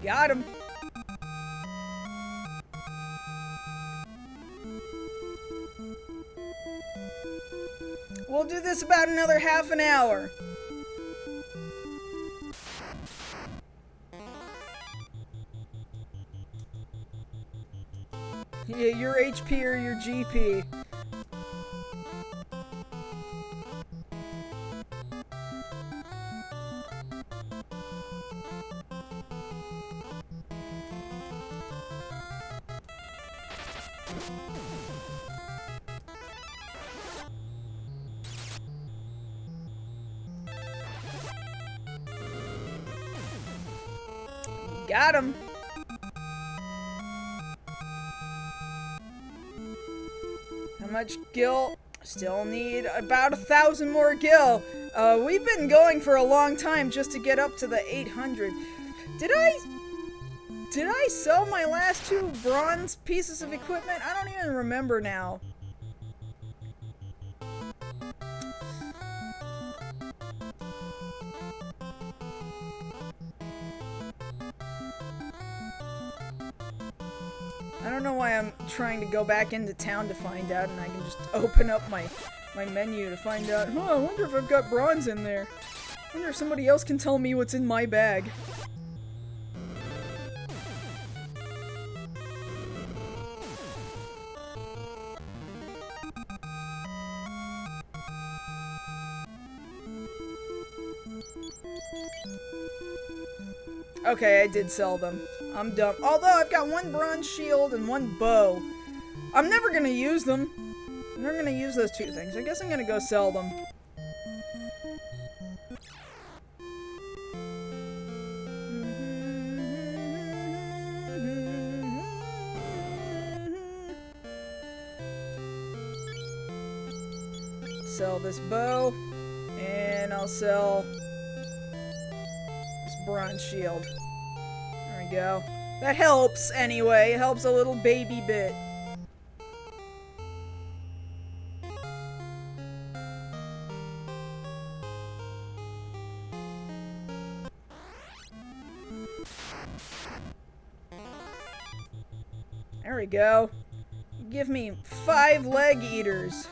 Got him. We'll do this about another half an hour. Yeah, your HP or your GP. Got him. How much gil? Still need about 1,000 more gil. We've been going for a long time just to get up to the 800. Did I sell my last 2 bronze pieces of equipment? I don't even remember now. I don't know why I'm trying to go back into town to find out, and I can just open up my menu to find out. Huh, I wonder if I've got bronze in there. I wonder if somebody else can tell me what's in my bag. Okay, I did sell them. I'm dumb. Although I've got one bronze shield and one bow. I'm never gonna use them. I'm never gonna use those two things. I guess I'm gonna go sell them. Sell this bow, and I'll sell this bronze shield. There we go. That helps anyway. It helps a little baby bit. There we go. Give me 5 leg eaters.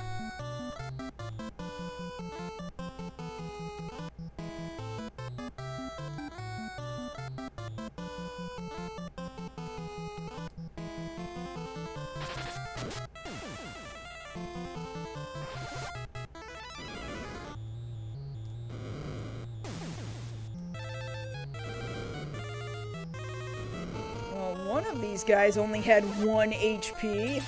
One of these guys only had 1 HP.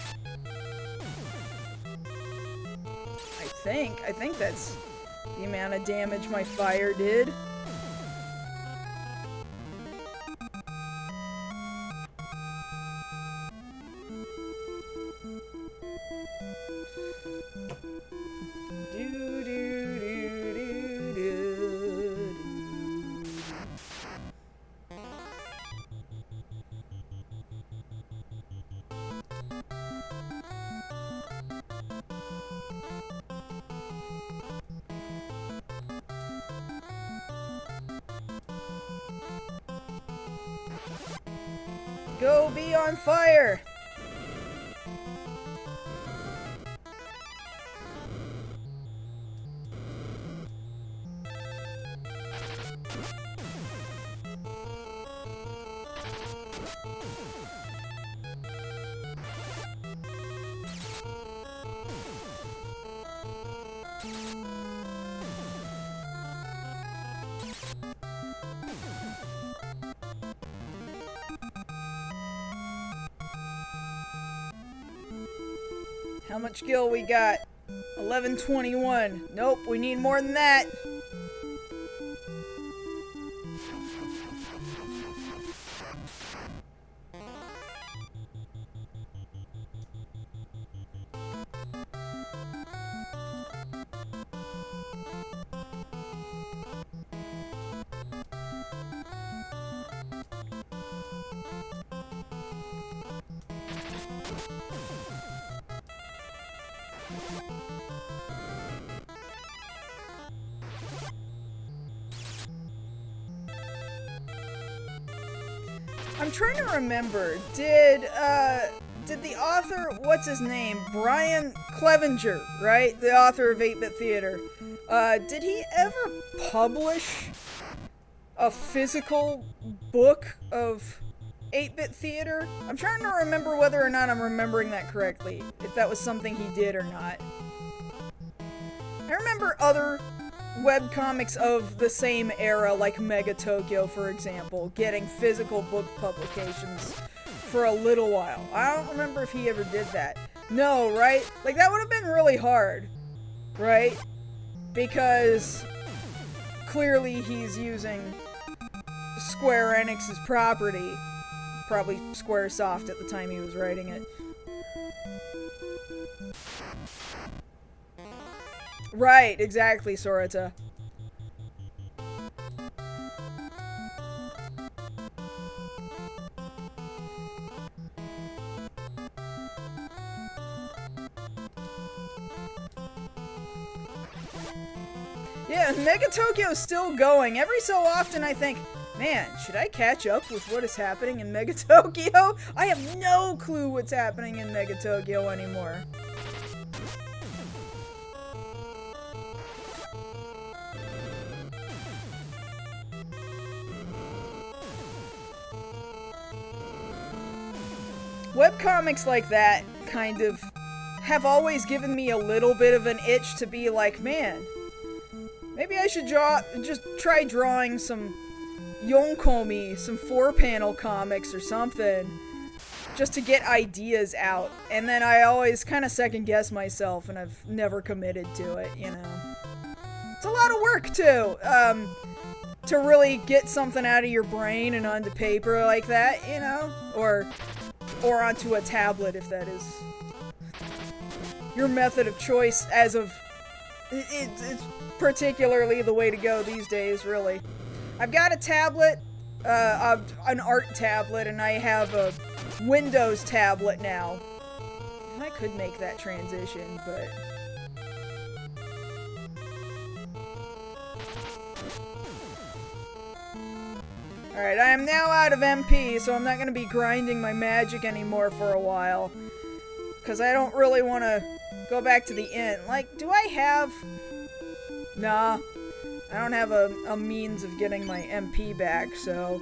I think that's the amount of damage my fire did. Go be on fire! How much gil we got? 1121. Nope, we need more than that. I'm trying to remember, did the author, what's his name, Brian Clevenger, right? The author of 8-Bit Theater, did he ever publish a physical book of 8-Bit Theater? I'm trying to remember whether or not I'm remembering that correctly, if that was something he did or not. I remember other webcomics of the same era, like Mega Tokyo, for example, getting physical book publications for a little while. I don't remember if he ever did that. No, right? Like, that would have been really hard, right? Because clearly he's using Square Enix's property. Probably Squaresoft at the time he was writing it. Right, exactly, Sorata. Yeah, Mega Tokyo is still going. Every so often I think, man, should I catch up with what is happening in Mega Tokyo? I have no clue what's happening in Mega Tokyo anymore. Webcomics like that kind of have always given me a little bit of an itch to be like, man, Maybe I should just try drawing some Yonkomi, some 4-panel comics or something, just to get ideas out. And then I always kind of second guess myself, and I've never committed to it, you know. It's a lot of work too, to really get something out of your brain and onto paper like that, you know, or onto a tablet if that is your method of choice as of, it's particularly the way to go these days, really. I've got a tablet, an art tablet, and I have a Windows tablet now. And I could make that transition, but... Alright, I am now out of MP, so I'm not going to be grinding my magic anymore for a while. Because I don't really want to go back to the inn. Like, do I have... Nah. I don't have a means of getting my MP back, so...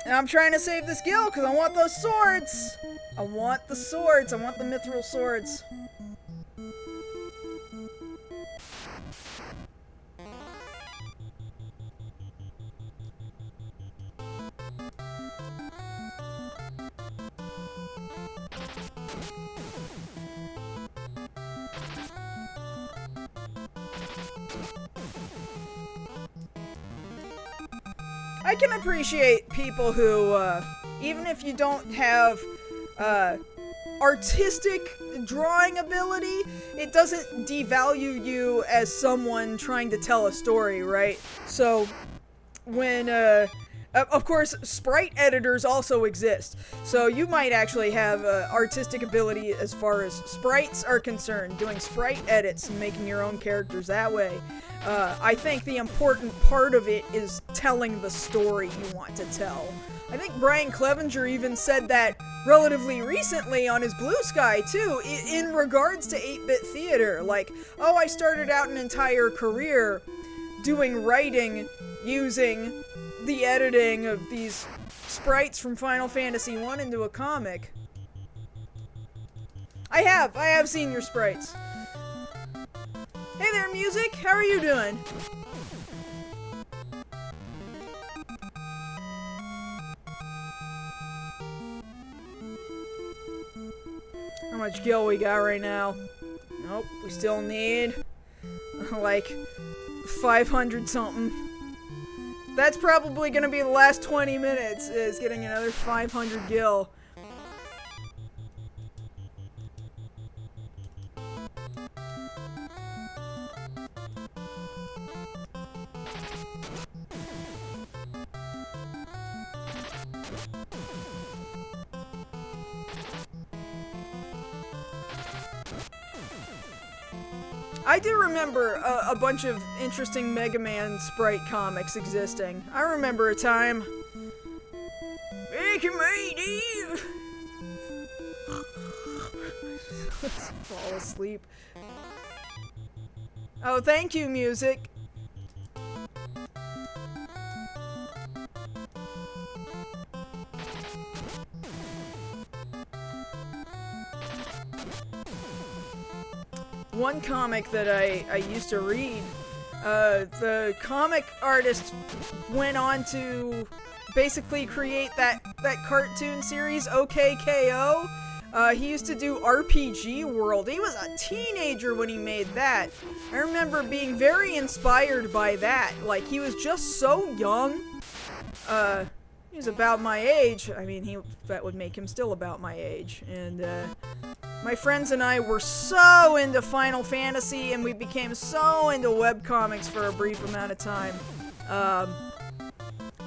And I'm trying to save this guild, because I want those swords! I want the swords! I want the mithril swords! I can appreciate people who, even if you don't have, artistic drawing ability, it doesn't devalue you as someone trying to tell a story, right? So, when, of course, sprite editors also exist. So you might actually have, artistic ability as far as sprites are concerned, doing sprite edits and making your own characters that way. I think the important part of it is telling the story you want to tell. I think Brian Clevenger even said that relatively recently on his Blue Sky, too, in regards to 8-bit theater. Like, oh, I started out an entire career doing writing using the editing of these sprites from Final Fantasy I into a comic. I have seen your sprites. Hey there, music! How are you doing? How much gil we got right now? Nope, we still need like 500 something. That's probably gonna be the last 20 minutes, is getting another 500 gil. I do remember a bunch of interesting Mega Man sprite comics existing. I remember a time. Let's fall asleep. Oh, thank you, music. One comic that I used to read, the comic artist went on to basically create that cartoon series, OKKO. He used to do RPG World. He was a teenager when he made that. I remember being very inspired by that. Like, he was just so young. He was about my age. I mean, that would make him still about my age. And, my friends and I were so into Final Fantasy, and we became so into webcomics for a brief amount of time.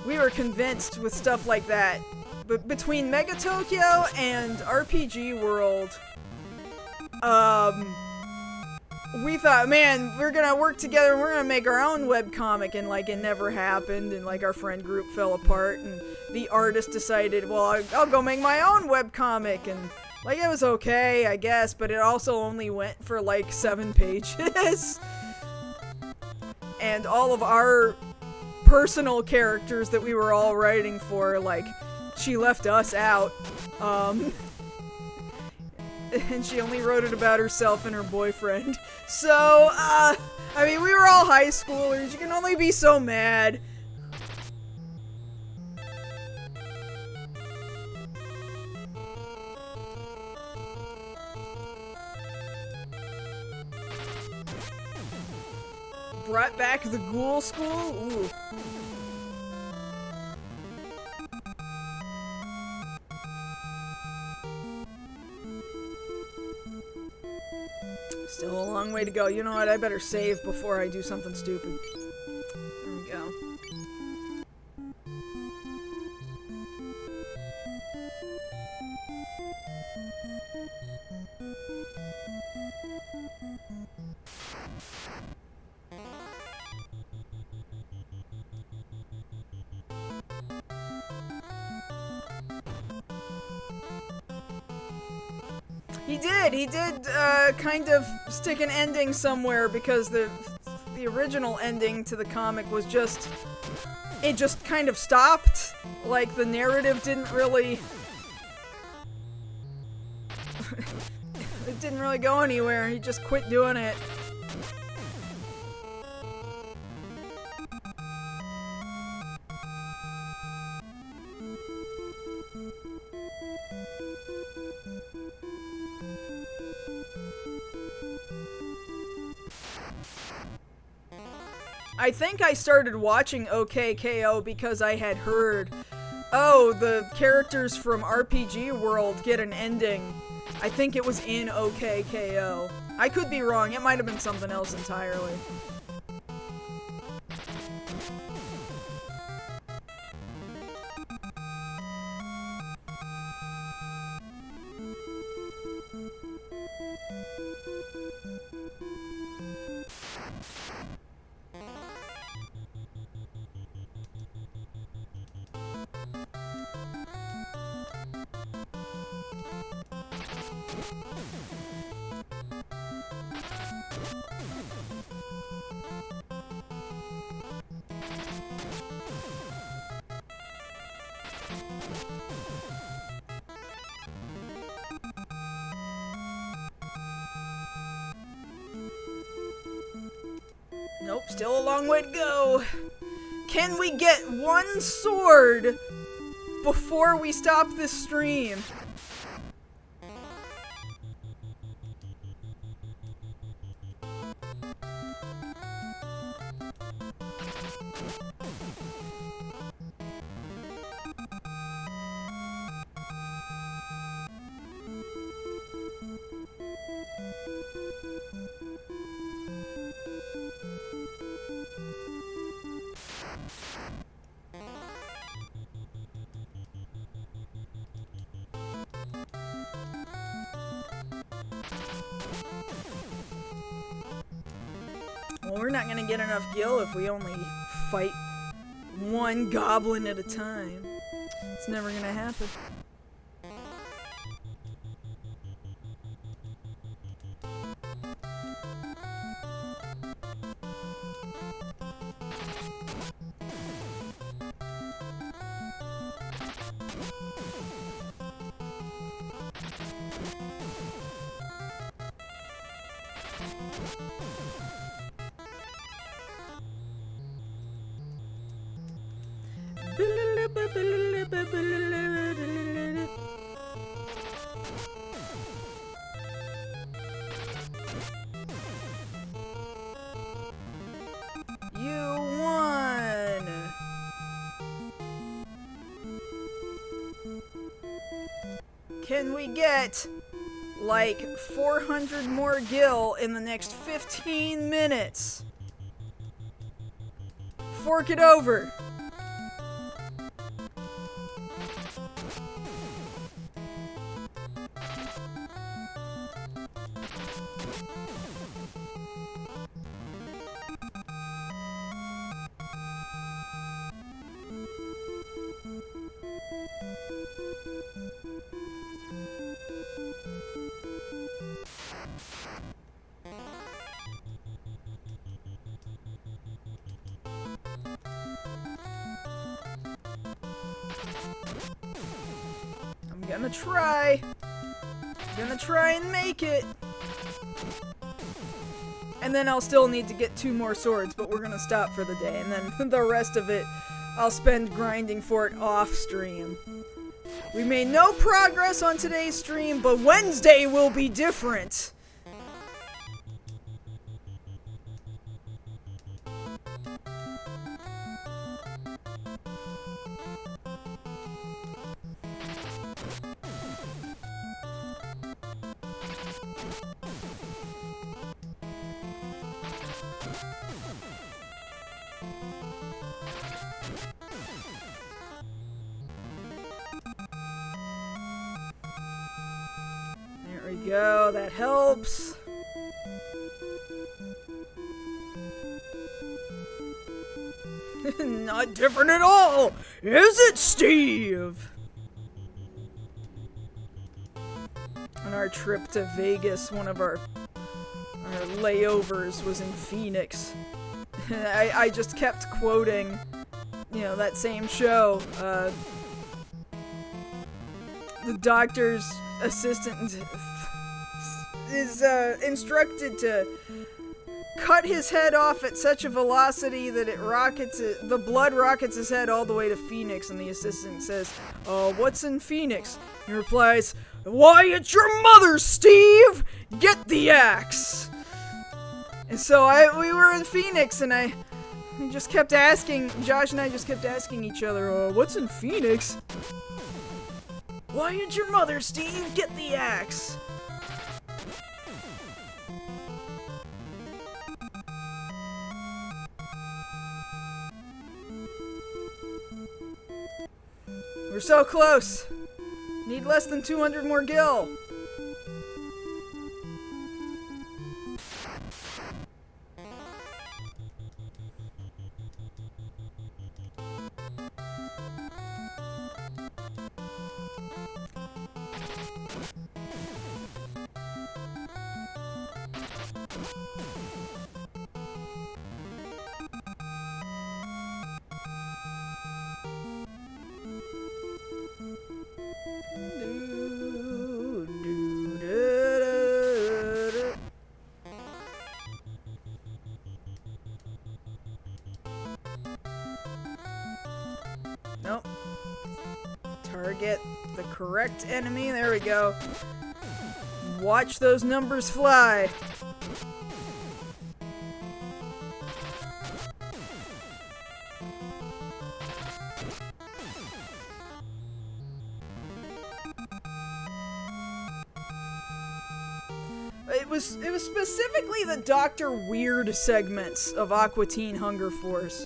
We were convinced with stuff like that. But between Mega Tokyo and RPG World, we thought, man, we're gonna work together and we're gonna make our own webcomic, and like, it never happened, and like, our friend group fell apart, and the artist decided, well, I'll go make my own webcomic, and like, it was okay, I guess, but it also only went for like 7 pages. And all of our personal characters that we were all writing for, like, she left us out. and she only wrote it about herself and her boyfriend. So, I mean, we were all high schoolers. You can only be so mad. Brought back the ghoul school? Ooh. Still a long way to go. You know what? I better save before I do something stupid. There we go. He did kind of stick an ending somewhere, because the original ending to the comic was just, it just kind of stopped. Like, the narrative didn't really, it didn't really go anywhere. He just quit doing it. I think I started watching OKKO because I had heard, oh, the characters from RPG World get an ending. I think it was in OKKO. I could be wrong. It might have been something else entirely. Nope, still a long way to go. Can we get one sword before we stop this stream? Well, we're not gonna get enough gil if we only fight one goblin at a time. It's never gonna happen. You won! Can we get like 400 more gil in the next 15 minutes? Fork it over! I'm gonna try. Gonna try and make it. And then I'll still need to get 2 more swords, but we're gonna stop for the day. And then the rest of it, I'll spend grinding for it off stream. We made no progress on today's stream, but Wednesday will be different. There we go, that helps. Not different at all, is it, Steve? On our trip to Vegas, one of our layovers was in Phoenix. I just kept quoting, you know, that same show. The doctor's assistant is instructed to cut his head off at such a velocity that the blood rockets his head all the way to Phoenix, and the assistant says, "Oh, what's in Phoenix?" He replies, "Why, it's your mother, Steve! Get the axe!" And so we were in Phoenix, and just kept asking, Josh and I just kept asking each other, "What's in Phoenix?" "Why, it's your mother, Steve! Get the axe!" We're so close. Need less than 200 more gil. Nope. Target the correct enemy. There we go. Watch those numbers fly. It was specifically the Dr. Weird segments of Aqua Teen Hunger Force.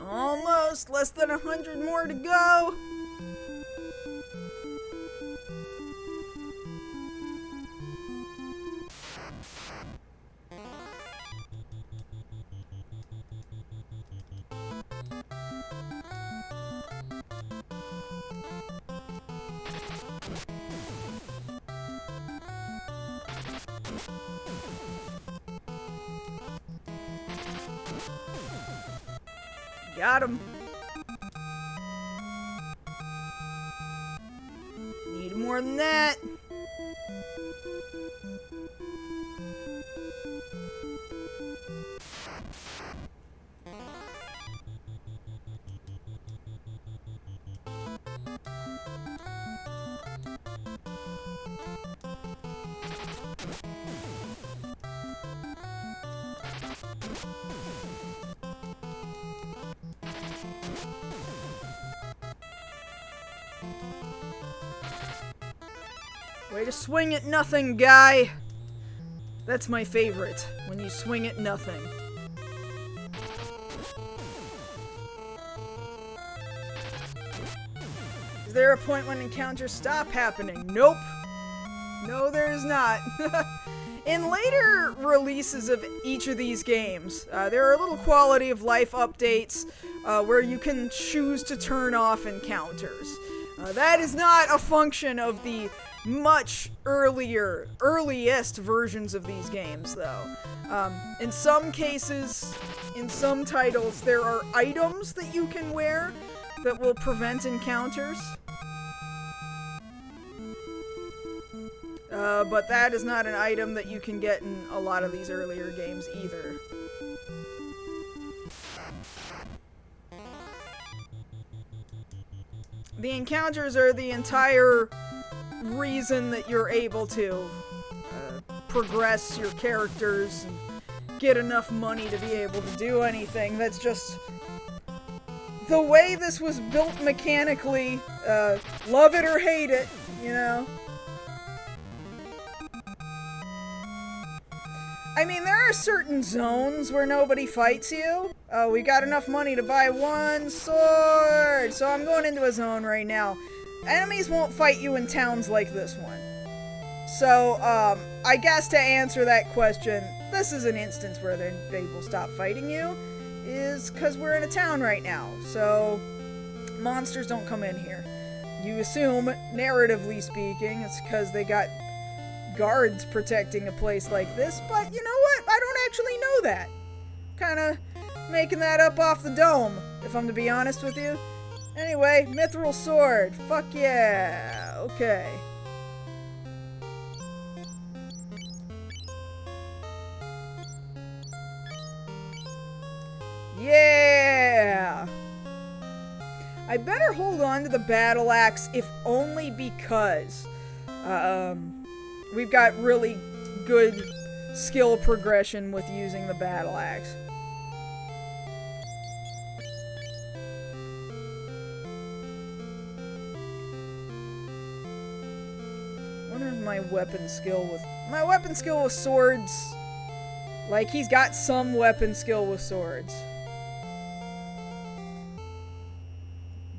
Almost, less than 100 more to go. Got him. Need more than that. Way to swing at nothing, guy! That's my favorite, when you swing at nothing. Is there a point when encounters stop happening? Nope. No, there is not. in later releases of each of these games, there are little quality of life updates where you can choose to turn off encounters. That is not a function of the much earliest versions of these games, though. In some cases, in some titles, there are items that you can wear that will prevent encounters. But that is not an item that you can get in a lot of these earlier games either. The encounters are the entire reason that you're able to progress your characters and get enough money to be able to do anything. That's just the way this was built mechanically. Love it or hate it, you know? I mean, there are certain zones where nobody fights you. We got enough money to buy one sword, so I'm going into a zone right now. Enemies won't fight you in towns like this one. So, I guess to answer that question, this is an instance where they will stop fighting you, is because we're in a town right now, so monsters don't come in here. You assume, narratively speaking, it's because they got guards protecting a place like this, but you know what? I don't actually know that. Kinda making that up off the dome, if I'm to be honest with you. Anyway, mithril sword. Fuck yeah. Okay. Yeah! I better hold on to the battle axe if only because we've got really good skill progression with using the battle axe. What is my weapon skill with... My weapon skill with swords... Like, he's got some weapon skill with swords.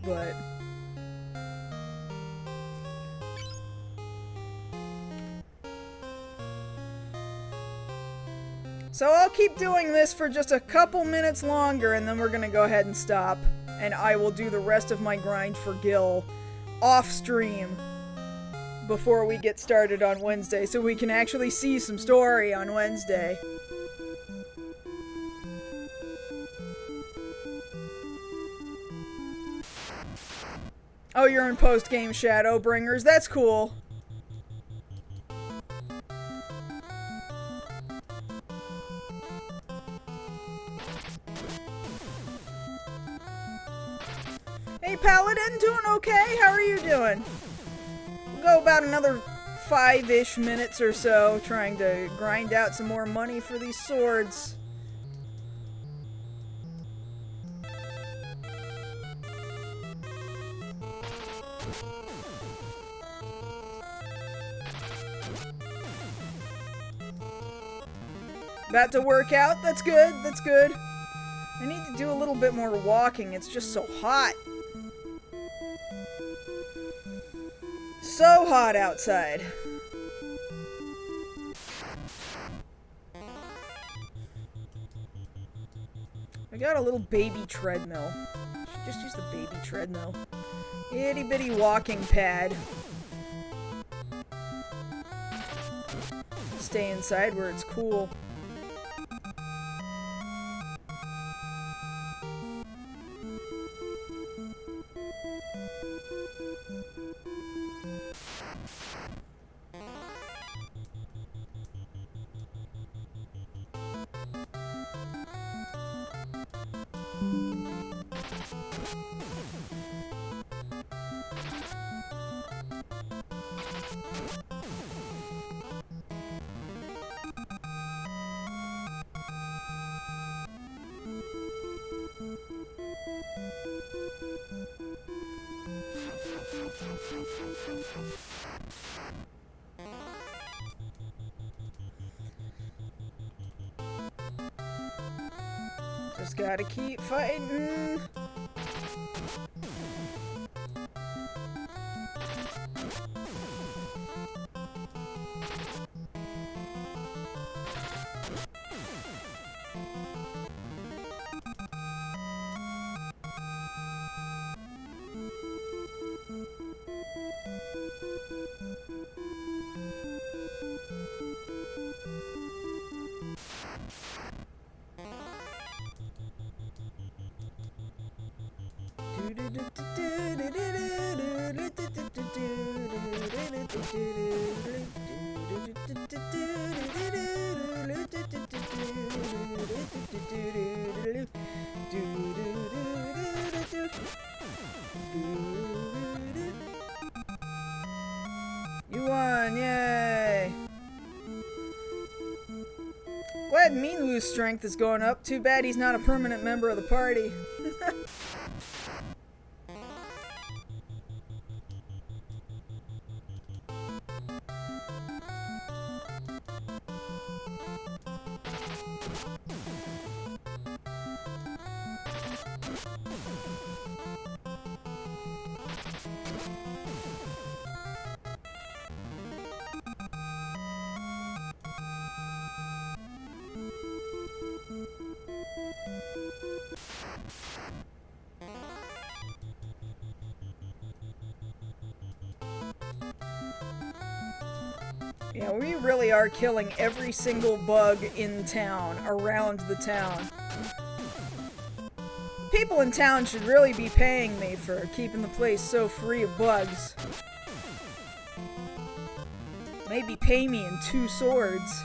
But... So I'll keep doing this for just a couple minutes longer, and then we're gonna go ahead and stop. And I will do the rest of my grind for Gil off-stream before we get started on Wednesday, so we can actually see some story on Wednesday. Oh, you're in post-game Shadowbringers. That's cool. Hey, Paladin, doing okay? How are you doing? We'll go about another 5-ish minutes or so trying to grind out some more money for these swords. About to work out? That's good, that's good. I need to do a little bit more walking, it's just so hot. So hot outside. I got a little baby treadmill. Should just use the baby treadmill. Itty bitty walking pad. Stay inside where it's cool. Just gotta keep fighting. You won, yay! Glad Minu's strength is going up. Too bad he's not a permanent member of the party. Yeah, we really are killing every single bug in town, around the town. People in town should really be paying me for keeping the place so free of bugs. Maybe pay me in 2 swords.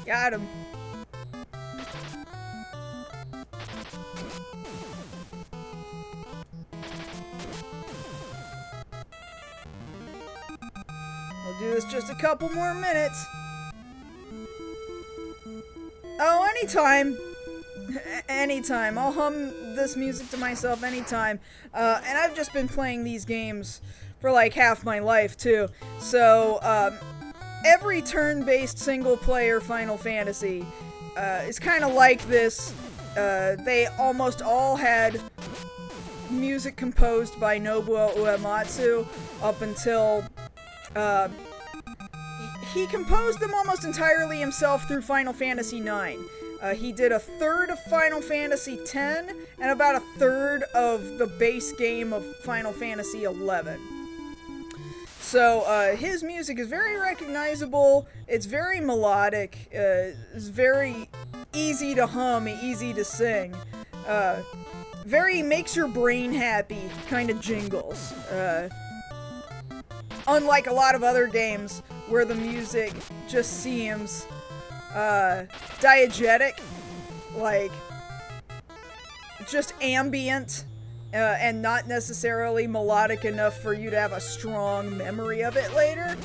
Got him. We'll do this just a couple more minutes. Oh, anytime. Anytime. I'll hum this music to myself anytime. And I've just been playing these games for like half my life, too. So, every turn-based single-player Final Fantasy is kind of like this. They almost all had music composed by Nobuo Uematsu up until... he composed them almost entirely himself through Final Fantasy IX. He did a third of Final Fantasy X and about a third of the base game of Final Fantasy XI. So, his music is very recognizable, it's very melodic, it's very easy to hum, easy to sing, very makes your brain happy kind of jingles. Unlike a lot of other games where the music just seems, diegetic, like, just ambient, and not necessarily melodic enough for you to have a strong memory of it later.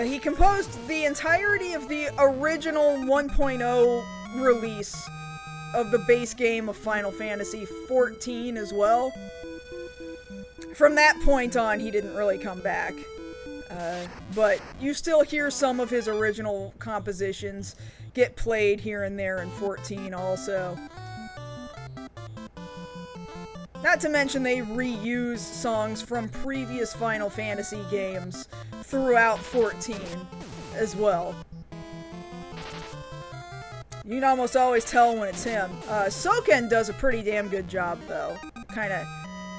He composed the entirety of the original 1.0 release of the base game of Final Fantasy XIV as well. From that point on, he didn't really come back. But you still hear some of his original compositions get played here and there in 14 also. Not to mention they reuse songs from previous Final Fantasy games throughout 14 as well. You can almost always tell when it's him. Soken does a pretty damn good job, though. Kind of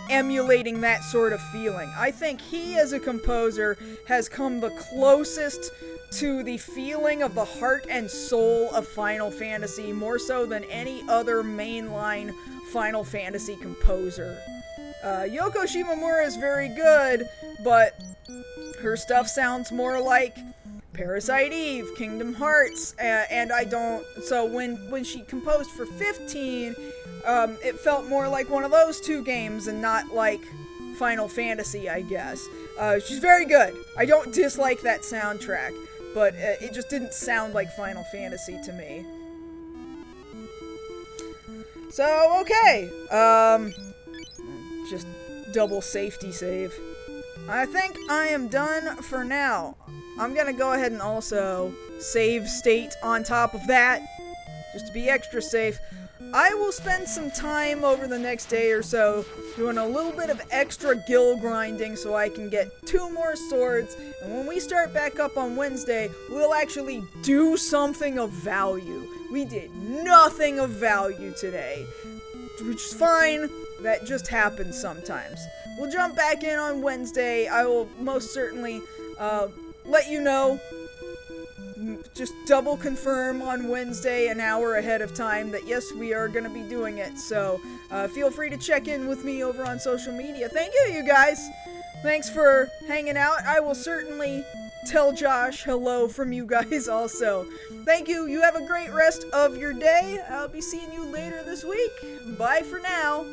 emulating that sort of feeling. I think he, as a composer, has come the closest to the feeling of the heart and soul of Final Fantasy, more so than any other mainline Final Fantasy composer. Yoko Shimomura is very good, but her stuff sounds more like Parasite Eve, Kingdom Hearts, and I don't... So when she composed for 15, it felt more like one of those two games and not like Final Fantasy, I guess. She's very good. I don't dislike that soundtrack, but it just didn't sound like Final Fantasy to me. So, okay. Just double safety save. I think I am done for now. I'm gonna go ahead and also save state on top of that, just to be extra safe. I will spend some time over the next day or so doing a little bit of extra gill grinding so I can get 2 more swords. And when we start back up on Wednesday, we'll actually do something of value. We did nothing of value today, which is fine. That just happens sometimes. We'll jump back in on Wednesday. I will most certainly let you know. Just double confirm on Wednesday an hour ahead of time that yes, we are going to be doing it. So feel free to check in with me over on social media. Thank you, you guys. Thanks for hanging out. I will certainly tell Josh hello from you guys also. Thank you. You have a great rest of your day. I'll be seeing you later this week. Bye for now.